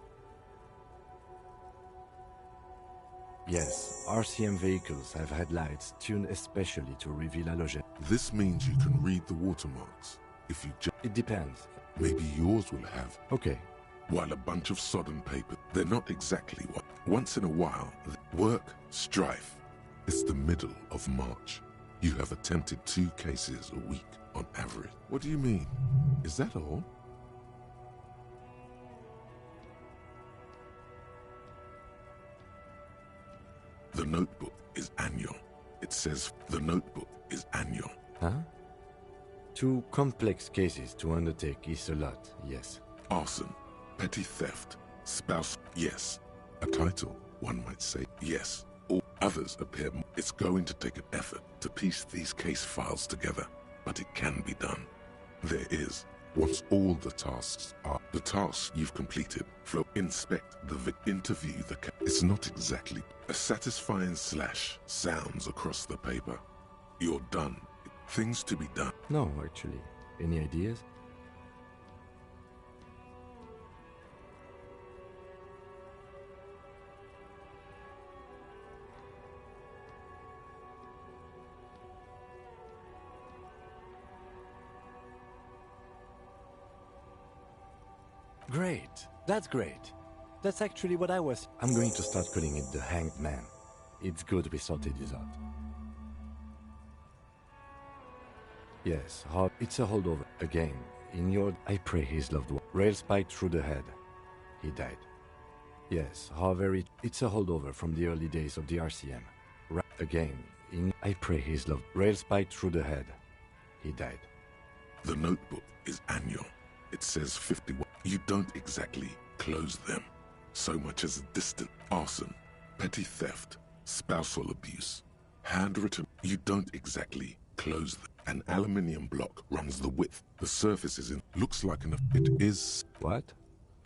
Yes, RCM vehicles have had lights tuned especially to reveal halogen. This means you can read the watermarks. If you just... It depends. Maybe yours will have. Okay. While a bunch of sodden paper, they're not exactly what. Once in a while, work, strife. It's the middle of March. You have attempted 2 cases a week on average. What do you mean? Is that all? The notebook is annual. It says the notebook is annual. Huh? 2 complex cases to undertake is a lot, yes. Arson, petty theft, spouse, yes. A title, one might say, yes. All others appear. It's going to take an effort to piece these case files together, but it can be done. There is, once all the tasks you've completed, flow, inspect the interview the it's not exactly a satisfying slash sounds across the paper. You're done. Things to be done. No, actually. Any ideas? Great. That's great. That's actually what I was... I'm going to start calling it the Hanged Man. It's good we sorted this out. Yes, it's a holdover. Again, in your... I pray his loved one. Rail spiked through the head. He died. Yes, however, it's a holdover from the early days of the RCM. Again, in... I pray his loved... Rail spiked through the head. He died. The notebook is annual. It says 51. You don't exactly close them. So much as a distant arson, petty theft, spousal abuse, handwritten. You don't exactly close them. An aluminium block runs the width. The surface is in. Looks like enough. It is. What?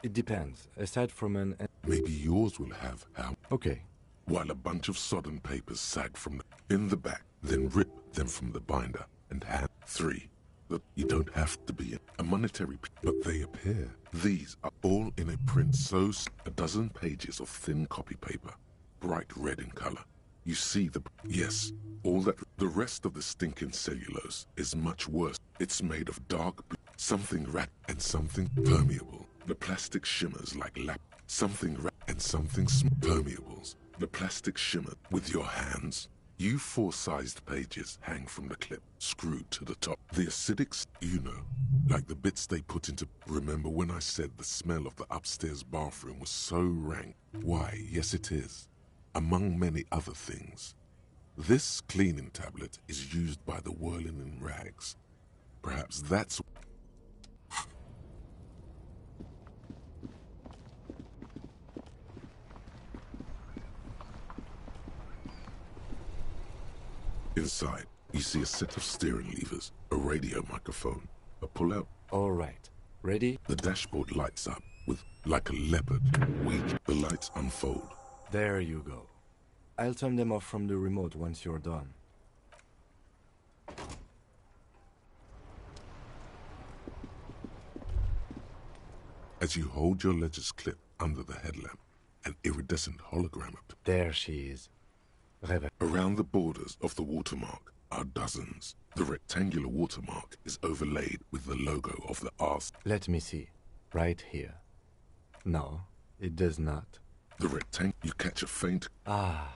It depends. Aside from an... Maybe yours will have how. Okay. While a bunch of sodden papers sag from in the back, then rip them from the binder and hand 3. That you don't have to be a monetary, but they appear. These are all in a print so a dozen pages of thin copy paper, bright red in color. You see the, yes, all that. The rest of the stinking cellulose is much worse. It's made of dark blue, something rat and something permeable. The plastic shimmers like lap, something rat and something permeables. The plastic shimmer with your hands. You 4-sized pages hang from the clip, screwed to the top. The acidics, you know, like the bits they put into... Remember when I said the smell of the upstairs bathroom was so rank? Why, yes it is. Among many other things. This cleaning tablet is used by the whirling in rags. Perhaps that's... Inside, you see a set of steering levers, a radio microphone, a pull-out. All right. Ready? The dashboard lights up with, like a leopard, weak. The lights unfold. There you go. I'll turn them off from the remote once you're done. As you hold your ledger's clip under the headlamp, an iridescent hologram appears. There she is. Around the borders of the watermark are dozens. The rectangular watermark is overlaid with the logo of the arse. Let me see. Right here. No, it does not. The rectangle, you catch a faint... Ah,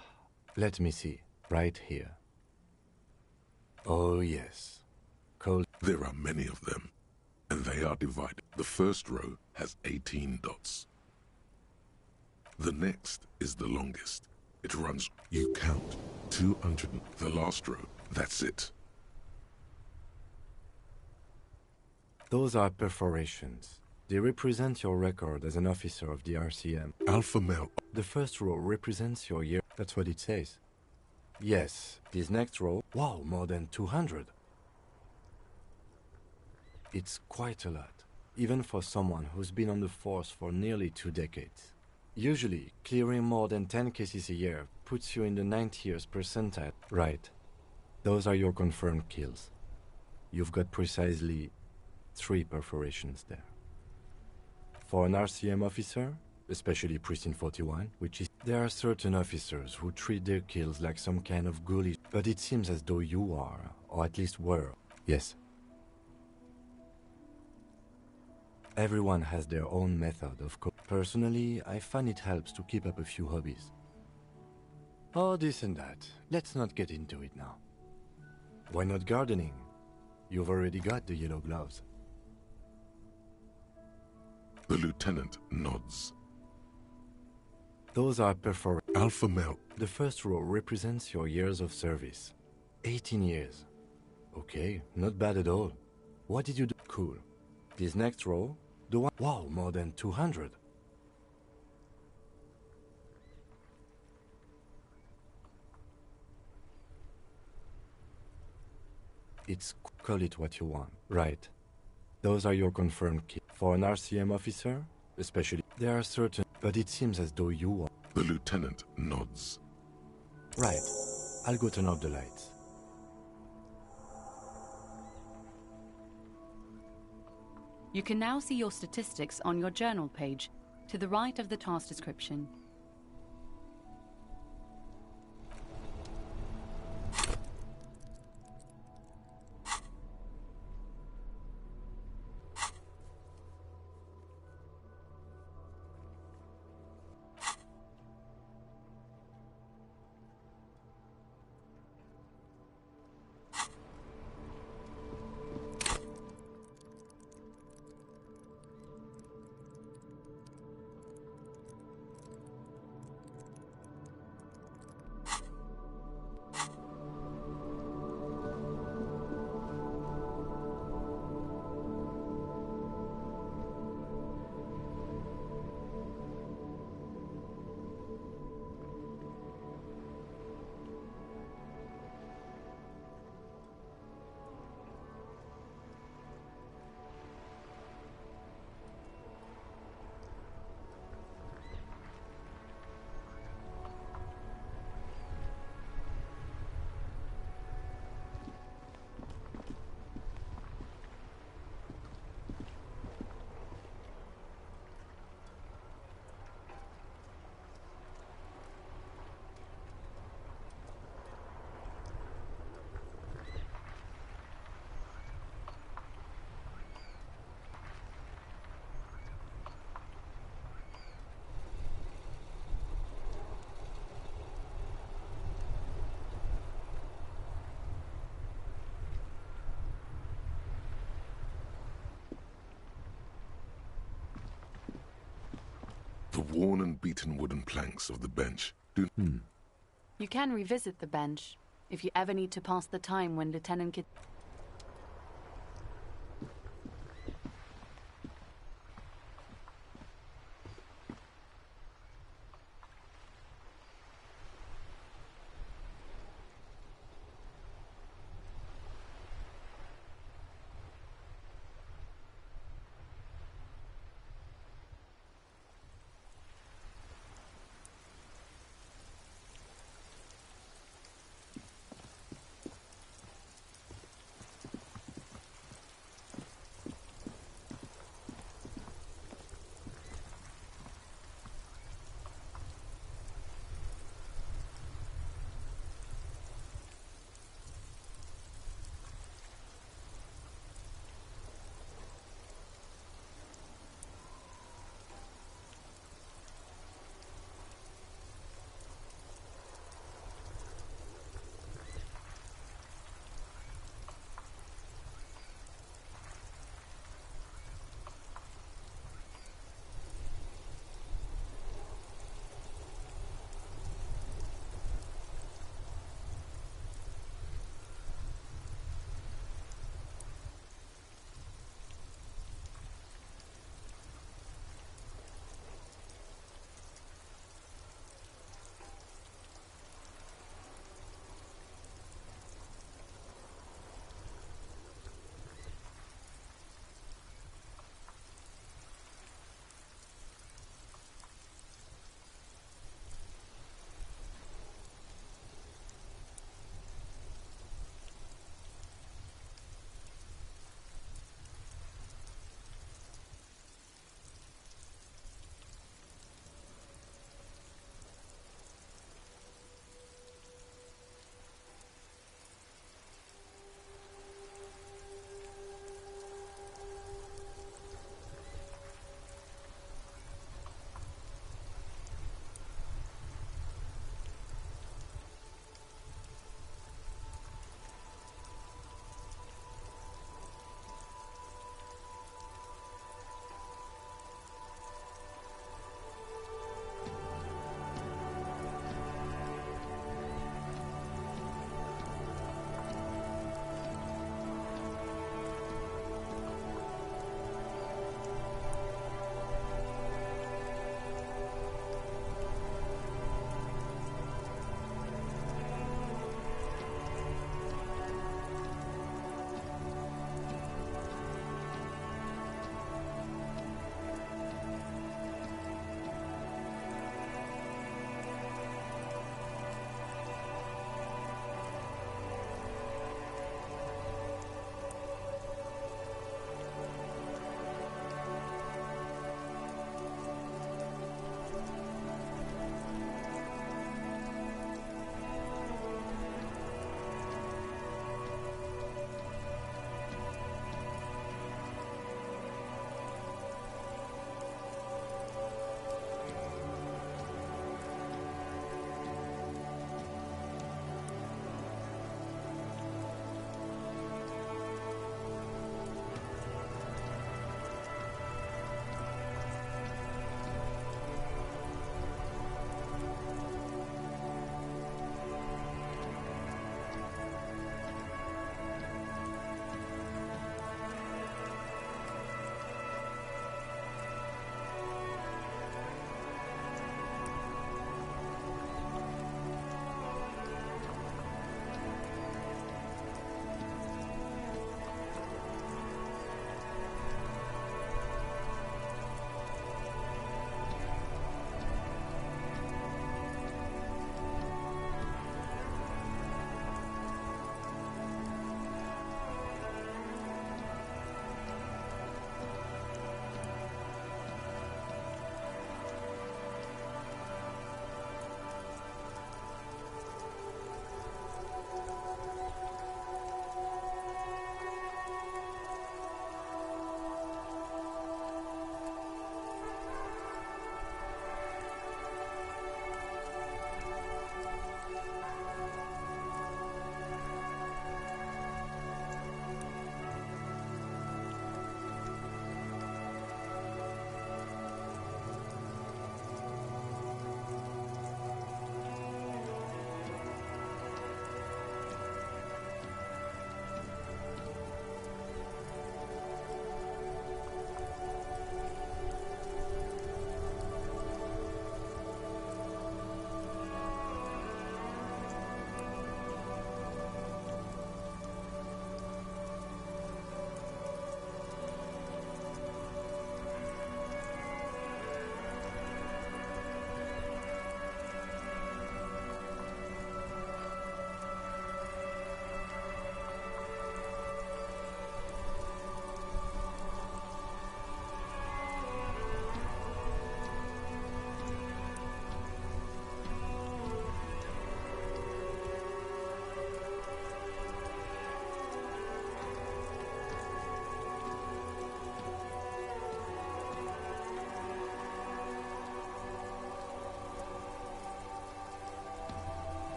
let me see. Right here. Oh, yes. Cold. There are many of them, and they are divided. The first row has 18 dots. The next is the longest. It runs, you count, 200. The last row, that's it. Those are perforations. They represent your record as an officer of the RCM. Alpha male. The first row represents your year. That's what it says. Yes, this next row, wow, more than 200. It's quite a lot, even for someone who's been on the force for nearly 2 decades. Usually, clearing more than 10 cases a year puts you in the 90th percentile. Right. Those are your confirmed kills. You've got precisely 3 perforations there. For an RCM officer, especially Precinct 41, which is... There are certain officers who treat their kills like some kind of ghoulish... But it seems as though you are, or at least were. Yes. Everyone has their own method, of course. Personally, I find it helps to keep up a few hobbies. Oh, this and that. Let's not get into it now. Why not gardening? You've already got the yellow gloves. The lieutenant nods. Those are Alpha male. The first row represents your years of service. 18 years. Okay, not bad at all. What did you do? Cool. This next row, the one... Wow, more than 200. Call it what you want. Right. Those are your confirmed keys. For an RCM officer, especially, there are certain... But it seems as though you are... The lieutenant nods. Right. I'll go turn off the lights. You can now see your statistics on your journal page, to the right of the task description. The worn and beaten wooden planks of the bench do... You can revisit the bench, if you ever need to pass the time when Lieutenant Kid...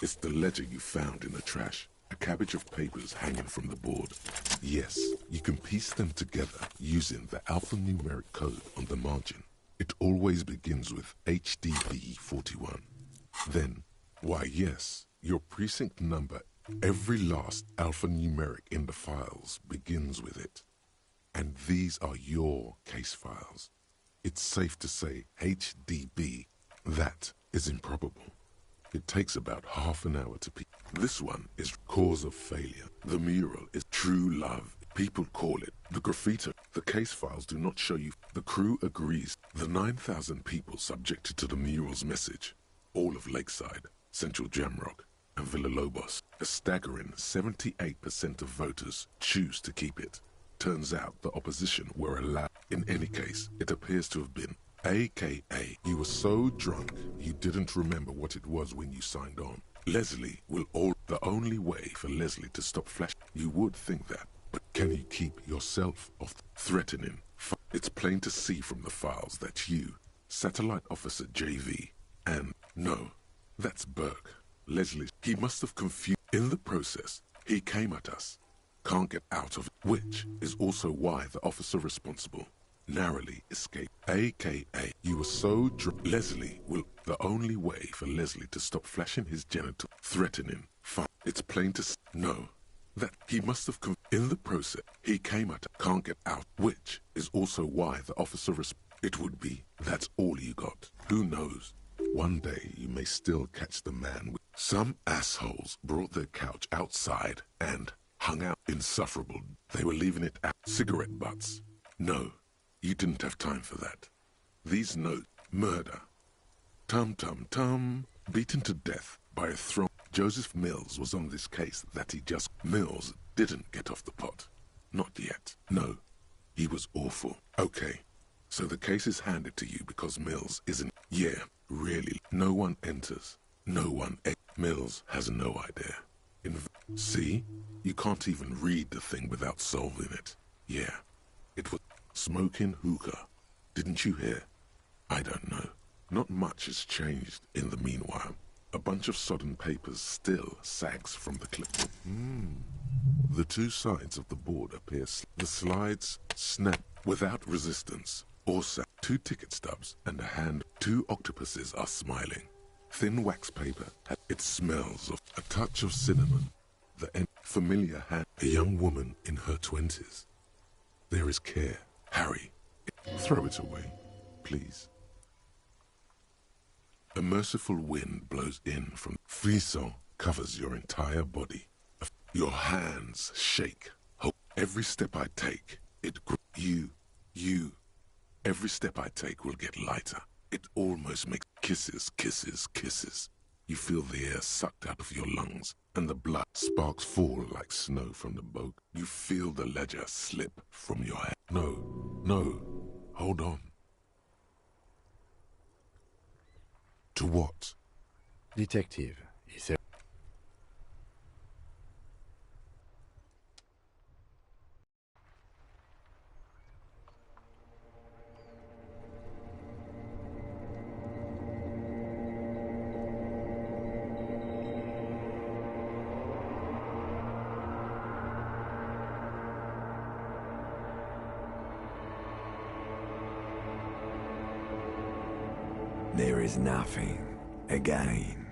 It's the ledger you found in the trash. A cabbage of papers hanging from the board. Yes, you can piece them together using the alphanumeric code on the margin. It always begins with HDB 41. Then, why yes, your precinct number, every last alphanumeric in the files begins with it. And these are your case files. It's safe to say HDB. That is improbable. It takes about half an hour to piece. This one is cause of failure. The mural is true love. People call it the graffiti. The case files do not show you. The crew agrees. The 9,000 people subjected to the mural's message, all of Lakeside, Central Jamrock, and Villalobos, a staggering 78% of voters choose to keep it. Turns out the opposition were allowed. In any case, it appears to have been AKA, you were so drunk you didn't remember what it was when you signed on. Leslie will the only way for Leslie to stop flashing. You would think that, but can you keep yourself off threatening? It's plain to see from the files that you, Satellite Officer JV, and no, that's Burke. Leslie, he must have confused. In the process, he came at us. Can't get out of it, which is also why the officer responsible narrowly escaped. AKA, you were so drunk. Leslie will the only way for Leslie to stop flashing his genital, threatening. It's plain to no, that he must have in the process. He came at can't get out, which is also why the officer it would be that's all you got. Who knows? One day you may still catch the man. Some assholes brought their couch outside and hung out. Insufferable. They were leaving it at cigarette butts. No. You didn't have time for that. These notes, murder. Tum-tum-tum, beaten to death by a thrown. Joseph Mills was on this case that he just... Mills didn't get off the pot. Not yet. No. He was awful. Okay. So the case is handed to you because Mills isn't... Yeah, really. No one enters. No one... Mills has no idea. See? You can't even read the thing without solving it. Yeah. It was... Smoking hookah. Didn't you hear? I don't know. Not much has changed in the meanwhile. A bunch of sodden papers still sags from the clipboard. The two sides of the board appear. The slides snap without resistance. Or two ticket stubs and a hand. Two octopuses are smiling. Thin wax paper. It smells of a touch of cinnamon. The familiar hand. A young woman in her 20s. There is care. Harry, throw it away, please. A merciful wind blows in from frisson covers your entire body. Your hands shake. Every step I take, every step I take will get lighter. It almost makes kisses, kisses, kisses. You feel the air sucked out of your lungs, and the blood sparks fall like snow from the boat. You feel the ledger slip from your hand. No, hold on. To what? Detective, he said. There is nothing again.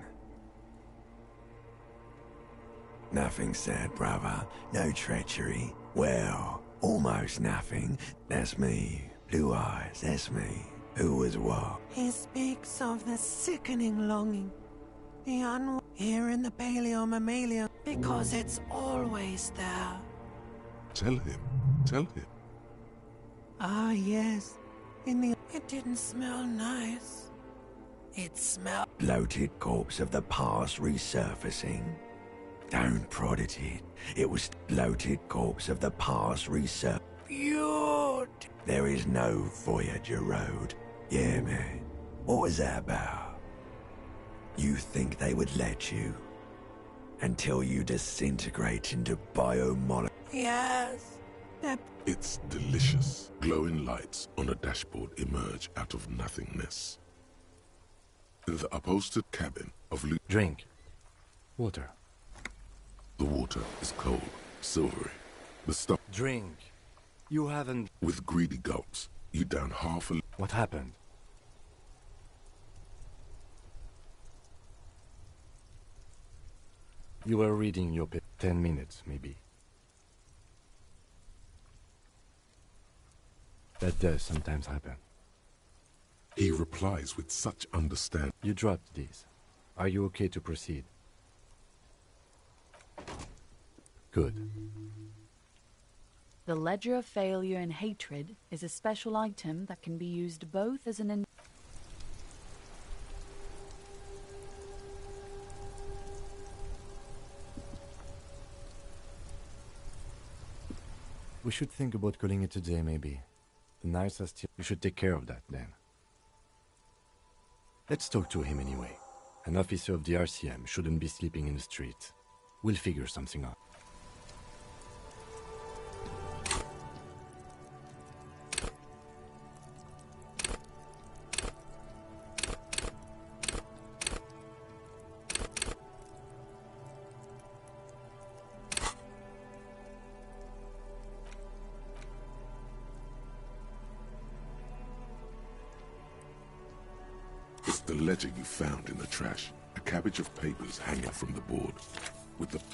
Nothing sad, brother. No treachery. Well, almost nothing. That's me. Blue eyes, that's me. Who was what? He speaks of the sickening longing, the here in the paleo-mammalian, because it's always there. Tell him. Ah, yes. It didn't smell nice. It smelled... Bloated corpse of the past resurfacing. Don't prod at it. It was bloated corpse of the past resurfacing. Beaut! There is no Voyager Road. Yeah, man. What was that about? You think they would let you? Until you disintegrate into biomolecules. Yes. It's delicious. Glowing lights on a dashboard emerge out of nothingness. In the upholstered cabin of Drink. Water. The water is cold, silvery. The stuff... Drink. You haven't... With greedy gulps, you down half a... What happened? You were reading your 10 minutes, maybe. That does sometimes happen. He replies with such understanding. You dropped these. Are you okay to proceed? Good. The Ledger of Failure and Hatred is a special item that can be used both as an... We should think about calling it a day, maybe. The knives are still... You should take care of that, then. Let's talk to him anyway. An officer of the RCM shouldn't be sleeping in the street. We'll figure something out. It's the ledger you found in the trash. A cabbage of papers hanging from the board.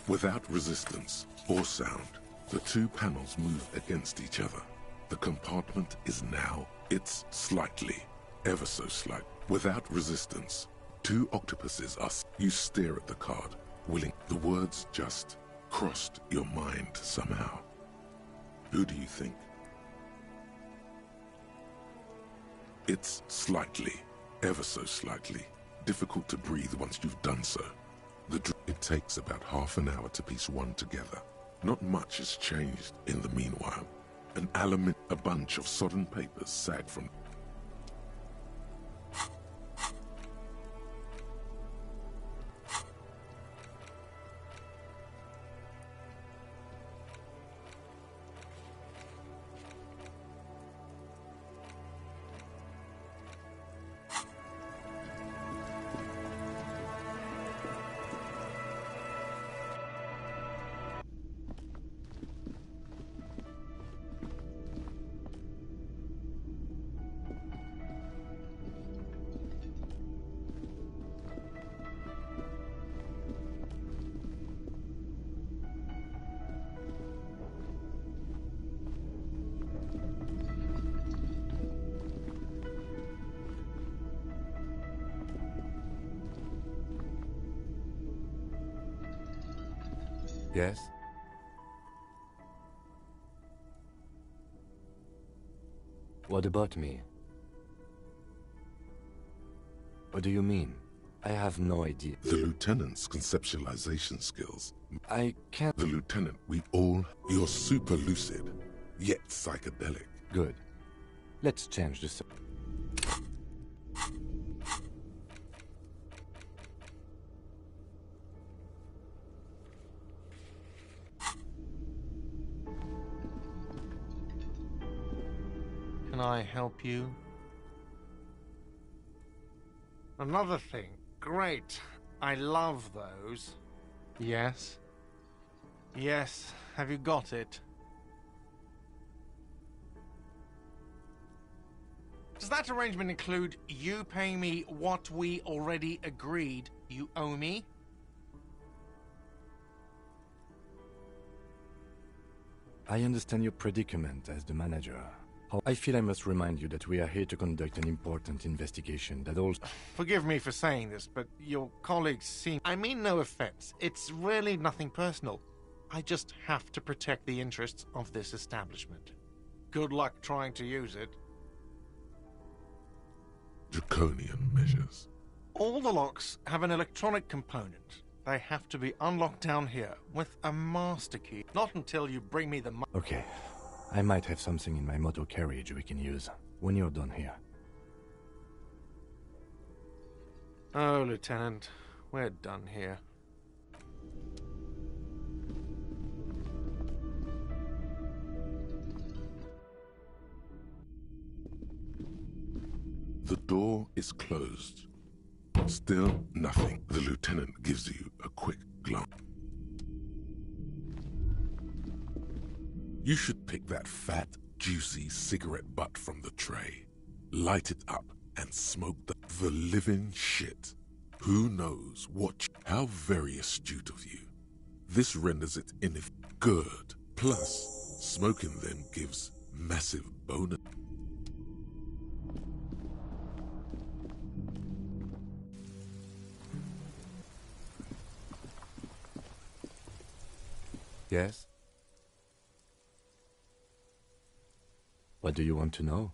Without resistance or sound, the two panels move against each other. The compartment is now. It's slightly, ever so slight. Without resistance, two octopuses are... You stare at the card, willing... The words just crossed your mind somehow. Who do you think? It's slightly, ever so slightly, difficult to breathe once you've done so. It takes about half an hour to piece one together. Not much has changed in the meanwhile. A bunch of sodden papers sag from... Yes? What about me? What do you mean? I have no idea. The lieutenant's conceptualization skills. I can't... The lieutenant, we all... You're super lucid, yet psychedelic. Good. Let's change the... Can I help you? Another thing. Great. I love those. Yes? Yes. Have you got it? Does that arrangement include you paying me what we already agreed you owe me? I understand your predicament as the manager. I feel I must remind you that we are here to conduct an important investigation that also... Forgive me for saying this, but your colleagues seem... I mean no offense. It's really nothing personal. I just have to protect the interests of this establishment. Good luck trying to use it. Draconian measures. All the locks have an electronic component. They have to be unlocked down here with a master key. Not until you bring me the... Okay. I might have something in my motor carriage we can use when you're done here. Oh, Lieutenant, we're done here. The door is closed. Still nothing. The lieutenant gives you a quick glance. You should pick that fat, juicy cigarette butt from the tray, light it up, and smoke the living shit. Who knows what? How very astute of you. This renders it good. Plus, smoking them gives massive bonus. Yes? What do you want to know?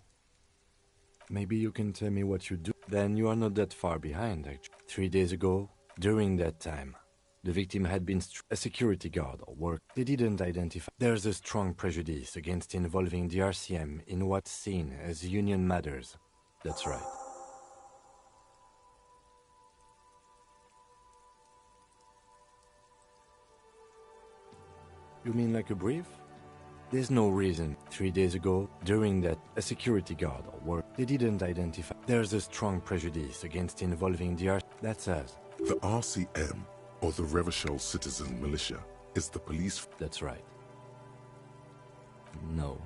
Maybe you can tell me what you do. Then you are not that far behind, actually. 3 days ago, during that time, the victim had been a security guard or work. They didn't identify. There's a strong prejudice against involving the RCM in what's seen as union matters. That's right. You mean like a brief? There's no reason. 3 days ago, during that, a security guard or work, they didn't identify. There's a strong prejudice against involving the That's us. The RCM, or the Revachol Citizen Militia, is the police. That's right. No,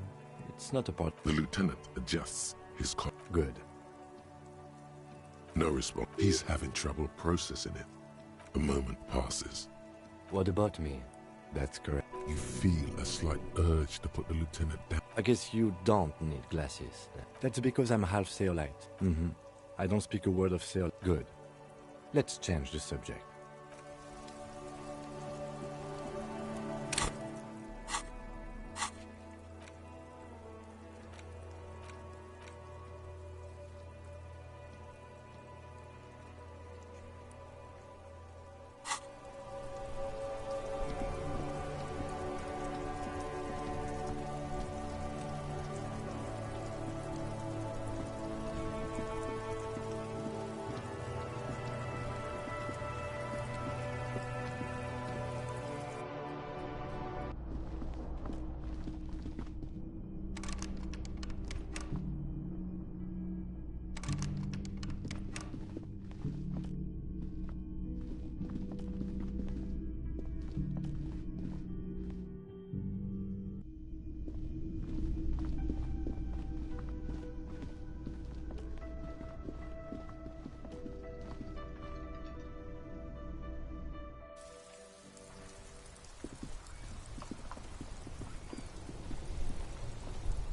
it's not a part. The lieutenant adjusts his Good. No response. He's having trouble processing it. A moment passes. What about me? That's correct. You feel a slight urge to put the lieutenant down. I guess you don't need glasses. That's because I'm half Seolite. I don't speak a word of Seol. Good. Let's change the subject.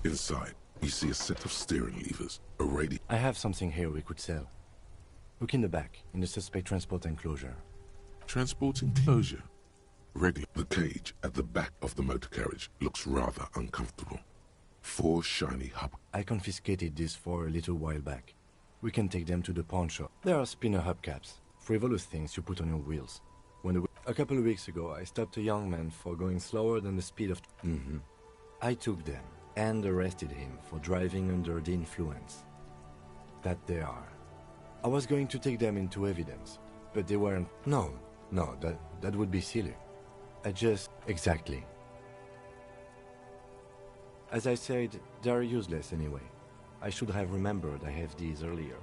Inside, you see a set of steering levers, a radio. I have something here we could sell. Look in the back, in the suspect transport enclosure. Transport enclosure? Regular. The cage at the back of the motor carriage looks rather uncomfortable. 4 shiny hub. I confiscated this for a little while back. We can take them to the pawn shop. There are spinner hubcaps, frivolous things you put on your wheels. A couple of weeks ago, I stopped a young man for going slower than the speed of... I took them and arrested him for driving under the influence. That they are. I was going to take them into evidence, but they weren't... No, that would be silly. Exactly. As I said, they're useless anyway. I should have remembered I have these earlier.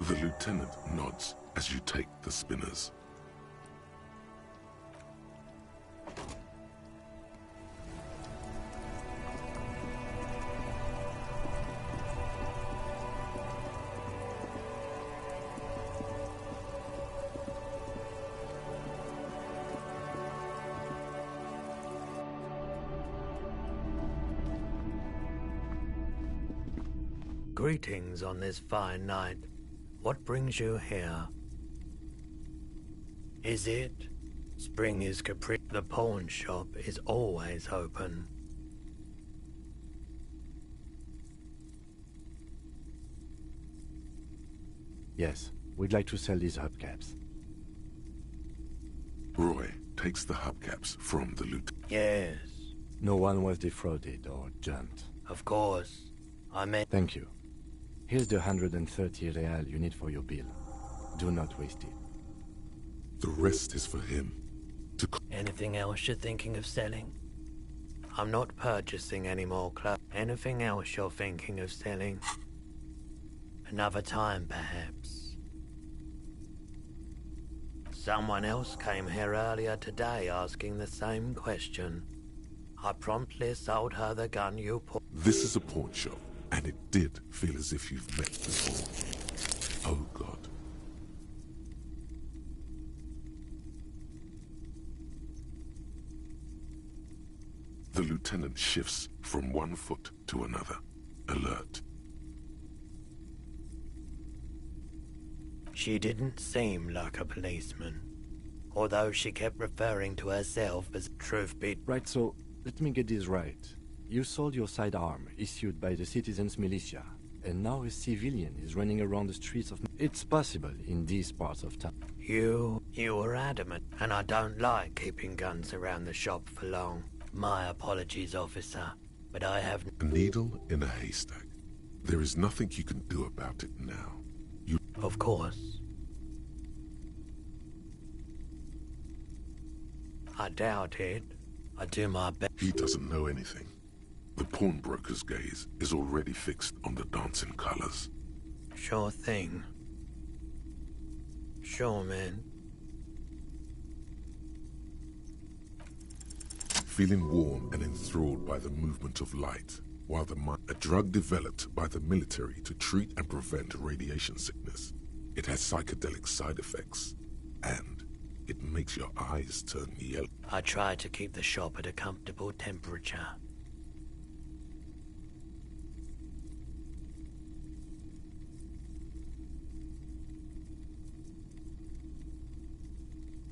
The lieutenant nods as you take the spinners. Greetings on this fine night. What brings you here? Is it? Spring is caprice. The pawn shop is always open. Yes, we'd like to sell these hubcaps. Roy takes the hubcaps from the lieutenant. Yes. No one was defrauded or jumped. Of course. I meant... Thank you. Here's the 130 real you need for your bill. Do not waste it. The rest is for him. Anything else you're thinking of selling? I'm not purchasing any more clothes. Anything else you're thinking of selling? Another time, perhaps. Someone else came here earlier today asking the same question. I promptly sold her the gun you put. This is a pawn shop, and it did feel as if you've met before. Oh, God. The lieutenant shifts from one foot to another, alert. She didn't seem like a policeman, although she kept referring to herself as truth be. Right, so let me get this right. You sold your sidearm, issued by the citizens' militia, and now a civilian is running around the streets of... It's possible in these parts of town. You were adamant, and I don't like keeping guns around the shop for long. My apologies, officer, but I have... A needle in a haystack. There is nothing you can do about it now. You... Of course. I doubt it. I do my best. He doesn't know anything. The pawnbroker's gaze is already fixed on the dancing colors. Sure thing. Sure, man. Feeling warm and enthralled by the movement of light, while a drug developed by the military to treat and prevent radiation sickness. It has psychedelic side effects, and it makes your eyes turn yellow. I try to keep the shop at a comfortable temperature.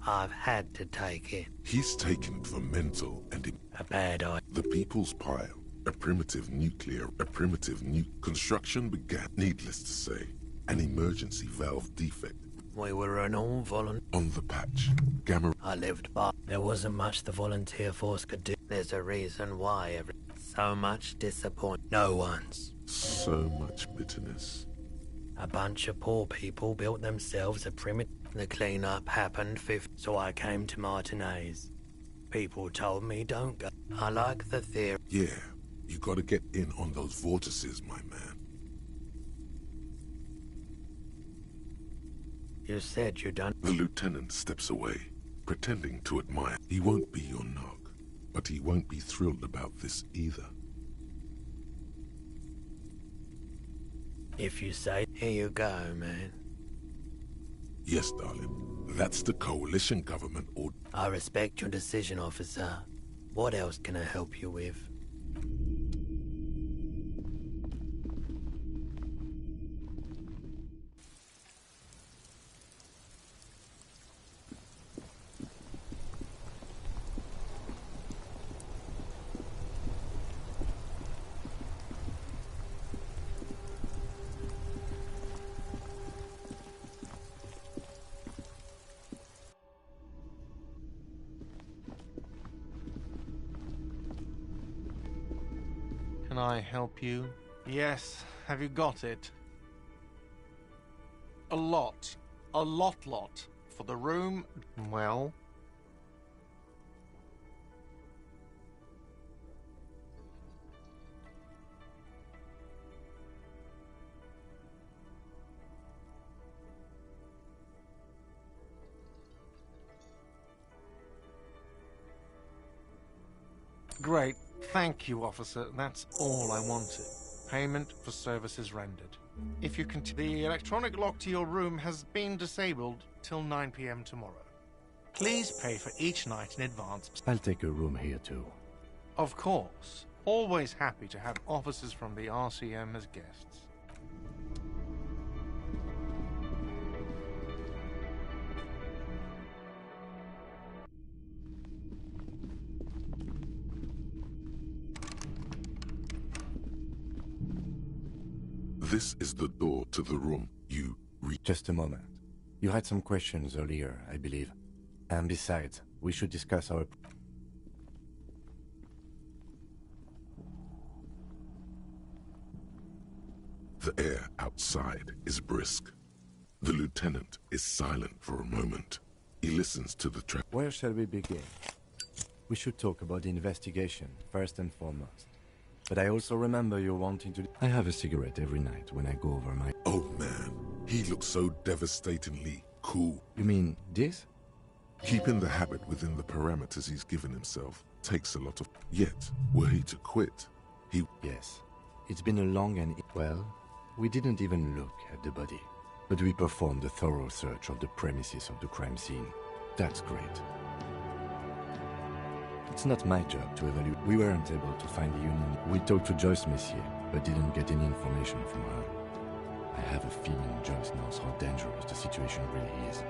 I've had to take it. He's taken it for mental and... A bad eye. The People's Pile, a primitive nuke construction began, needless to say, an emergency valve defect. We were an all-volunteer... On the patch, Gamma... I lived by... There wasn't much the volunteer force could do. There's a reason why so much disappointment. No one's. So much bitterness. A bunch of poor people built themselves a primitive... The cleanup happened so I came to Martinez. People told me don't go. I like the theory. Yeah, you gotta get in on those vortices, my man. You said you done. The lieutenant steps away, pretending to admire. He won't be your nog, but he won't be thrilled about this either. If you say, here you go, man. Yes, darling. That's the coalition government order. I respect your decision, officer. What else can I help you with? Can I help you? Yes, have you got it? A lot. A lot. For the room, well... Great. Thank you, officer. That's all I wanted. Payment for services rendered. If you the electronic lock to your room has been disabled till 9 p.m. tomorrow. Please pay for each night in advance. I'll take a room here too. Of course. Always happy to have officers from the RCM as guests. This is the door to the room you Just a moment. You had some questions earlier, I believe. And besides, we should discuss our... The air outside is brisk. The lieutenant is silent for a moment. He listens to the traffic. Where shall we begin? We should talk about the investigation, first and foremost. But I also remember you wanting to... I have a cigarette every night when I go over my... Oh man, he looks so devastatingly cool. You mean this? Keeping the habit within the parameters he's given himself takes a lot of... Yet, were he to quit, he... Yes. It's been a long and... Well, we didn't even look at the body. But we performed a thorough search of the premises of the crime scene. That's great. It's not my job to evaluate. We weren't able to find the union. We talked to Joyce Messier, but didn't get any information from her. I have a feeling Joyce knows how dangerous the situation really is.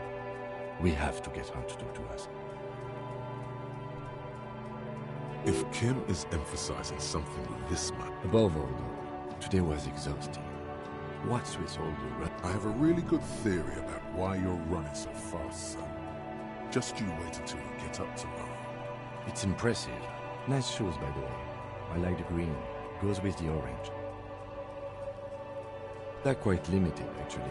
We have to get her to talk to us. If Kim is emphasizing something with this man... Above all, though, today was exhausting. What's with all the run? I have a really good theory about why you're running so fast, son. Just you wait until you get up tomorrow. It's impressive. Nice shoes, by the way. I like the green. Goes with the orange. They're quite limited, actually.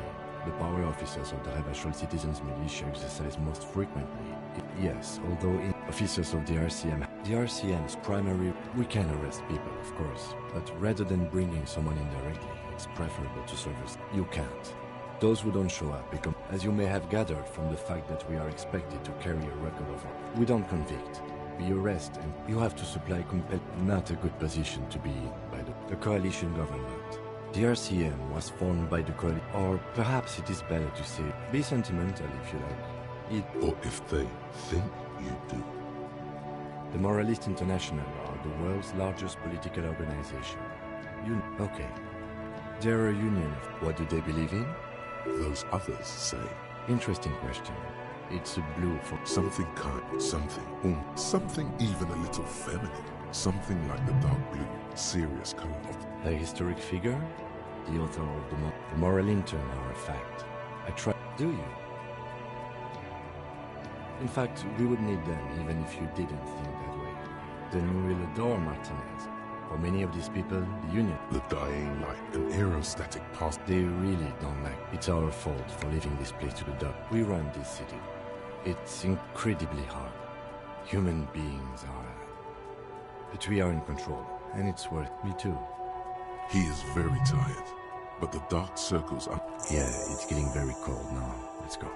The power officers of the Rebachol Citizens Militia exercise most frequently. Yes, although in officers of the RCM... The RCM's primary... We can arrest people, of course, but rather than bringing someone in directly, it's preferable to service. You can't. Those who don't show up become... As you may have gathered from the fact that we are expected to carry a record of... We don't convict. We arrest, and you have to supply compel... Not a good position to be in by the coalition government. The RCM was formed by the coalition, or perhaps it is better to say, be sentimental if you like. Or if they think you do. The Moralist International are the world's largest political organization. Okay. They're a union of... What do they believe in? Those others say. Interesting question. It's a blue for... Something kind, something, something even a little feminine. Something like the dark blue, serious color of... A historic figure? The author of the moral intern are a fact. I try... Do you? In fact, we would need them even if you didn't think that way. Then we will adore Martinez. For many of these people, the Union... The dying light, an aerostatic past... They really don't like... It's our fault for leaving this place to the dark. We run this city. It's incredibly hard. Human beings are... But we are in control, and it's worth... Me too. He is very tired, but the dark circles are... Yeah, it's getting very cold now. Let's go.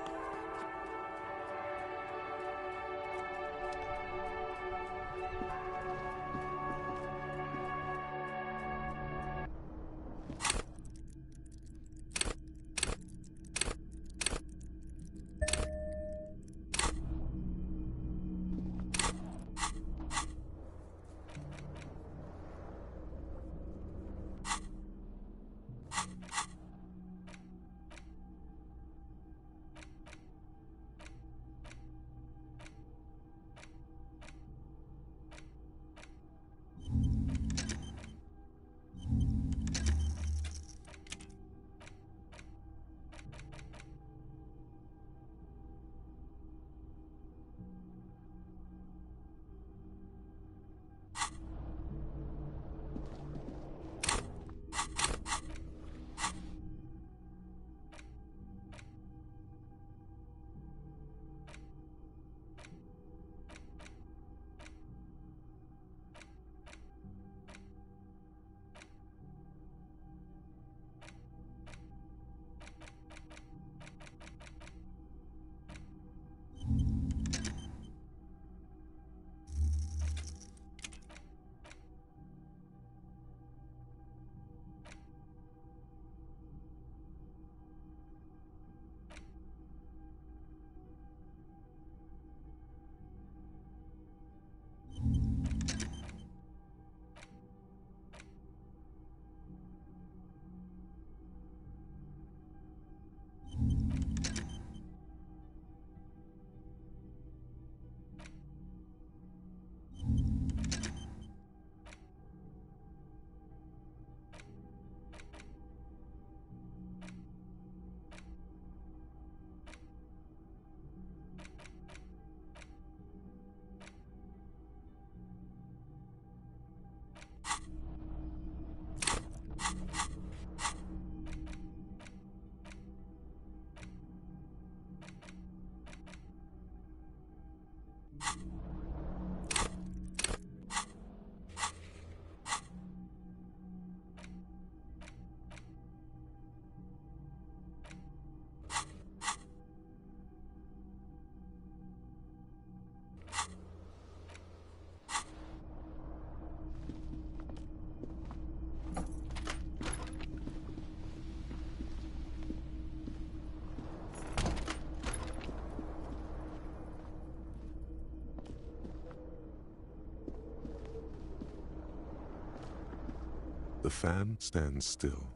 The fan stands still.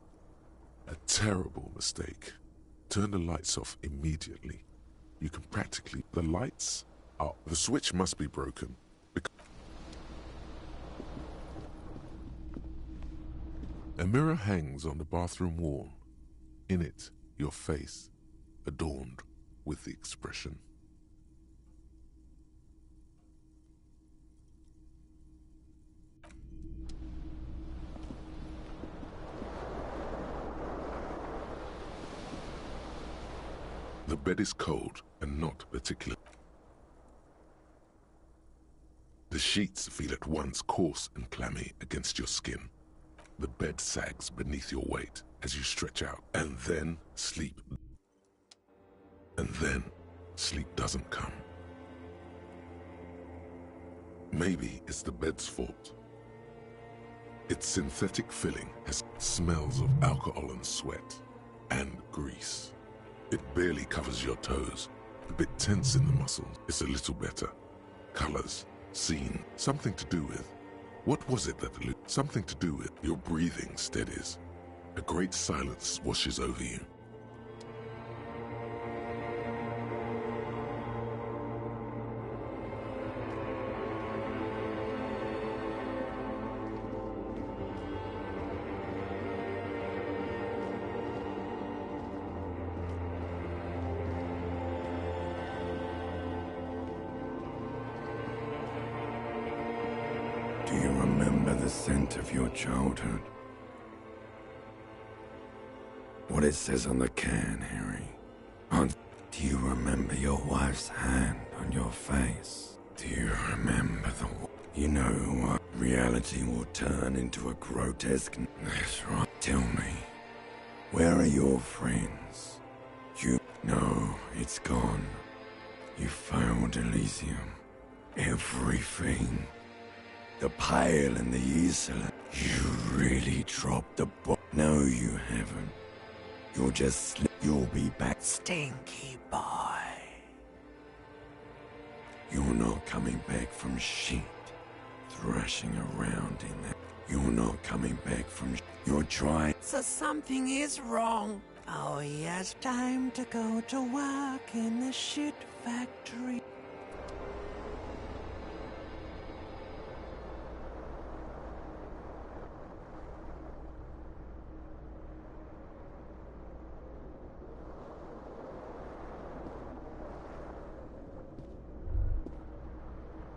A terrible mistake. Turn the lights off immediately. You can practically... The lights are... The switch must be broken. A mirror hangs on the bathroom wall. In it, your face, adorned with the expression. The bed is cold and not particular. The sheets feel at once coarse and clammy against your skin. The bed sags beneath your weight as you stretch out, and then sleep. And then sleep doesn't come. Maybe it's the bed's fault. Its synthetic filling has smells of alcohol and sweat and grease. It barely covers your toes. A bit tense in the muscles. It's a little better. Colors, scene, something to do with. What was it that something to do with your breathing steadies? A great silence washes over you. Do you remember the scent of your childhood? What it says on the can, Harry? Do you remember your wife's hand on your face? Do you remember the... You know what? Reality will turn into a grotesque... That's right. Tell me, where are your friends? No, it's gone. You failed Elysium. Everything. The Pale and the Isla. You really dropped the ball. No, you haven't. You'll just you'll be back. Stinky boy. You're not coming back from shit. Thrashing around in that. You're not coming back from you're trying. So something is wrong. Oh, he has time to go to work in the shit factory.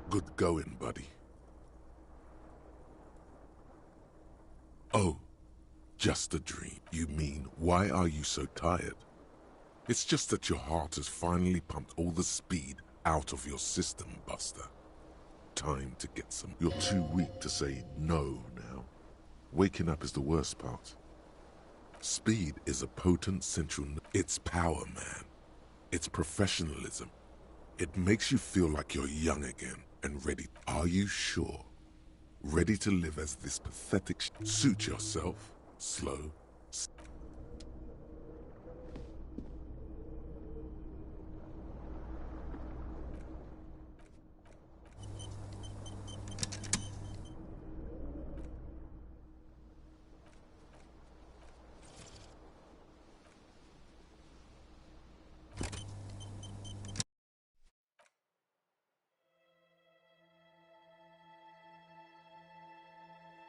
Good going, buddy. Oh, just a dream. You mean, why are you so tired? It's just that your heart has finally pumped all the speed out of your system, Buster. Time to get some. You're too weak to say no now. Waking up is the worst part. Speed is a potent central... It's power, man. It's professionalism. It makes you feel like you're young again and ready. Are you sure? Ready to live as this pathetic... Suit yourself. Slow,